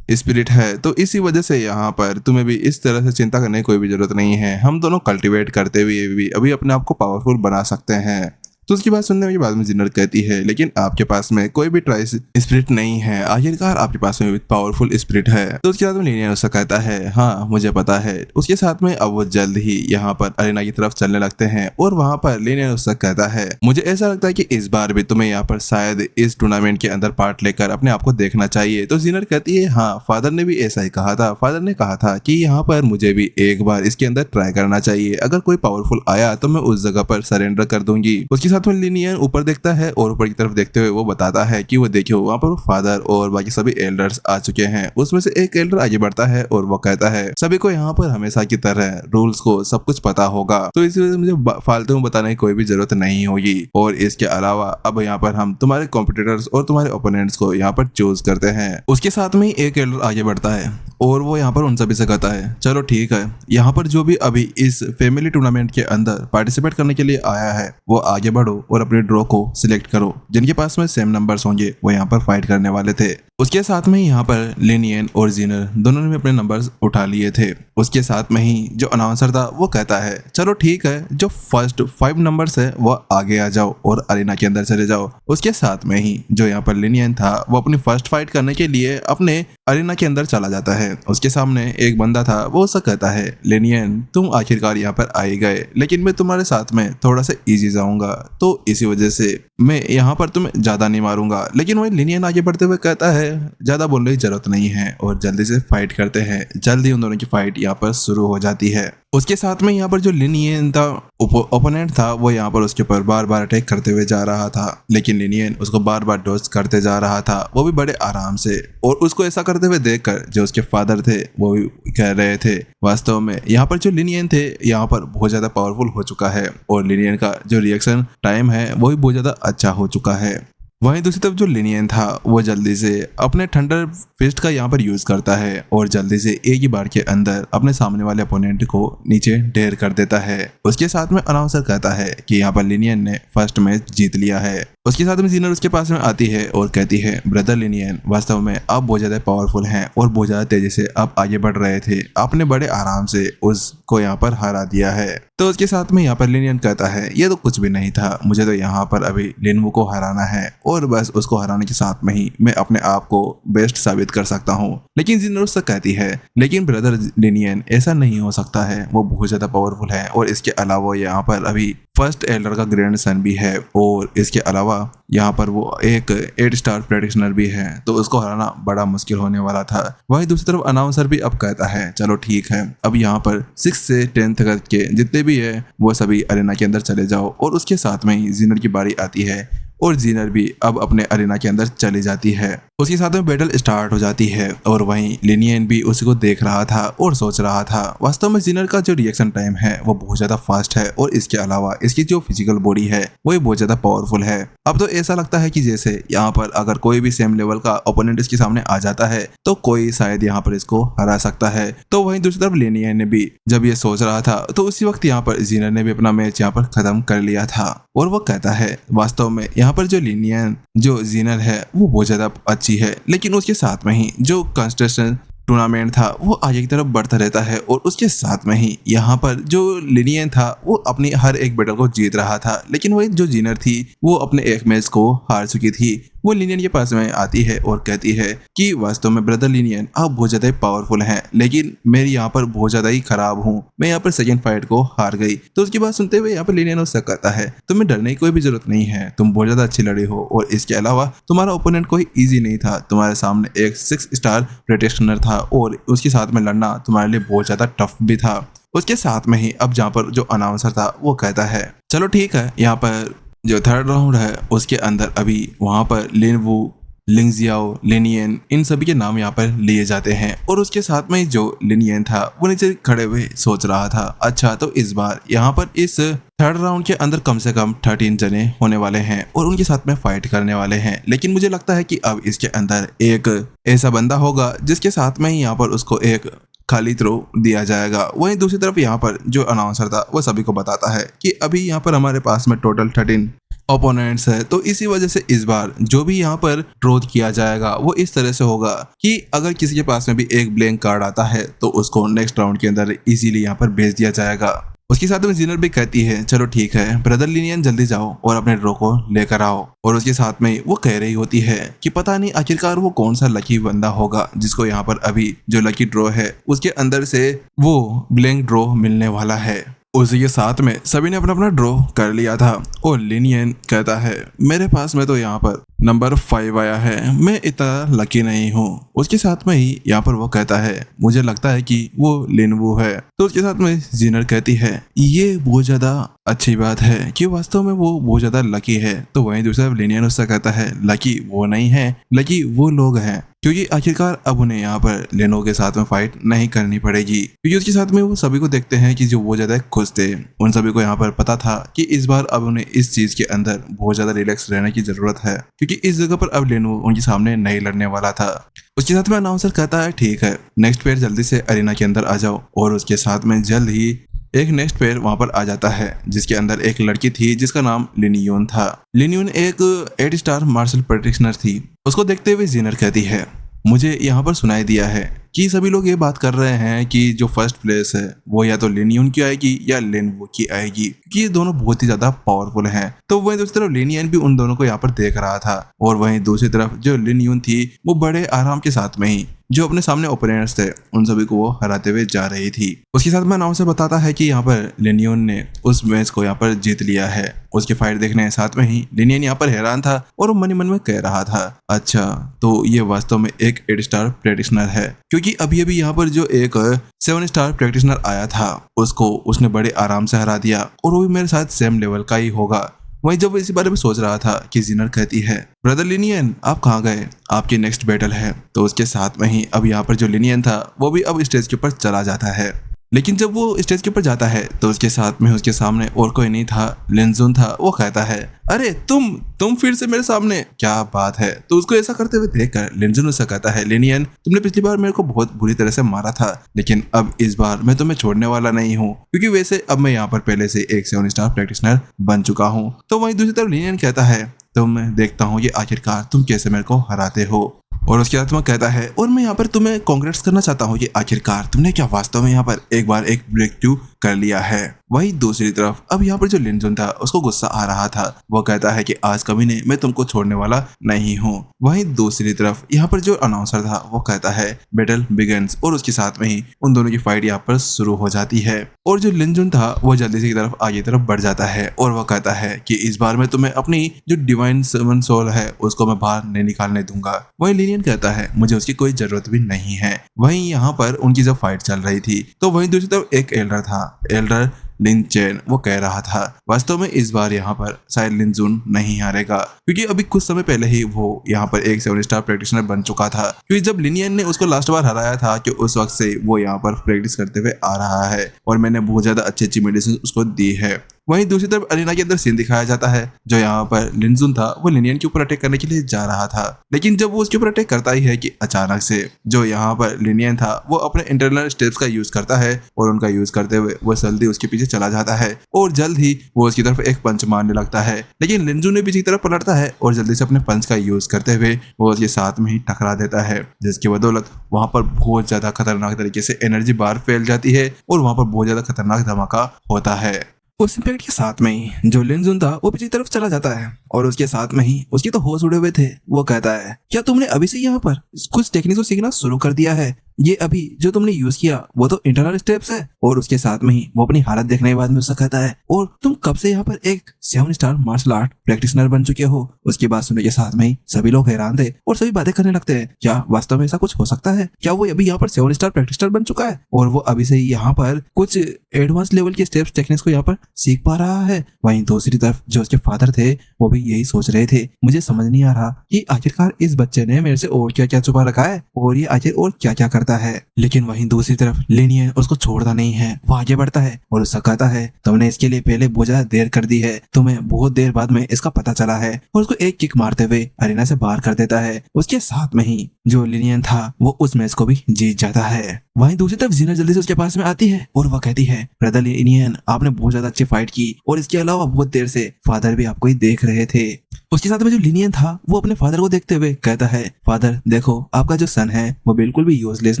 स्पिरिट है तो इसी वजह से यहाँ पर तुम्हें भी इस तरह से चिंता करने की कोई भी जरूरत नहीं है। हम दोनों कल्टीवेट करते हुए भी अभी अपने आप को पावरफुल बना सकते हैं। तो उसकी बात सुनने के बाद में जिनर कहती है लेकिन आपके पास में कोई भी ट्राई स्पिरिट नहीं है, आखिरकार आपके पास में पावरफुल स्पिरिट है। तो उसके बाद में लिनियन उससे कहता है हाँ मुझे पता है। उसके साथ में अब वो जल्द ही यहाँ पर अरेना की तरफ चलने लगते हैं और वहाँ पर लिनियन उससे कहता है मुझे ऐसा लगता है कि इस बार भी तुम्हें यहाँ पर शायद इस टूर्नामेंट के अंदर पार्ट लेकर अपने आप को देखना चाहिए। तो जिनर कहती है हाँ फादर ने भी ऐसा ही कहा था, फादर ने कहा था कि यहाँ पर मुझे भी एक बार इसके अंदर ट्राई करना चाहिए, अगर कोई पावरफुल आया तो मैं उस जगह पर सरेंडर कर दूंगी। उसके साथ में लिनियन ऊपर देखता है और ऊपर की तरफ देखते हुए वो बताता है कि वो देखियो वहाँ पर फादर और बाकी सभी एल्डर्स आ चुके हैं। उसमें से एक एल्डर आगे बढ़ता है और वो कहता है सभी को यहाँ पर हमेशा की तरह रूल्स को सब कुछ पता होगा, तो इसी वजह से मुझे फालतू में बताने की कोई भी जरूरत नहीं होगी। और इसके अलावा अब यहाँ पर हम तुम्हारे कॉम्पिटिटर्स और तुम्हारे ओपोनेंट्स को यहाँ पर चूज करते हैं। उसके साथ में ही एक एल्डर आगे बढ़ता है और वो यहाँ पर उन सभी से कहता है चलो ठीक है, यहाँ पर जो भी अभी इस फैमिली टूर्नामेंट के अंदर पार्टिसिपेट करने के लिए आया है वो आगे बढ़ो और अपने ड्रॉ को सिलेक्ट करो। जिनके पास में सेम नंबर्स होंगे वो यहाँ पर फाइट करने वाले थे। उसके साथ में यहाँ पर लिनियन और जीनर दोनों ने भी अपने नंबर्स उठा लिए थे। उसके साथ में ही जो अनाउंसर था वो कहता है चलो ठीक है, जो फर्स्ट 5 नंबर्स है वो आगे आ जाओ और अरेना के अंदर चले जाओ। उसके साथ में ही जो यहाँ पर लिनियन था वो अपनी फर्स्ट फाइट करने के लिए अपने अरेना के अंदर चला जाता है। उसके सामने एक बंदा था, वो उससे कहता है लिनियन तुम आखिरकार यहाँ पर आ ही गए, लेकिन मैं तुम्हारे साथ में थोड़ा सा इजी जाऊंगा, तो इसी वजह से मैं यहाँ पर तुम्हें ज्यादा नहीं मारूंगा। लेकिन वही लिनियन आगे बढ़ते हुए कहता है ज्यादा बोलने की जरूरत नहीं है और जल्दी से फाइट करते हैं। जल्दी उन दोनों की फाइट यहाँ पर शुरू हो जाती है। उसके साथ में यहाँ पर जो लिनियन था ओपोनेंट था वो यहाँ पर उसके ऊपर बार बार अटैक करते हुए जा रहा था, लेकिन लिनियन उसको बार बार डॉज करते जा रहा था, वो भी बड़े आराम से। और उसको ऐसा करते हुए देखकर जो उसके फादर थे वो भी कह रहे थे वास्तव में यहाँ पर जो लिनियन थे यहाँ पर बहुत ज्यादा पावरफुल हो चुका है और लिनियन का जो रिएक्शन टाइम है वो भी बहुत ज्यादा अच्छा हो चुका है। वहीं दूसरी तरफ जो लिनियन था वो जल्दी से अपने थंडर फिस्ट का यहाँ पर यूज करता है और जल्दी से एक ही बार के अंदर अपने सामने वाले अपोनेंट को नीचे ढेर कर देता है। उसके साथ में अनाउंसर कहता है कि यहाँ पर लिनियन ने फर्स्ट मैच जीत लिया है। उसके साथ में जीनर उसके पास में आती है और कहती है ब्रदर लिनियन वास्तव में आप बहुत ज्यादा पावरफुल हैं और बहुत ज्यादा तेजी से आप आगे बढ़ रहे थे, आपने बड़े आराम से उसको यहाँ पर हरा दिया है। तो उसके साथ में यहाँ पर लिनियन कहता है ये तो कुछ भी नहीं था, मुझे तो यहाँ पर अभी लिनवू को हराना है और बस उसको हराने के साथ में ही मैं अपने आप को बेस्ट साबित कर सकता हूँ। लेकिन जीनर उससे कहती है लेकिन ब्रदर लिनियन ऐसा नहीं हो सकता है, वो बहुत ज्यादा पावरफुल है और इसके अलावा यहाँ पर अभी फर्स्ट एल्डर का ग्रैंड सन भी है और इसके अलावा यहाँ पर वो एक 8 स्टार प्रैक्टिशनर भी है, तो उसको हराना बड़ा मुश्किल होने वाला था। वहीं दूसरी तरफ अनाउंसर भी अब कहता है चलो ठीक है, अब यहाँ पर 6 से 10 तक के जितने भी है वो सभी अरेना के अंदर चले जाओ। और उसके साथ में ही जीनर की बारी आती है और जीनर भी अब अपने अरेना के अंदर चली जाती है। उसके साथ में बैटल स्टार्ट हो जाती है और वहीं लिनियन भी उसी को देख रहा था और सोच रहा था वास्तव में जीनर का जो रिएक्शन टाइम है वो बहुत ज्यादा फास्ट है और इसके अलावा इसकी जो फिजिकल बॉडी है वो भी बहुत ज्यादा पावरफुल है। अब तो ऐसा लगता है कि जैसे यहाँ पर अगर कोई भी सेम लेवल का ओपोनेंट इसके सामने आ जाता है तो कोई शायद यहाँ पर इसको हरा सकता है। तो वहीं दूसरी तरफ लिनियन ने भी जब ये सोच रहा था तो उसी वक्त यहाँ पर जीनर ने भी अपना मैच यहाँ पर खत्म कर लिया था और वो कहता है वास्तव में यहाँ पर जो लिनियन जो जीनर है वो बहुत ज्यादा अच्छी है, लेकिन उसके साथ में ही जो कंस्ट्रक्शन टूर्नामेंट था वो आगे की तरफ बढ़ता रहता है और उसके साथ में ही यहाँ पर जो लिनियन था वो अपनी हर एक बैटल को जीत रहा था, लेकिन वही जो जीनर थी वो अपने एक मैच को हार चुकी थी। वो लिनियन के पास में आती है और कहती है कि वास्तव में ब्रदर लिनियन आप बहुत ज्यादा पावरफुल हैं, लेकिन मेरी यहाँ पर बहुत ज्यादा ही खराब हूँ, मैं यहाँ पर सेकंड फाइट को हार गई। तो उसकी बात सुनते हुए यहाँ पर लिनियन उससे कहता है तुम्हें डरने की कोई भी जरूरत नहीं है, तुम बहुत ज्यादा अच्छी लड़ी हो और इसके अलावा तुम्हारा ओपोनेंट कोई ईजी नहीं था, तुम्हारे सामने एक 6 स्टार प्रैक्टिशनर था और उसके साथ में लड़ना तुम्हारे लिए बहुत ज्यादा टफ भी था। उसके साथ में ही अब जहाँ पर जो अनाउंसर था वो कहता है चलो ठीक है, यहाँ पर जो थर्ड राउंड है उसके अंदर अभी वहां पर लिनवू, लिंगजियाओ, लिनियन इन सभी के नाम यहाँ पर लिए जाते हैं। और उसके साथ में जो लिनियन था वो नीचे खड़े हुए सोच रहा था अच्छा तो इस बार यहाँ पर इस थर्ड राउंड के अंदर कम से कम 13 जने होने वाले हैं और उनके साथ में फाइट करने वाले हैं, लेकिन मुझे लगता है कि अब इसके अंदर एक ऐसा बंदा होगा जिसके साथ में ही यहाँ पर उसको एक खाली थ्रो दिया जाएगा। वहीं दूसरी तरफ यहाँ पर जो अनाउंसर था वो सभी को बताता है कि अभी यहाँ पर हमारे पास में टोटल 13 ओपोनेंट्स है, तो इसी वजह से इस बार जो भी यहाँ पर ड्रॉ किया जाएगा वो इस तरह से होगा कि अगर किसी के पास में भी एक ब्लैंक कार्ड आता है तो उसको नेक्स्ट राउंड के अंदर इजीली यहाँ पर भेज दिया जाएगा। उसके साथ में जीनर भी कहती है चलो ठीक है ब्रदर लिनियन जल्दी जाओ और अपने ड्रॉ को लेकर आओ। और उसके साथ में वो कह रही होती है कि पता नहीं आखिरकार वो कौन सा लकी बंदा होगा जिसको यहाँ पर अभी जो लकी ड्रॉ है उसके अंदर से वो ब्लैंक ड्रॉ मिलने वाला है। उसी के साथ में सभी ने अपना अपना ड्रॉ कर लिया था और लिनियन कहता है मेरे पास में तो यहाँ पर नंबर 5 आया है, मैं इतना लकी नहीं हूँ। उसके साथ में ही यहाँ पर वो कहता है मुझे लगता है कि वो लिनवू है। तो उसके साथ में जीनर कहती है ये बहुत ज्यादा अच्छी बात है कि वास्तव में वो बहुत ज्यादा लकी है। तो वहीं दूसरा लिनियन उससे कहता है लकी वो नहीं है, लकी वो लोग हैं, क्योंकि आखिरकार अब उन्हें यहाँ पर लेनो के साथ में फाइट नहीं करनी पड़ेगी, क्योंकि उसके साथ में वो सभी को देखते हैं कि जो वो ज्यादा खुश थे। उन सभी को यहाँ पर पता था कि इस बार अब उन्हें इस चीज के अंदर बहुत ज्यादा रिलैक्स रहने की जरूरत है, क्योंकि इस जगह पर अब लेनो उनके सामने नहीं लड़ने वाला था। उसके साथ में अनाउंसर कहता है ठीक है नेक्स्ट प्लेयर जल्दी से अरीना के अंदर आ जाओ, और उसके साथ में जल्द ही एक नेक्स्ट प्लेयर वहां पर आ जाता है जिसके अंदर एक लड़की थी जिसका नाम लिनियोन था। लिनियोन एक 8 स्टार मार्शल प्रैक्टिशनर थी। उसको देखते हुए जीनर कहती है मुझे यहाँ पर सुनाई दिया है कि सभी लोग ये बात कर रहे हैं कि जो फर्स्ट प्लेस है वो या तो लिनियन की आएगी या लिनवू की आएगी, क्योंकि ये दोनों बहुत ही ज्यादा पावरफुल हैं। तो वहीं दूसरी तरफ लिनियन भी उन दोनों को यहाँ पर देख रहा था, और वहीं दूसरी तरफ जो लिनियन थी वो बड़े आराम के साथ में ही जो अपने सामने ओपोनेंट्स थे उन सभी को वो हराते हुए जा रही थी। उसके साथ में अनाउंसर बताता है कि यहाँ पर लिनियन ने उस मैच को यहाँ पर जीत लिया है। उसकी फाइट देखने के साथ में ही लिनियन यहाँ पर हैरान था और वो मन ही मन में कह रहा था अच्छा तो ये वास्तव में एक 8 स्टार प्रैक्टिशनर है, क्योंकि अभी अभी यहाँ पर जो एक 7 स्टार प्रैक्टिशनर आया था उसको उसने बड़े आराम से हरा दिया, और वो भी मेरे साथ सेम लेवल का ही होगा। वहीं जब वो इसी बारे में सोच रहा था कि जीनर कहती है ब्रदर लिनियन आप कहाँ गए, आपकी नेक्स्ट बैटल है। तो उसके साथ में ही अब यहाँ पर जो लिनियन था वो भी अब स्टेज के ऊपर चला जाता है। लेकिन जब वो स्टेज के ऊपर जाता है तो उसके साथ में उसके सामने और कोई नहीं था, लिनजुन था। वो कहता है अरे तुम फिर से मेरे सामने, क्या बात है। तो उसको ऐसा करते हुए देखकर लिनजुन उससे कहता है लिनियन तुमने पिछली बार मेरे को बहुत बुरी तरह से मारा था, लेकिन अब इस बार मैं तुम्हें छोड़ने वाला नहीं हूँ, क्योंकि वैसे अब मैं यहाँ पर पहले से एक 7 स्टार प्रैक्टिशनर बन चुका हूँ। तो वहीं दूसरी तरफ लिनियन कहता है तो मैं देखता हूँ ये आखिरकार तुम कैसे मेरे को हराते हो। और उसके बाद में कहता है और मैं यहाँ पर तुम्हें कांग्रेट्स करना चाहता हूँ कि आखिरकार तुमने क्या वास्तव में यहाँ पर एक बार एक ब्रेक थ्रू कर लिया है। वहीं दूसरी तरफ अब यहाँ पर जो लिनजुन था उसको गुस्सा आ रहा था। वो कहता है कि आज कभी नहीं मैं तुमको छोड़ने वाला नहीं हूँ। वहीं दूसरी तरफ यहाँ पर जो अनाउंसर था वो कहता है बैटल बिगिंस, और उसके साथ में ही उन दोनों की फाइट यहाँ पर शुरू हो जाती है। और जो लिनजुन था वो जल्दी से की तरफ आगे तरफ बढ़ जाता है और वो कहता है कि इस बार मैं तुम्हें अपनी जो डिवाइन समन सोल है उसको मैं बाहर नहीं निकालने दूंगा। वहीं लिनियन कहता है मुझे उसकी कोई जरूरत भी नहीं है। वहीं यहाँ पर उनकी जब फाइट चल रही थी तो वहीं दूसरी तरफ एक एल्डर था, एल्डर लिन चेन। वो कह रहा था वास्तव में इस बार यहाँ पर शायद लिनजुन नहीं हारेगा, क्योंकि अभी कुछ समय पहले ही वो यहाँ पर एक 7 स्टार प्रैक्टिशनर बन चुका था, क्योंकि जब लिनियन ने उसको लास्ट बार हराया था कि उस वक्त से वो यहाँ पर प्रैक्टिस करते हुए आ रहा है और मैंने बहुत ज्यादा अच्छी अच्छी मेडिसिन उसको दी है। वहीं दूसरी तरफ अरीना के अंदर सीन दिखाया जाता है जो यहाँ पर लिनजुन था वो लिनियन के ऊपर अटैक करने के लिए जा रहा था, लेकिन जब वो उसके ऊपर अटैक करता ही है कि अचानक से जो यहाँ पर लिनियन था वो अपने इंटरनल स्टेप्स का यूज करता है और उनका यूज करते हुए वो जल्दी उसके पीछे चला जाता है और जल्द ही वो उसकी तरफ एक पंच मारने लगता है। लेकिन लिनजुन ने पीछे की तरफ पलटता है और जल्दी से अपने पंच का यूज करते हुए वो उसके साथ में ही टकरा देता है, जिसकी बदौलत वहां पर बहुत ज्यादा खतरनाक तरीके से एनर्जी बार फैल जाती है और वहां पर बहुत ज्यादा खतरनाक धमाका होता है। उस इम्पैक्ट के साथ में ही जो लिनजुन था वो पीछे की तरफ चला जाता है और उसके साथ में ही उसके तो होश उड़े हुए थे। वो कहता है क्या तुमने अभी से यहाँ पर कुछ टेक्निक्स को सीखना शुरू कर दिया है? ये अभी जो तुमने यूज किया वो तो इंटरनल स्टेप्स है। और उसके साथ में ही वो अपनी हालत देखने के बाद में उससे कहता है और तुम कब से यहाँ पर एक 7 स्टार मार्शल आर्ट प्रैक्टिशनर बन चुके हो? उसकी बात सुनने के साथ में ही सभी लोग हैरान थे और सभी बातें करने लगते हैं क्या वास्तव में ऐसा कुछ हो सकता है? क्या वो अभी यहाँ पर 7 स्टार प्रैक्टिशनर बन चुका है और वो अभी से ही यहाँ पर कुछ एडवांस लेवल के स्टेप्स टेक्निक्स को यहाँ पर सीख पा रहा है? वहीं दूसरी तरफ जो उसके फादर थे वो भी यही सोच रहे थे, मुझे समझ नहीं आ रहा कि आखिरकार इस बच्चे ने मेरे से और क्या क्या छुपा रखा है और ये आखिर और क्या क्या करता है। लेकिन वहीं दूसरी तरफ लिनियन उसको छोड़ता नहीं है, वो आगे बढ़ता है और उससे कहता है तुमने इसके लिए पहले बहुत ज्यादा देर कर दी है, तुम्हें बहुत देर बाद में इसका पता चला है। और उसको एक किक मारते हुए अरीना से बाहर कर देता है। उसके साथ में ही जो लिनियन था वो उस मैच को भी जीत जाता है। वहीं दूसरी तरफ जीनर जल्दी से उसके पास में आती है और वह कहती है ब्रदर लिनियन आपने बहुत ज्यादा अच्छी फाइट की और इसके अलावा बहुत देर से फादर भी आपको ही देख रहे थे। उसके साथ में जो लिनियन था वो अपने फादर को देखते हुए कहता है फादर देखो आपका जो सन है वो बिल्कुल भी यूजलेस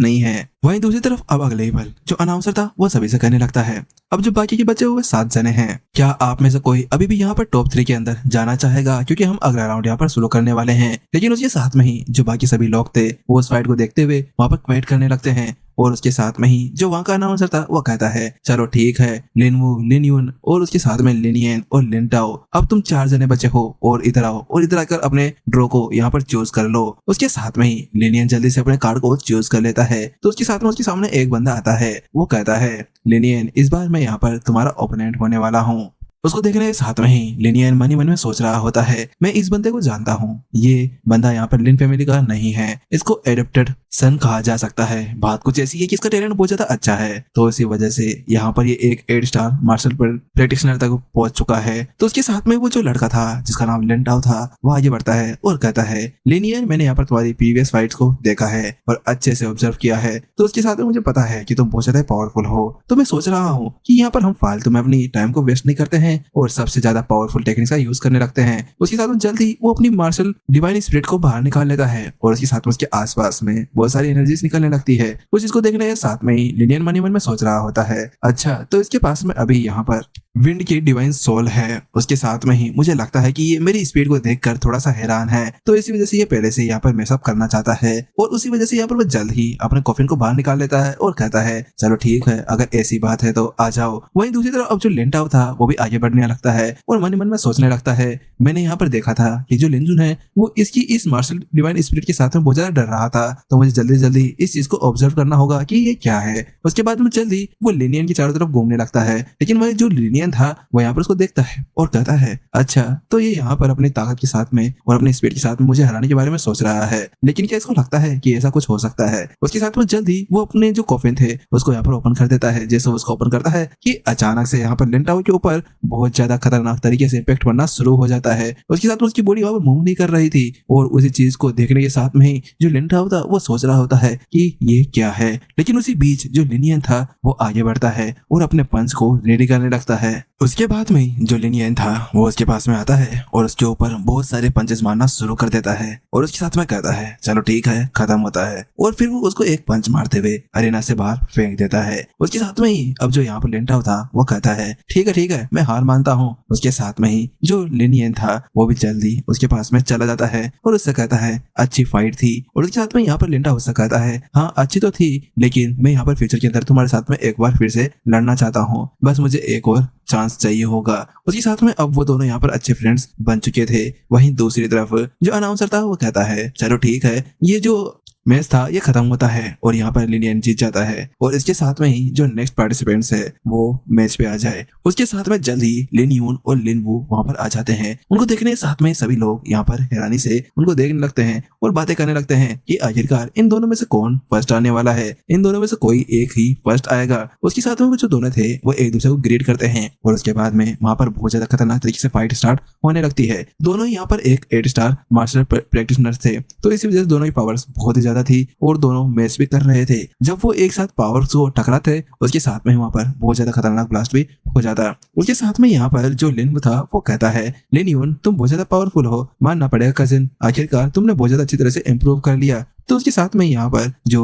नहीं है। वहीं दूसरी तरफ अब अगले ही पल जो अनाउंसर था वो सभी से कहने लगता है अब जो बाकी के बचे हुए 7 जने हैं, क्या आप में से कोई अभी भी यहाँ पर टॉप 3 के अंदर जाना चाहेगा? क्योंकि हम अगला राउंड यहाँ पर शुरू करने वाले हैं। लेकिन उसके साथ में ही जो बाकी सभी लोग थे वो उस फाइट को देखते हुए वहां पर क्वेट करने लगते हैं और उसके साथ में ही जो वहाँ का अनाउंसर था वो कहता है चलो ठीक है लिनवू, लिनयून और उसके साथ में लिनियन और लिनटाओ, अब तुम 4 जने बचे हो और इधर आओ और इधर आकर अपने ड्रॉ को यहाँ पर चूज कर लो। उसके साथ में ही लिनियन जल्दी से अपने कार्ड को चूज कर लेता है। तो उसके साथ में उसके सामने एक बंदा आता है, वो कहता है लिनियन इस बार मैं यहाँ पर तुम्हारा ओपोनेंट होने वाला हूँ। उसको देखने के साथ में ही लिनियन मन ही मन में सोच रहा होता है मैं इस बंदे को जानता हूँ, ये बंदा यहाँ पर लिन फैमिली का नहीं है, इसको एडेप्टेड सन कहा जा सकता है। बात कुछ ऐसी है कि इसका टैलेंट बहुत ज्यादा अच्छा है, तो इसी वजह से यहाँ पर ये एक 8 स्टार मार्शल प्रैक्टिशनर तक पहुंच चुका है। तो उसके साथ में वो जो लड़का था जिसका नाम लिनटाओ था वो आगे बढ़ता है और कहता है लिनियन मैंने यहाँ पर तुम्हारी प्रीवियस फाइट्स को देखा है और अच्छे से ऑब्जर्व किया है, तो उसके साथ में मुझे पता है कि तुम बहुत ज्यादा पावरफुल हो, तो मैं सोच रहा हूँ कि यहाँ पर हम फालतू में अपनी टाइम को वेस्ट नहीं करते हैं और सबसे ज्यादा पावरफुल टेक्निक्स का यूज करने लगते हैं। उसके साथ में जल्दी वो अपनी मार्शल डिवाइन स्पिरिट को बाहर निकाल लेता है और उसके साथ में उसके आसपास में बहुत सारी एनर्जीज निकलने लगती है। कुछ इसको देखने के साथ में ही लिनियन मन ही मन में सोच रहा होता है अच्छा तो इसके पास में अभी यहाँ पर विंड की डिवाइन सोल है। उसके साथ में ही मुझे लगता है कि ये मेरी स्पीड को देखकर थोड़ा सा हैरान है, तो इसी वजह से ये पहले से यहाँ पर मेसअप करना चाहता है और उसी वजह से यहाँ पर वो जल्द ही अपने कॉफिन को बाहर निकाल लेता है और कहता है चलो ठीक है अगर ऐसी बात है तो आ जाओ। वहीं दूसरी तरफ अब जो लिनटाओ था वो भी आगे बढ़ने लगता है और मन ही मन में सोचने लगता है मैंने यहाँ पर देखा था कि जो लिनजुन है वो इसकी इस मार्शल डिवाइन स्पिरिट के साथ में बहुत ज्यादा डर रहा था, तो मुझे जल्दी जल्दी इस चीज को ऑब्जर्व करना होगा कि ये क्या है। उसके बाद में जल्दी वो लिनियन की चारों तरफ घूमने लगता है, लेकिन वह जो लिनियन था वो यहाँ पर उसको देखता है और कहता है अच्छा तो ये यहाँ पर अपनी ताकत के साथ में और अपने स्पीड के साथ में मुझे हराने के बारे में सोच रहा है, लेकिन क्या इसको लगता है कि ऐसा कुछ हो सकता है। उसके साथ में जल्दी वो अपने जो कॉफिन थे उसको यहाँ पर ओपन कर देता है। जैसे उसको ओपन करता है कि अचानक से यहाँ पर लिनटाओ के ऊपर बहुत ज्यादा खतरनाक तरीके से इम्पैक्ट बनना शुरू हो जाता है। उसके साथ में उसकी बॉडी वहां पर मूव नहीं कर रही थी और उसी चीज को देखने के साथ में ही जो लिनटाओ था वो सोच रहा होता है कि ये क्या है, लेकिन उसी बीच जो लिनियन था वो आगे बढ़ता है और अपने पंच को रेडी करने लगता है। उसके बाद में जो लिनियन था वो उसके पास में आता है और उसके ऊपर बहुत सारे पंचेस मारना शुरू कर देता है और उसके साथ में कहता है चलो ठीक है खत्म होता है, और फिर वो उसको एक पंच मारते हुए अरेना से बाहर फेंक देता है। उसके साथ में ही अब जो यहाँ पर लिनटाओ था वो कहता है ठीक है मैं हार मानता हूँ। उसके साथ में ही जो लिनियन था वो भी जल्दी उसके पास में चला जाता है और उससे कहता है अच्छी फाइट थी, और उसके साथ में यहाँ पर लिनटाओ उससे कहता है हाँ अच्छी तो थी, लेकिन मैं यहाँ पर फ्यूचर के अंदर तुम्हारे साथ में एक बार फिर से लड़ना चाहता हूँ, बस मुझे एक और चांस चाहिए होगा। उसके साथ में अब वो दोनों यहाँ पर अच्छे फ्रेंड्स बन चुके थे। वहीं दूसरी तरफ जो अनाउंसर था वो कहता है चलो ठीक है ये जो मैच था ये खत्म होता है और यहाँ पर लिनियन जीत जाता है और इसके साथ में ही जो नेक्स्ट पार्टिसिपेंट्स है वो मैच पे आ जाए। उसके साथ में जल्द ही लिनयून और लिनवू वहां पर आ जाते हैं। उनको देखने के साथ में सभी लोग यहाँ पर हैरानी से उनको देखने लगते हैं और बातें करने लगते हैं कि आखिरकार इन दोनों में से कौन फर्स्ट आने वाला है, इन दोनों में से कोई एक ही फर्स्ट आएगा। उसके साथ में वो जो दोनों थे वो एक दूसरे को ग्रीट करते हैं और उसके बाद में वहां पर बहुत ज्यादा खतरनाक तरीके से फाइट स्टार्ट होने लगती है। दोनों यहाँ पर एक 8 स्टार मार्शल प्रैक्टिशनर थे, तो इसी वजह से दोनों की पावर्स बहुत ही ज्यादा थी और दोनों मैच भी कर रहे थे। जब वो एक साथ पावर्स को टकराते उसके साथ में वहां पर बहुत ज्यादा खतरनाक ब्लास्ट भी हो जाता। उसके साथ में यहाँ पर जो लिन था वो कहता है लिनयून तुम बहुत ज्यादा पावरफुल हो, मानना पड़ेगा कजिन, आखिरकार तुमने बहुत ज्यादा अच्छी तरह से इम्प्रूव कर लिया। तो उसके साथ में यहाँ पर जो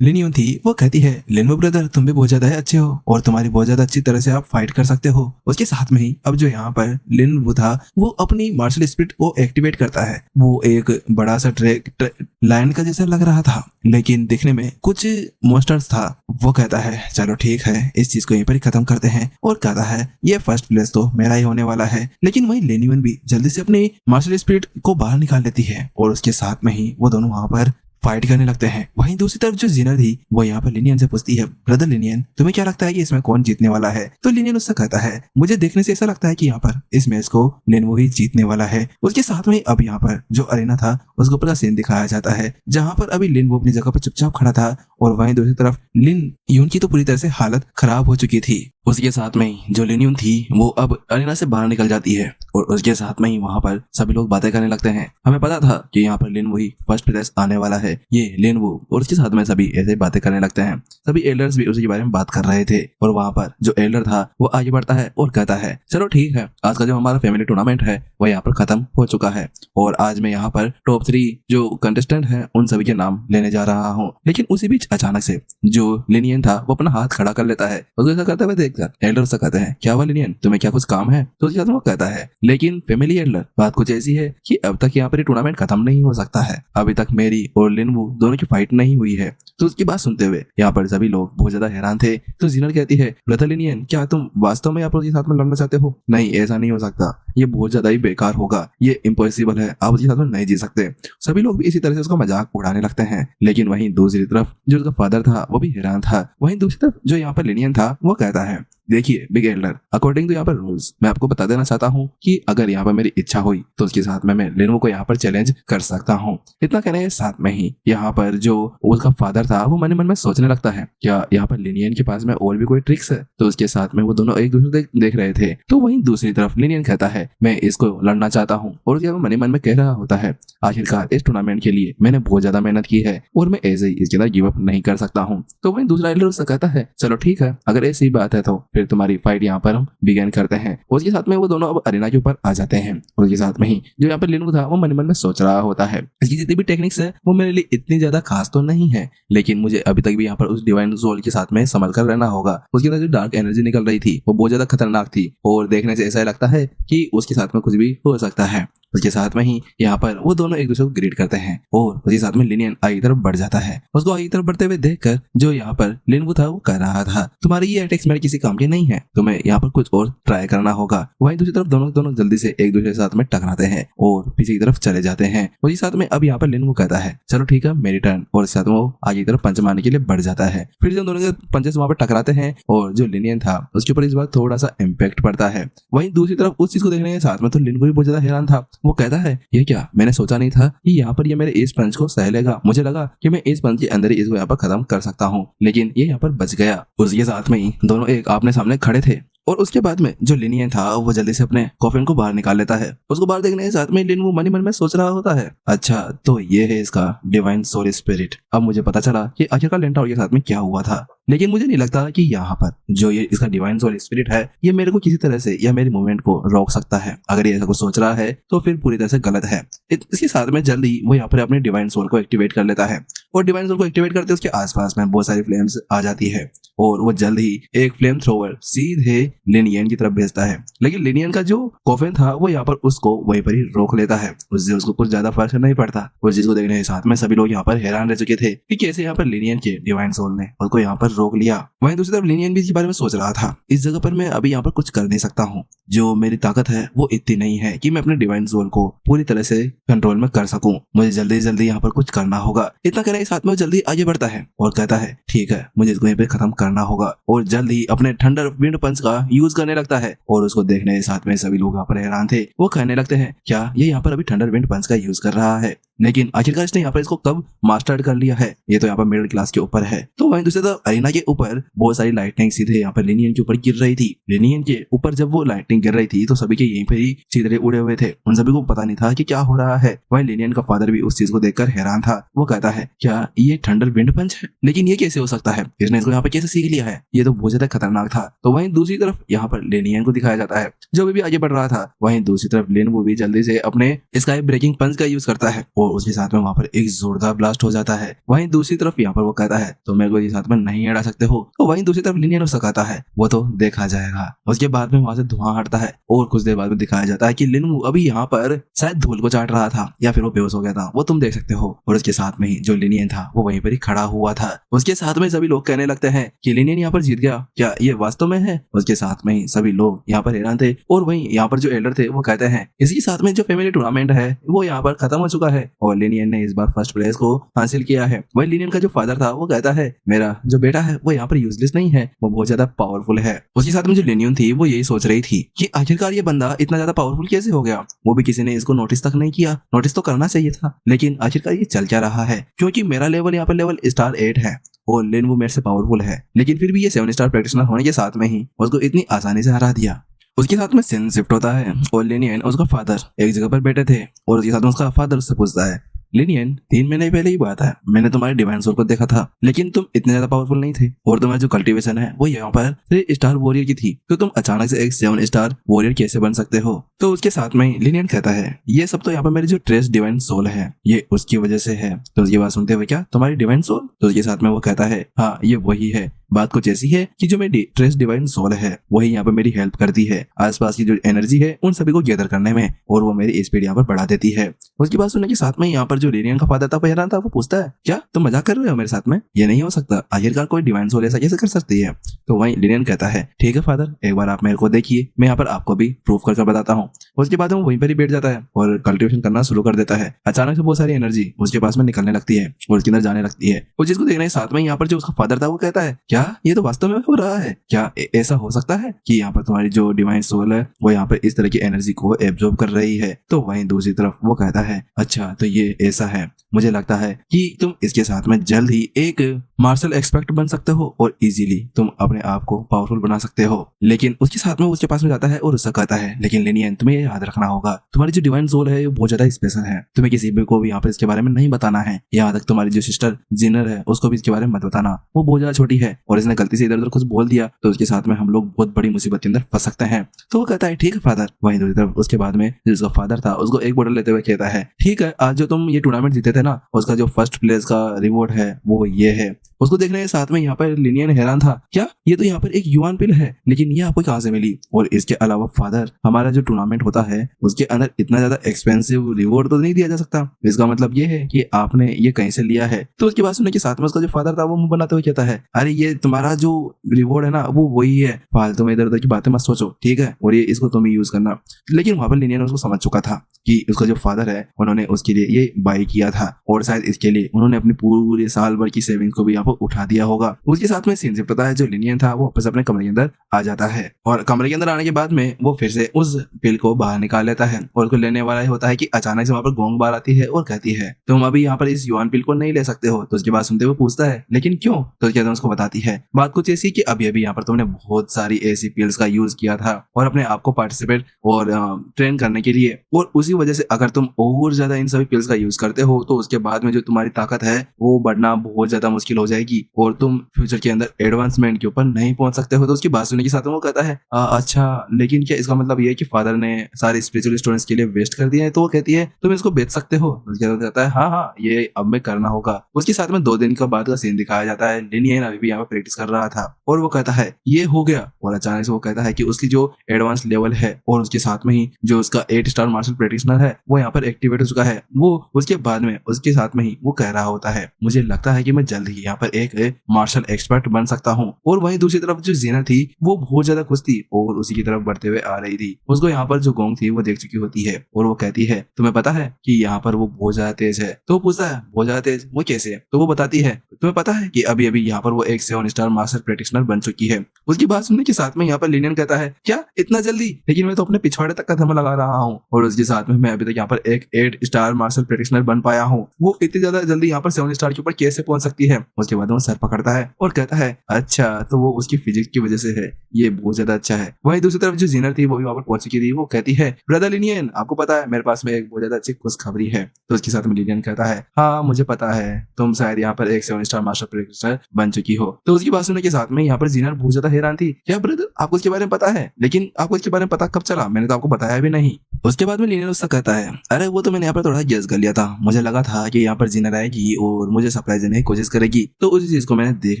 लिनयून थी वो कहती है लिनवू ब्रदर तुम भी बहुत ज्यादा अच्छे हो और तुम्हारी बहुत ज्यादा अच्छी तरह से आप फाइट कर सकते हो। उसके साथ में ही अब जो यहाँ पर लिनवू था वो अपनी मार्शल स्पिरिट को एक्टिवेट करता है। वो एक बड़ा सा लायन का जैसा लग रहा था, लेकिन दिखने में कुछ मॉन्स्टर्स था। वो कहता है चलो ठीक है इस चीज को यहीं पर ही खत्म करते हैं और कहता है ये फर्स्ट प्लेस तो मेरा ही होने वाला है। लेकिन वही लिनयून भी जल्दी से अपनी मार्शल स्पिरिट को बाहर निकाल लेती है और उसके साथ में ही वो दोनों वहां पर फाइट करने लगते हैं। वहीं दूसरी तरफ जो जिनर थी वो यहाँ पर लिनियन से पूछती है ब्रदर लिनियन तुम्हें क्या लगता है कि इसमें कौन जीतने वाला है। तो लिनियन उससे कहता है मुझे देखने से ऐसा लगता है कि यहाँ पर इस मैच को लिनवू ही जीतने वाला है। उसके साथ में अब यहाँ पर जो अरेना था उसके ऊपर का सीन दिखाया जाता है जहाँ पर अभी लिनवू अपनी जगह पर चुपचाप खड़ा था और वहीं दूसरी तरफ लिन यून की तो पूरी तरह से हालत खराब हो चुकी थी। उसके साथ में जो लिनयून थी वो अब अरेना से बाहर निकल जाती है और उसके साथ में ही वहां पर सभी लोग बातें करने लगते हैं। हमें पता था कि यहाँ पर लिनवू ही फर्स्ट प्लेस आने वाला है, ये लिनवू। और उसके साथ में सभी ऐसे बातें करने लगते हैं। सभी एल्डर्स भी उसी के बारे में बात कर रहे थे और वहां पर जो एल्डर था वो आगे बढ़ता है और कहता है चलो ठीक है आज का जो हमारा फैमिली टूर्नामेंट है वो यहाँ पर खत्म हो चुका है और आज मैं यहाँ पर टॉप 3 जो कंटेस्टेंट है उन सभी के नाम लेने जा रहा हूँ। लेकिन उसी बीच अचानक से जो लिनियन था वो अपना हाथ खड़ा कर लेता है। उसको ऐसा करते हुए देखकर एल्डर उससे कहते हैं, क्या हुआ लिनियन, तुम्हें क्या कुछ काम है? तो उसके साथ वो कहता है, लेकिन फैमिली एल्डर, बात कुछ ऐसी है कि अब तक यहाँ पर टूर्नामेंट खत्म नहीं हो सकता है, अभी तक मेरी और लिनवू दोनों की फाइट नहीं हुई है। तो उसकी बात सुनते हुए यहाँ पर सभी लोग बहुत ज्यादा हैरान थे। तो जीनर कहती है, ब्रदर लिनियन, क्या तुम वास्तव में आप उसके साथ में लड़ना चाहते हो? नहीं, ऐसा नहीं हो सकता, ये बहुत ज्यादा ही बेकार होगा, ये इम्पॉसिबल है, आप उसके साथ में नहीं जी सकते। सभी लोग भी इसी तरह से उसका मजाक उड़ाने लगते हैं। लेकिन वहीं दूसरी तरफ जो उसका फादर था वो भी हैरान था। वहीं दूसरी तरफ जो यहाँ पर लिनियन था वो कहता है, देखिए बिग एल्डर, अकॉर्डिंग टू यहाँ पर रूल्स, मैं आपको बता देना चाहता हूँ कि अगर यहाँ पर मेरी इच्छा हुई तो उसके साथ में मैं लिनवू को यहाँ पर चैलेंज कर सकता हूँ। इतना कहने के साथ में ही यहाँ पर जो उसका फादर था वो मन में सोचने लगता है, क्या यहाँ पर लिनियन के पास में और भी कोई ट्रिक्स है? तो उसके साथ में वो दोनों एक दूसरे देख रहे थे। तो वहीं दूसरी तरफ लिनियन कहता है, मैं इसको लड़ना चाहता हूँ। और उसके मन में कह रहा होता है, आखिरकार इस टूर्नामेंट के लिए मैंने बहुत ज्यादा मेहनत की है और मैं ऐसे ही इसके अंदर गिव अप नहीं कर सकता हूँ। तो वहीं दूसरा एल्डर उससे कहता है, चलो ठीक है, अगर ऐसी बात है तो फिर तुम्हारी फाइट यहाँ पर हम बिगेन करते हैं। उसके साथ में वो दोनों अब अरेना के ऊपर आ जाते हैं। और उसके साथ में ही जो यहाँ पर लिनवू था वो मन में सोच रहा होता है, इसकी जितनी भी टेक्निक्स है वो मेरे लिए इतनी ज्यादा खास तो नहीं है, लेकिन मुझे अभी तक भी यहाँ पर उस डिवाइन सोल के साथ में संभल कर रहना होगा। उसके अंदर जो डार्क एनर्जी निकल रही थी वो बहुत ज्यादा खतरनाक थी और देखने से ऐसा लगता है कि उसके साथ में कुछ भी हो सकता है। उसके साथ में ही यहाँ पर वो दोनों एक दूसरे को ग्रीट करते हैं और उसके साथ में लिनियन आगे की तरफ बढ़ जाता है। उसको आगे की तरफ बढ़ते हुए देखकर जो यहाँ पर लिनवू था वो कह रहा था, तुम्हारी ये अटैक्स मेरे किसी काम के नहीं है, तुम्हें यहाँ पर कुछ और ट्राई करना होगा। वहीं दूसरी तरफ दोनों जल्दी से एक दूसरे के साथ में टकराते हैं और पीछे की तरफ चले जाते हैं। उसी साथ में अब यहाँ पर लिनवू कहता है, चलो ठीक है मेरी टर्न, और साथ में वो आगे की तरफ पंच मारने के लिए बढ़ जाता है। फिर जब दोनों के पंचेस वहां पर टकराते हैं और जो लिनियन था उसके ऊपर इस बार थोड़ा सा इम्पैक्ट पड़ता है। वहीं दूसरी तरफ उस चीज को देखने के साथ में तो लिनवू भी बहुत ज्यादा हैरान था। वो कहता है, ये क्या, मैंने सोचा नहीं था कि यहाँ पर ये मेरे इस पंच को सह लेगा, मुझे लगा कि मैं इस पंच के अंदर ही इसको यहाँ पर खत्म कर सकता हूँ, लेकिन ये यहाँ पर बच गया। उसके साथ में ही दोनों एक आपने सामने खड़े थे और उसके बाद में जो लिनियन था वो जल्दी से अपने कॉफिन को बाहर निकाल लेता है। उसको बाहर देखने के साथ में लिनवू मन में सोच रहा होता है, अच्छा तो ये है इसका डिवाइन सोल स्पिरिट। अब मुझे पता चला कि आखिरकार लेंटाओर के साथ में क्या हुआ था, लेकिन मुझे नहीं लगता कि यहाँ पर जो ये इसका डिवाइन सोल स्पिरिट है ये मेरे को किसी तरह से या मेरी मूवमेंट को रोक सकता है। अगर ये ऐसा कुछ सोच रहा है तो फिर पूरी तरह से गलत है। इसके साथ में जल्दी वो यहाँ पर अपने डिवाइन सोल को एक्टिवेट कर लेता है और डिवाइन सोल को एक्टिवेट करते उसके आसपास में बहुत सारी फ्लेम्स आ जाती है और वो जल्द ही एक फ्लेम थ्रोवर सीधे लिनियन की तरफ भेजता है। लेकिन लिनियन का जो कॉफिन था वो यहाँ पर उसको वहीं पर ही रोक लेता है, उससे उसको कुछ ज्यादा फर्क नहीं पड़ता। उस चीज को देखने के साथ में सभी लोग यहाँ पर हैरान रह चुके थे कि कैसे यहाँ पर लिनियन के डिवाइन सोल ने उसको यहाँ पर रोक लिया। वहीं दूसरी तरफ लिनियन भी इसके बारे में सोच रहा था, इस जगह पर मैं अभी यहाँ पर कुछ कर नहीं सकता हूँ, जो मेरी ताकत है वो इतनी नहीं है कि मैं अपने डिवाइन सोल को पूरी तरह से कंट्रोल में कर सकूं, मुझे जल्दी जल्दी यहाँ पर कुछ करना होगा। इतना कहने के साथ में जल्दी आगे बढ़ता है और कहता है, ठीक है मुझे इसको यहीं पे खत्म करना होगा, और जल्द ही अपने थंडर विंड पंच का यूज करने लगता है। और उसको देखने के साथ में सभी लोग यहाँ पर हैरान थे। वो कहने लगते हैं, क्या ये यहाँ पर अभी थंडर विंड पंच का यूज कर रहा है, लेकिन आखिरकार इसने यहाँ पर इसको कब मास्टर कर लिया है, ये तो यहाँ पर मिडिल क्लास के ऊपर है। तो वहीं दूसरी तरफ अरीना के ऊपर बहुत सारी लाइटनिंग सीधे यहाँ पर लिनियन के ऊपर गिर रही थी। लिनियन के ऊपर जब वो लाइटनिंग गिर रही थी तो सभी के यहीं पर ही चितरे उड़े हुए थे, उन सभी को पता नहीं था कि क्या हो रहा है। वहीं लिनियन का फादर भी उस चीज को देखकर हैरान था। वो कहता है, क्या ये थंडर विंड पंच है, लेकिन ये कैसे हो सकता है, इसने इसको यहाँ पर कैसे सीख लिया है, ये तो बहुत ज्यादा खतरनाक था। तो वहीं दूसरी तरफ यहाँ पर लिनियन को दिखाया जाता है जो भी आगे बढ़ रहा था। वहीं दूसरी तरफ लिनवू भी जल्दी से अपने स्काई ब्रेकिंग पंच का यूज करता है और उसके साथ में वहां पर एक जोरदार ब्लास्ट हो जाता है। वहीं दूसरी तरफ यहाँ पर वो कहता है, तो मेरे को ये साथ में नहीं अड़ा सकते हो। तो वहीं दूसरी तरफ लिनियन उससे कहता है, वो तो देखा जाएगा। उसके बाद में वहां से धुआं हटता है और कुछ देर बाद में दिखाया जाता है कि लिनवू अभी यहाँ पर शायद धूल को चाट रहा था या फिर वो बेहोश हो गया था, वो तुम देख सकते हो। और उसके साथ में ही जो लिनियन था वो वहीं पर ही खड़ा हुआ था। उसके साथ में सभी लोग कहने लगते हैं कि लिनियन यहाँ पर जीत गया, क्या ये वास्तव में है। उसके साथ में ही सभी लोग यहाँ पर हैरान थे। और वहीं यहाँ पर जो एल्डर थे वो कहते हैं, इसी साथ में जो फैमिली टूर्नामेंट है वो यहाँ पर खत्म हो चुका है और लिनियन ने इस बार फर्स्ट प्लेस को हासिल किया है। वहीं लिनियन का जो फादर था वो कहता है, मेरा जो बेटा है वो यहाँ पर यूजलेस नहीं है, वो बहुत ज्यादा पावरफुल है। उसके साथ में जो लिनियन थी वो यही सोच रही थी कि आखिरकार ये बंदा इतना ज्यादा पावरफुल कैसे हो गया, वो भी किसी ने इसको नोटिस तक नहीं किया। नोटिस तो करना चाहिए था, लेकिन आखिरकार ये चल क्या रहा है, क्योंकि मेरा लेवल यहाँ पर लेवल स्टार 8 है और लिनवू मेरे से पावरफुल है, लेकिन फिर भी ये 7 स्टार प्रैक्टिशनर होने के साथ में ही उसको इतनी आसानी से हरा दिया। उसके साथ में सीन शिफ्ट होता है और लिनियन और उसका फादर एक जगह पर बैठे थे और उसके साथ में उसका फादर उससे पूछता है, लिनियन 3 महीने पहले ही बात है, मैंने तुम्हारे डिवाइन सोल को देखा था, लेकिन तुम इतने ज्यादा पावरफुल नहीं थे और तुम्हारी जो कल्टीवेशन है वो यहाँ पर 3 स्टार वॉरियर की थी, तो तुम अचानक से एक 7 स्टार वॉरियर कैसे बन सकते हो। तो उसके साथ में लिनियन कहता है ये सब तो यहाँ पर मेरी जो ट्रेस डिवाइन सोल है ये उसकी वजह से है। तो उसकी बात सुनते हुए क्या तुम्हारी डिवाइन सोल? तो उसके साथ में वो कहता है हाँ ये वही है। बात कुछ ऐसी है कि जो मेरी ट्रेस डिवाइन सोल है वही यहाँ पर मेरी हेल्प करती है आसपास की जो एनर्जी है उन सभी को गैदर करने में, और वो मेरी स्पीड यहाँ पर बढ़ा देती है। उसकी बात सुनने के साथ में यहाँ पर जो लिनियन का फादर था वो हैरान था। वो पूछता है क्या तुम मजाक कर रहे हो मेरे साथ में? ये नहीं हो सकता, आखिरकार कोई डिवाइन सोल ऐसा कैसे कर सकती है? तो वही लिनियन कहता है ठीक है फादर, एक बार आप मेरे को देखिए, मैं यहाँ पर आपको भी प्रूफ कर बताता हूँ। उसके बाद वो वहीं पर ही बैठ जाता है और कल्टिवेशन करना शुरू कर देता है। अचानक से बहुत सारी एनर्जी उसके पास में निकलने लगती है और उसके अंदर जाने लगती है। और जिसको देखने के साथ में यहाँ पर जो उसका फादर था वो कहता है क्या ये तो वास्तव में हो रहा है? क्या ऐसा हो सकता है कि यहाँ पर तुम्हारी जो डिवाइन सोल है वो यहाँ पर इस तरह की एनर्जी को एब्जॉर्ब कर रही है? तो वहीं दूसरी तरफ वो कहता है अच्छा तो ये ऐसा है, मुझे लगता है कि तुम इसके साथ में जल्द ही एक मार्शल एक्सपर्ट बन सकते हो और इजीली तुम अपने आप को पावरफुल बना सकते हो। लेकिन उसके साथ में उसके पास में जाता है और उससे कहता है लेकिन लिनियन तुम्हें ये याद रखना होगा तुम्हारी जो डिवाइन सोल है वो बहुत ज्यादा स्पेशल है, तुम्हें किसी भी को भी यहाँ पर इसके बारे में नहीं बताना है। यहाँ तक तुम्हारी जो सिस्टर जिनर है उसको भी इसके बारे में मत बताना, वो बहुत ज्यादा छोटी है और इसने गलती से इधर उधर कुछ बोल दिया तो उसके साथ में हम लोग बहुत बड़ी मुसीबत के अंदर फंस सकते हैं। तो वो कहता है ठीक है फादर। वहीं दूसरी तरफ उसके बाद में जिसका फादर था उसको एक बोतल लेते हुए कहता है ठीक है आज जो तुम ये टूर्नामेंट जीते थे ना उसका जो फर्स्ट प्लेस का रिवॉर्ड है वो ये है। उसको देखने के साथ में यहाँ पर लिनियन हैरान था क्या ये तो यहाँ पर एक युवान पिल है, लेकिन ये आपको कहाँ से मिली? और इसके अलावा फादर हमारा जो टूर्नामेंट होता है उसके अंदर इतना ज्यादा एक्सपेंसिव रिवॉर्ड तो नहीं दिया जा सकता, इसका मतलब ये है कि आपने ये कहीं से लिया है। तो उसकी बात सुनने के साथ में उसका जो फादर था वो मुंह बनाते हुए कहता है अरे ये तुम्हारा जो रिवॉर्ड है ना वो वही है, फालतू में इधर उधर की बातें मत सोचो ठीक है, और ये इसको तुम ही यूज करना। लेकिन वहां पर लिनियन उसको समझ चुका था कि उसका जो फादर है उन्होंने उसके लिए ये बाई किया था और शायद इसके लिए उन्होंने अपनी पूरे साल भर की सेविंग्स को भी यहाँ पर उठा दिया होगा। उसके साथ में सीन से पता है जो लिनियन था वो वापस अपने कमरे के अंदर आ जाता है और कमरे के अंदर आने के बाद में वो फिर से उस पिल को बाहर निकाल लेता है और उसको लेने वाला ही होता है कि अचानक से वहां पर गोंग बार आती है और कहती है तुम अभी यहाँ पर इस युवान पिल को नहीं ले सकते हो। तो उसकी बात सुनते हुए पूछता है लेकिन क्यों? तो उसके बाद उसको बताती है बात कुछ ऐसी कि अभी अभी यहाँ पर तुमने बहुत सारी ऐसी पिल्स का यूज किया था और अपने आप को पार्टिसिपेट और ट्रेन करने के लिए, और उसी वजह से अगर तुम और ज्यादा इन सभी पिल्स का यूज करते हो तो उसके बाद में जो तुम्हारी ताकत है वो बढ़ना बहुत ज्यादा मुश्किल हो जाएगी और तुम फ्यूचर के अंदर एडवांसमेंट के ऊपर नहीं पहुंच सकते हो। तो उसकी बात सुनने के साथ वो कहता है अच्छा लेकिन क्या इसका मतलब ये है कि फादर ने सारे स्पिरिचुअल स्टूडेंट्स के लिए वेस्ट कर दिया है? तो वो कहती है तुम इसको बेच सकते हो। उसके बाद कहता है हाँ हाँ ये अब में करना होगा। उसके साथ में 2 दिन का बाद का सीन दिखाया जाता है। लिनियन अभी भी यहाँ पे प्रैक्टिस कर रहा था और वो कहता है ये हो गया, और अचानक से वो कहता है कि उसकी जो एडवांस लेवल है और उसके साथ में ही जो उसका 8 स्टार मार्शल प्रैक्टिशनर है वो यहाँ पर एक्टिवेट हो चुका है। वो उसके बाद में उसके साथ में ही वो कह रहा होता है मुझे लगता है कि मैं जल्द ही यहाँ पर एक मार्शल एक्सपर्ट बन सकता हूँ। और वहीं दूसरी तरफ जो जीनर थी वो बहुत ज्यादा खुश थी और उसी की तरफ बढ़ते हुए आ रही थी। उसको यहाँ पर जो गोंग थी वो देख चुकी होती है और वो कहती है तुम्हें पता है कि यहाँ पर वो बहुत ज्यादा तेज है? तो वो पूछता है बहुत ज्यादा तेज वो कैसे है? तो वो बताती है तुम्हें पता है कि अभी अभी यहाँ पर वो एक 7 स्टार मास्टर प्रैक्टिशनर बन चुकी है। उसकी बात सुनने के साथ में यहाँ पर लिनियन कहता है क्या इतना जल्दी? लेकिन मैं तो अपने पिछवाड़े तक का दम लगा रहा हूँ और उसके साथ में मैं अभी तक यहाँ पर एक 8 स्टार मार्शल प्रैक्टिशनर बन पाया हूँ, वो इतनी ज्यादा जल्दी यहाँ पर 7 स्टार के ऊपर कैसे पहुंच सकती है? उसके बाद वो सर पकड़ता है और कहता है अच्छा तो वो उसकी फिजिक्स की वजह से है, ये बहुत ज्यादा अच्छा है। वहीं दूसरी तरफ जो जीनर थी वो भी वहां पर पहुंच चुकी थी। वो कहती है ब्रदर लिनियन आपको पता है मेरे पास में एक बहुत ज्यादा अच्छी खुशखबरी है। तो उसके साथ में लिनियन कहता है हाँ मुझे पता है तुम शायद यहाँ पर एक 7 स्टार मास्टर प्रैक्टिशनर बन चुकी हो। तो उसकी बात सुनने के साथ में यहाँ पर जीनर बहुत ज्यादा हैरान थी क्या ब्रदर आपको इसके बारे में पता है? लेकिन आपको इसके बारे में पता कब चला? मैंने तो आपको बताया भी नहीं। उसके बाद में लिनियन उससे कहता है अरे वो तो मैंने यहाँ पर थोड़ा गेस कर लिया था, मुझे लगा था कि यहाँ पर जीनर आएगी और मुझे सरप्राइज देने की कोशिश करेगी, तो उसी चीज को मैंने देख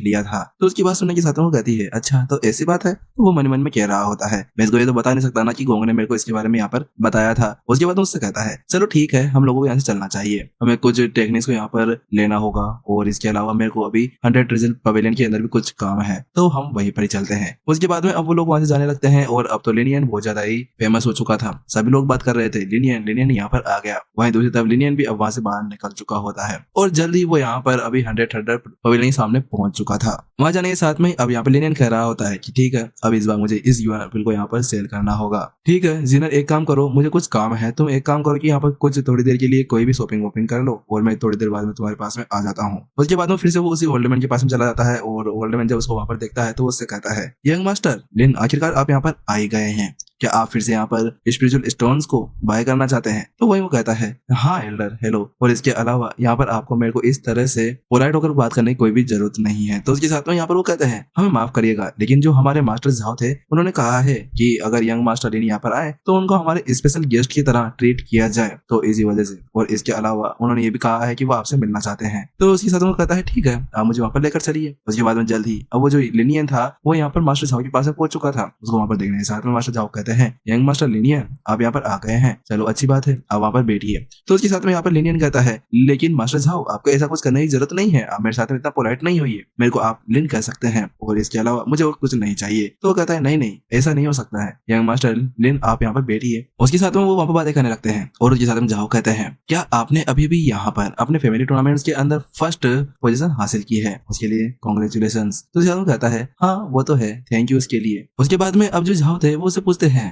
लिया था। तो उसकी बात सुनने के साथ में वो कहती है अच्छा तो ऐसी बात है? तो वो मन मन में कह रहा होता है मैं इसको ये तो बता नहीं सकता ना कि गोंग ने मेरे को इसके बारे में यहाँ पर बताया था। उसके बाद उससे कहता है चलो ठीक है हम लोगों को यहाँ से चलना चाहिए, हमें कुछ टेक्निक्स को यहाँ पर लेना होगा और इसके अलावा मेरे को अभी 100 ट्रिजन पवेलियन के अंदर भी कुछ काम है, तो हम वहीं पर ही चलते हैं। उसके बाद में अब वो लोग वहां से जाने लगते हैं और अब तो लिनियन बहुत ज्यादा ही फेमस हो चुका था, सभी लोग बात कर रहे थे लिनियन लिनियन यहाँ पर आ गया। वहीं दूसरी तरफ लिनियन भी अब वहां से बाहर निकल चुका होता है और जल्दी वो यहाँ पर अभी 100 पवेलियन सामने पहुंच चुका था। वहां जाने के साथ में अब यहाँ पर लिनियन कह रहा होता है कि ठीक है अब इस बार मुझे इस यूएनएल को यहाँ पर सेल करना होगा। ठीक है जीनर एक काम करो मुझे कुछ काम है, तुम एक काम करो कि यहाँ पर कुछ थोड़ी देर के लिए कोई भी शॉपिंग वॉपिंग कर लो और मैं थोड़ी देर बाद में तुम्हारे पास में आ जाता हूँ। उसके बाद में फिर से वो उसी ओल्ड मैन के पास में चला जाता है और ओल्ड मैन जब उसको वहां पर देखता है तो उससे कहता है यंग मास्टर लिन आखिरकार आप यहाँ पर आ ही गए हैं। क्या आप फिर से यहाँ पर स्पिरिचुअल स्टोन्स को बाय करना चाहते हैं? तो वही वो कहता है, हाँ एल्डर, हेलो, और इसके अलावा यहाँ पर आपको मेरे को इस तरह से पोलाइट होकर बात करने की कोई भी जरूरत नहीं है। तो उसके साथ में यहाँ पर वो कहते हैं, हमें माफ करिएगा, लेकिन जो हमारे मास्टर झाओ थे उन्होंने कहा है कि अगर यंग मास्टर लिन यहाँ पर आए तो उनको हमारे स्पेशल गेस्ट की तरह ट्रीट किया जाए, तो इसी वजह से। और इसके अलावा उन्होंने ये भी कहा है कि वो आपसे मिलना चाहते हैं। तो उसके साथ वो कहता है, ठीक है, आप मुझे वहाँ पर लेकर चलिए। उसके बाद में जल्द ही अब वो जो लिनियन था वो यहाँ पर मास्टर झाओ के पास पहुंच चुका था, उसको वहाँ पर देखने के साथ में मास्टर झाओ कहते हैं, यंग मास्टर लिनियन आप यहाँ पर आ गए हैं, चलो अच्छी बात है, आप वहाँ पर बैठिए। तो उसके साथ में यहाँ पर लिनियन कहता है, लेकिन मास्टर झाओ आपको ऐसा कुछ करने की जरूरत नहीं है, आप मेरे साथ में इतना पोलाइट नहीं होइए, मेरे को आप लिन कह सकते हैं और इसके अलावा मुझे और कुछ नहीं चाहिए। तो वो कहता है, नहीं नहीं, ऐसा नहीं हो सकता है, यंग मास्टर लिन आप यहाँ पर बैठिए। उसके साथ में वो वहाँ पर बातें करने लगते हैं और उसके साथ में झाओ कहते हैं, क्या आपने अभी भी यहाँ पर अपने फैमिली टूर्नामेंट्स के अंदर फर्स्ट पोजीशन हासिल की है, उसके लिए कॉन्ग्रेचुलेशन। तो झाओ कहता है, हाँ वो तो है, थैंक यू उसके लिए। उसके बाद में अब जो झाओ थे वो उसे पूछते हैं,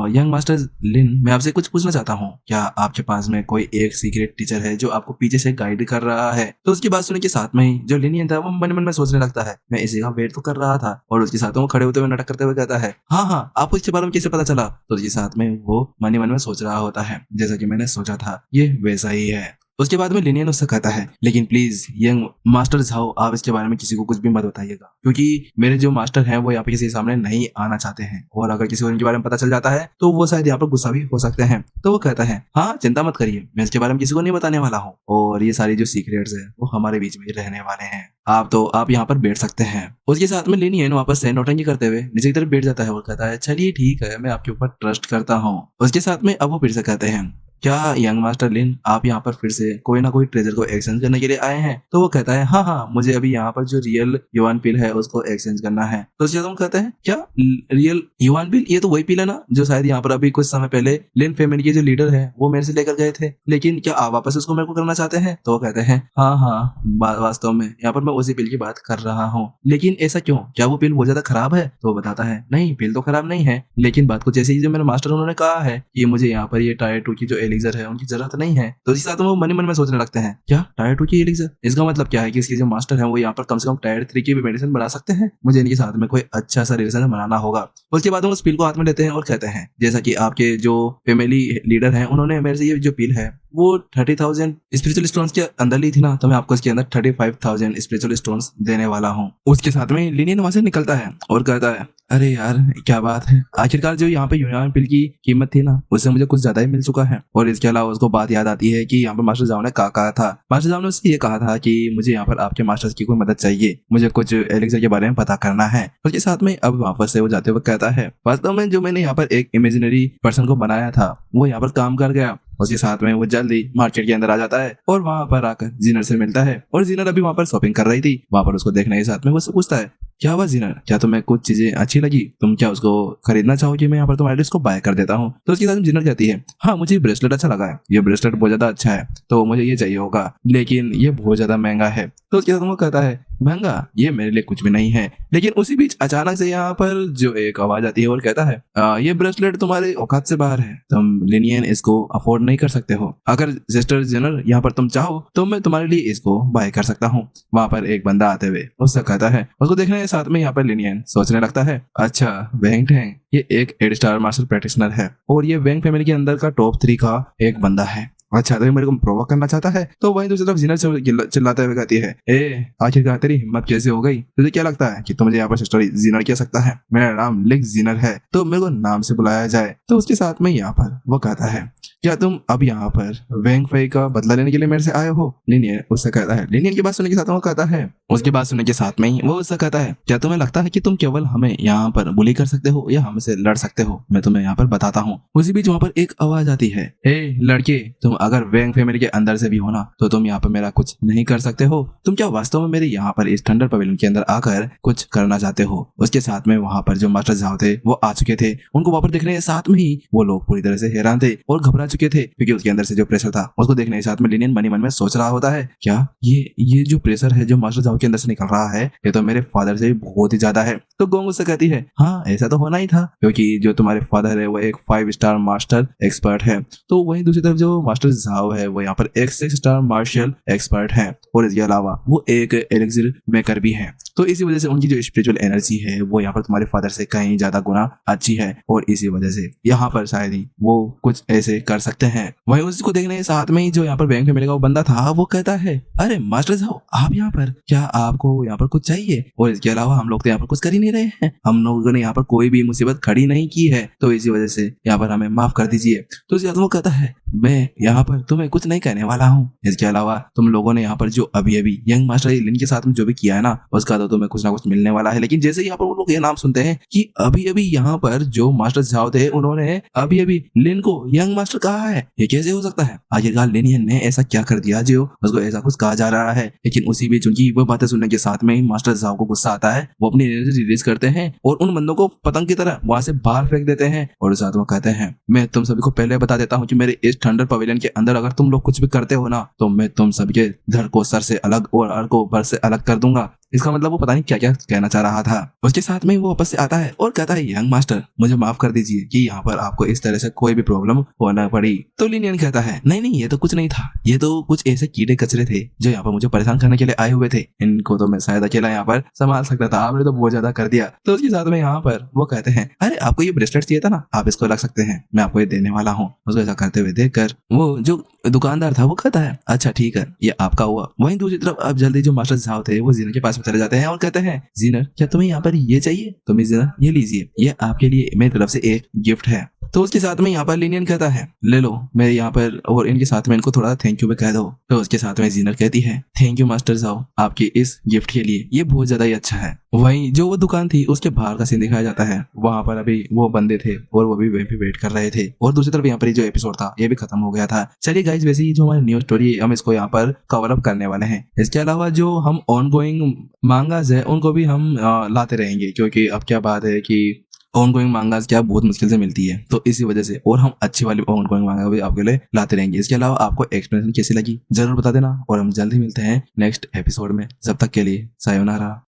यंग मास्टर लिन, मैं आपसे कुछ पूछना चाहता हूँ, क्या आपके पास में कोई एक सीक्रेट टीचर है जो आपको पीछे से गाइड कर रहा है? तो उसकी बात सुनने के साथ में ही जो लिनियन था वो मन मन में सोचने लगता है, मैं इसी का वेट तो कर रहा था। और उसके साथ में वो खड़े होते हुए नाटक करते हुए कहता है, हाँ हाँ, आपको इसके बारे में कैसे पता चला? तो उसके साथ में वो मन में सोच रहा होता है, जैसा कि मैंने सोचा था, ये वैसा ही है। उसके बाद में लिनियन उससे कहता है, लेकिन प्लीज यंग मास्टर झाओ आप इसके बारे में किसी को कुछ भी मत बताइएगा, क्योंकि मेरे जो मास्टर हैं वो यहाँ पे किसी के सामने नहीं आना चाहते हैं, और अगर किसी को इनके बारे में पता चल जाता है तो वो शायद यहाँ पर गुस्सा भी हो सकते हैं। तो वो कहता है, हाँ चिंता मत करिए, मैं इसके बारे में किसी को नहीं बताने वाला हूँ, और ये सारी जो सीक्रेट्स है वो हमारे बीच में रहने वाले हैं, आप यहाँ पर बैठ सकते हैं। उसके साथ में लिनियन वापस से नौटंकी करते हुए नीचे की तरफ बैठ जाता है और कहता है, चलिए ठीक है, मैं आपके ऊपर ट्रस्ट करता हूँ। उसके साथ में अब वो फिर से कहते हैं, क्या यंग मास्टर लिन आप यहाँ पर फिर से कोई ना कोई ट्रेजर को एक्सचेंज करने के लिए आए हैं? तो वो कहता है, हाँ हाँ, मुझे अभी यहाँ पर जो रियल युवान पिल है उसको एक्सचेंज करना है। तो उसके बाद हम कहते हैं, क्या रियल युवान पिल? ये तो वही पिल है ना जो शायद यहाँ पर अभी कुछ समय पहले लिन फैमिली के जो लीडर है वो मेरे से लेकर गए थे, लेकिन क्या आप वापस उसको मेरे को करना चाहते हैं? तो वो कहते हैं, हाँ हाँ, वास्तव में यहाँ पर मैं उसी पिल की बात कर रहा हूँ, लेकिन ऐसा क्यों, क्या वो पिल बहुत ज्यादा खराब है? तो वो बताता है, नहीं पिल तो खराब नहीं है, लेकिन बात कुछ ऐसी जो मेरे मास्टर उन्होंने कहा है कि मुझे यहाँ पर ये टायर 2 की जो एलिक्सर है उनकी जरूरत नहीं है। तो इसी साथ वो मन मन में सोचने लगते हैं, क्या टायर 2 की एलिक्सर? इसका मतलब क्या है कि इसके जो मास्टर है वो यहाँ पर कम से कम टायर 3 की भी मेडिसिन बना सकते हैं, मुझे इनके साथ में कोई अच्छा सा रिलेशन बनाना होगा। उसके बाद वो उस पिल को हाथ में लेते हैं और कहते हैं, जैसा कि आपके जो फैमिली लीडर हैं उन्होंने मेरे से ये जो पिल है वो 30,000 स्पिरिचुअल स्टोन्स के अंदर ली थी ना, तो मैं आपको इसके अंदर 35,000 स्पिरिचुअल स्टोन्स देने वाला हूँ। उसके साथ में लिनियन वहां से निकलता है और कहता है, अरे यार क्या बात है, आखिरकार जो यहाँ पे यूनान पिल की कीमत थी ना उससे मुझे कुछ ज्यादा ही मिल चुका है। और इसके अलावा उसको बात याद आती है कि यहाँ पर मास्टर झाओ ने कहा था, मास्टर झाओ ने उससे ये कहा था कि मुझे यहाँ पर आपके मास्टर्स की कोई मदद चाहिए, मुझे कुछ एलिक्सर के बारे में पता करना है। उसके साथ में अब वापस से वो जाते हुए कहता है, वास्तव में जो मैंने यहाँ पर एक इमेजिनरी पर्सन को बनाया था वो यहाँ पर काम कर गया। उसके साथ में वो जल्दी मार्केट के अंदर आ जाता है और वहां पर आकर जीनर से मिलता है, और जीनर अभी वहां पर शॉपिंग कर रही थी। वहां पर उसको देखने के साथ में वो उससे पूछता है, क्या हुआ जीनर, क्या तुम्हें कुछ चीजें अच्छी लगी, तुम क्या उसको खरीदना चाहोगे, मैं यहाँ पर तुम्हारे लिए उसको बाय कर देता हूँ। तो उसके साथ जीनर कहती है, हाँ मुझे ब्रेसलेट अच्छा लगा है, ये ब्रेसलेट बहुत ज्यादा अच्छा है, तो मुझे ये चाहिए होगा, लेकिन ये बहुत ज्यादा महंगा है। तो उसके साथ वो कहता है, महंगा, ये मेरे लिए कुछ भी नहीं है। लेकिन उसी बीच अचानक से यहाँ पर जो एक आवाज आती है और कहता है, ये ब्रेसलेट तुम्हारे औकात से बाहर है, तुम लिनियन इसको अफोर्ड नहीं कर सकते हो, अगर सिस्टर जनरल यहाँ पर तुम चाहो तो मैं तुम्हारे लिए इसको बाय कर सकता हूँ। वहां पर एक बंदा आते हुए उससे कहता है, उसको देखने के साथ में यहाँ पर लिनियन सोचने लगता है, अच्छा वेंग टैंग ये एक 8 स्टार मार्शल प्रैक्टिशनर है और ये वेंग फैमिली के अंदर का टॉप 3 का एक बंदा है, अच्छा तो ये मेरे को प्रोवोक करना चाहता है। तो वहीं दूसरी तरफ जीनर से चिल्लाते हुए कहती है, ए आखिरकार तेरी हिम्मत कैसे हो गई, तुझे क्या लगता है कि तू मुझे यहाँ पर सिस्टर जीनर कह सकता है, मेरा नाम लिंक जीनर है, तो मेरे को नाम से बुलाया जाए। तो उसके साथ में यहाँ पर वो कहता है, क्या तुम अब यहाँ पर वेंग फेई का बदला लेने के लिए मेरे से आए हो? लिनियन उससे कहता है, लिनियन की बात सुनने के साथ वो कहता है, उसकी बात सुनने के साथ में ही वो उससे कहता है, क्या तुम्हें लगता है कि तुम केवल हमें यहाँ पर बुली कर सकते हो या हमसे लड़ सकते हो? मैं तुम्हें यहाँ पर बताता हूँ। उसी बीच वहाँ पर एक आवाज आती है, हे लड़के, तुम अगर वेंग फैमिली के अंदर से भी हो ना तो तुम यहाँ पर मेरा कुछ नहीं कर सकते हो, तुम क्या वास्तव में मेरे यहाँ पर इस थंडर पवेलियन के अंदर आकर कुछ करना चाहते हो? उसके साथ में वहाँ पर जो मास्टर झाओ थे वो आ चुके थे, उनको वहाँ पर देखने के साथ में ही वो लोग पूरी तरह से हैरान थे और घबरा चुके थे, क्योंकि उसके अंदर से जो प्रेशर था उसको देखने के साथ में लिनियन मन ही मन में सोच रहा होता है, क्या ये जो प्रेशर है जो मास्टर जाओ के अंदर से निकल रहा है, ये तो मेरे फादर से भी बहुत ही ज्यादा है। तो गोंग उससे कहती है, हाँ ऐसा तो होना ही था, क्योंकि जो तुम्हारे फादर है वो एक 5 स्टार मास्टर एक्सपर्ट है, तो वहीं दूसरी तरफ जो मास्टर झाओ है वो यहाँ पर एक 6 स्टार मार्शल एक्सपर्ट है, और इसके अलावा वो एक एलिक्सिर मेकर भी है। तो इसी वजह से उनकी जो स्पिरिचुअल एनर्जी है वो यहाँ पर तुम्हारे फादर से कहीं ज्यादा गुना अच्छी है, और इसी वजह से यहाँ पर शायद ही वो कुछ ऐसे कर सकते हैं। वहीं उसको देखने के साथ में ही जो यहाँ पर बैंक में मिलेगा वो बंदा था, वो कहता है, अरे मास्टर साहब आप यहाँ पर, क्या आपको यहाँ पर कुछ चाहिए? और इसके अलावा हम लोग तो यहाँ पर कुछ कर ही नहीं रहे हैं, हम लोगों ने यहाँ पर कोई भी मुसीबत खड़ी नहीं की है, तो इसी वजह से यहाँ पर हमें माफ कर दीजिए। तो इसके बाद वो कहता है, मैं यहाँ पर तुम्हें कुछ नहीं कहने वाला हूँ, इसके अलावा तुम लोगों ने यहाँ पर जो अभी अभी यंग मास्टर लिन के साथ में जो भी किया है ना, उसका तो तुम्हें कुछ ना कुछ मिलने वाला है। लेकिन जैसे ही यहाँ पर वो लोग ये नाम सुनते हैं कि अभी अभी यहाँ पर जो मास्टर झाओ थे उन्होंने अभी अभी लिन को यंग मास्टर कहा है, ये कैसे हो सकता है? आखिरकार लिनियन ने ऐसा क्या कर दिया जो उसको ऐसा कुछ कहा जा रहा है? लेकिन उसी बीच उनकी वो बातें सुनने के साथ में ही मास्टर झाओ को गुस्सा आता है, वो अपनी एनर्जी रिलीज करते हैं और उन बंदों को पतंग की तरह वहां से बाहर फेंक देते हैं, और साथ में कहते हैं, मैं तुम सभी को पहले बता देता हूँ कि मेरे इस थंडर पवेलियन के अंदर अगर तुम लोग कुछ भी करते हो ना, तो मैं तुम सबके धड़ को सर से अलग और अर को बर से अलग कर दूंगा। इसका मतलब वो पता नहीं क्या क्या कहना चाह रहा था। उसके साथ में वो वापस से आता है और कहता है, यंग मास्टर मुझे माफ कर दीजिए कि यहाँ पर आपको इस तरह से कोई भी प्रॉब्लम होना पड़ी। तो लिनियन कहता है, नहीं नहीं ये तो कुछ नहीं था, ये तो कुछ ऐसे कीड़े कचरे थे जो यहाँ पर मुझे परेशान करने के लिए आए हुए थे, इनको तो मैं शायद अकेला यहाँ पर संभाल सकता था, आपने तो बहुत ज्यादा कर दिया। तो उसके साथ में यहाँ पर वो कहते हैं, अरे आपको ये ब्रेसलेट चाहिए था ना, आप इसको रख सकते हैं, मैं आपको ये देने वाला हूँ। उसको ऐसा करते हुए देखकर वो जो दुकानदार था वो कहता है, अच्छा ठीक है ये आपका हुआ। वहीं दूसरी तरफ अब जल्दी जो मास्टर झाओ थे वो जीनर के पास में चले जाते हैं और कहते हैं, जीनर क्या तुम्हें यहाँ पर ये चाहिए? तो मिस जीनर ये लीजिए, ये आपके लिए मेरी तरफ से एक गिफ्ट है। तो उसके साथ में यहाँ पर लिनियन कहता है, ले लो मैं यहाँ पर, और इनके साथ में इनको थोड़ा थैंक यू भी कह दो। तो उसके साथ में जीनर कहती है, थैंक यू मास्टर झाओ आपके इस गिफ्ट के लिए, ये बहुत ज्यादा ही अच्छा है। वहीं जो वो दुकान थी उसके बाहर का सीन दिखाया जाता है, वहां पर अभी वो बंदे थे और वो भी वहीं पे वेट कर रहे थे, और दूसरी तरफ यहाँ पर जो एपिसोड था ये भी खत्म हो गया था। चलिए गाइस, वैसे ही जो हमारी न्यू स्टोरी हम इसको यहाँ पर कवर अप करने वाले हैं। इसके अलावा जो हम ऑन गोइंग मांगास है उनको भी हम लाते रहेंगे, क्योंकि अब क्या बात है कि ऑन गोइंग मांगास क्या बहुत मुश्किल से मिलती है, तो इसी वजह से और हम अच्छी वाली ऑन गोइंग मांगा भी आपके लिए लाते रहेंगे। इसके अलावा आपको एक्सप्लेनेशन कैसी लगी जरूर बता देना, और हम जल्दी मिलते हैं नेक्स्ट एपिसोड में। जब तक के लिए सायोनारा।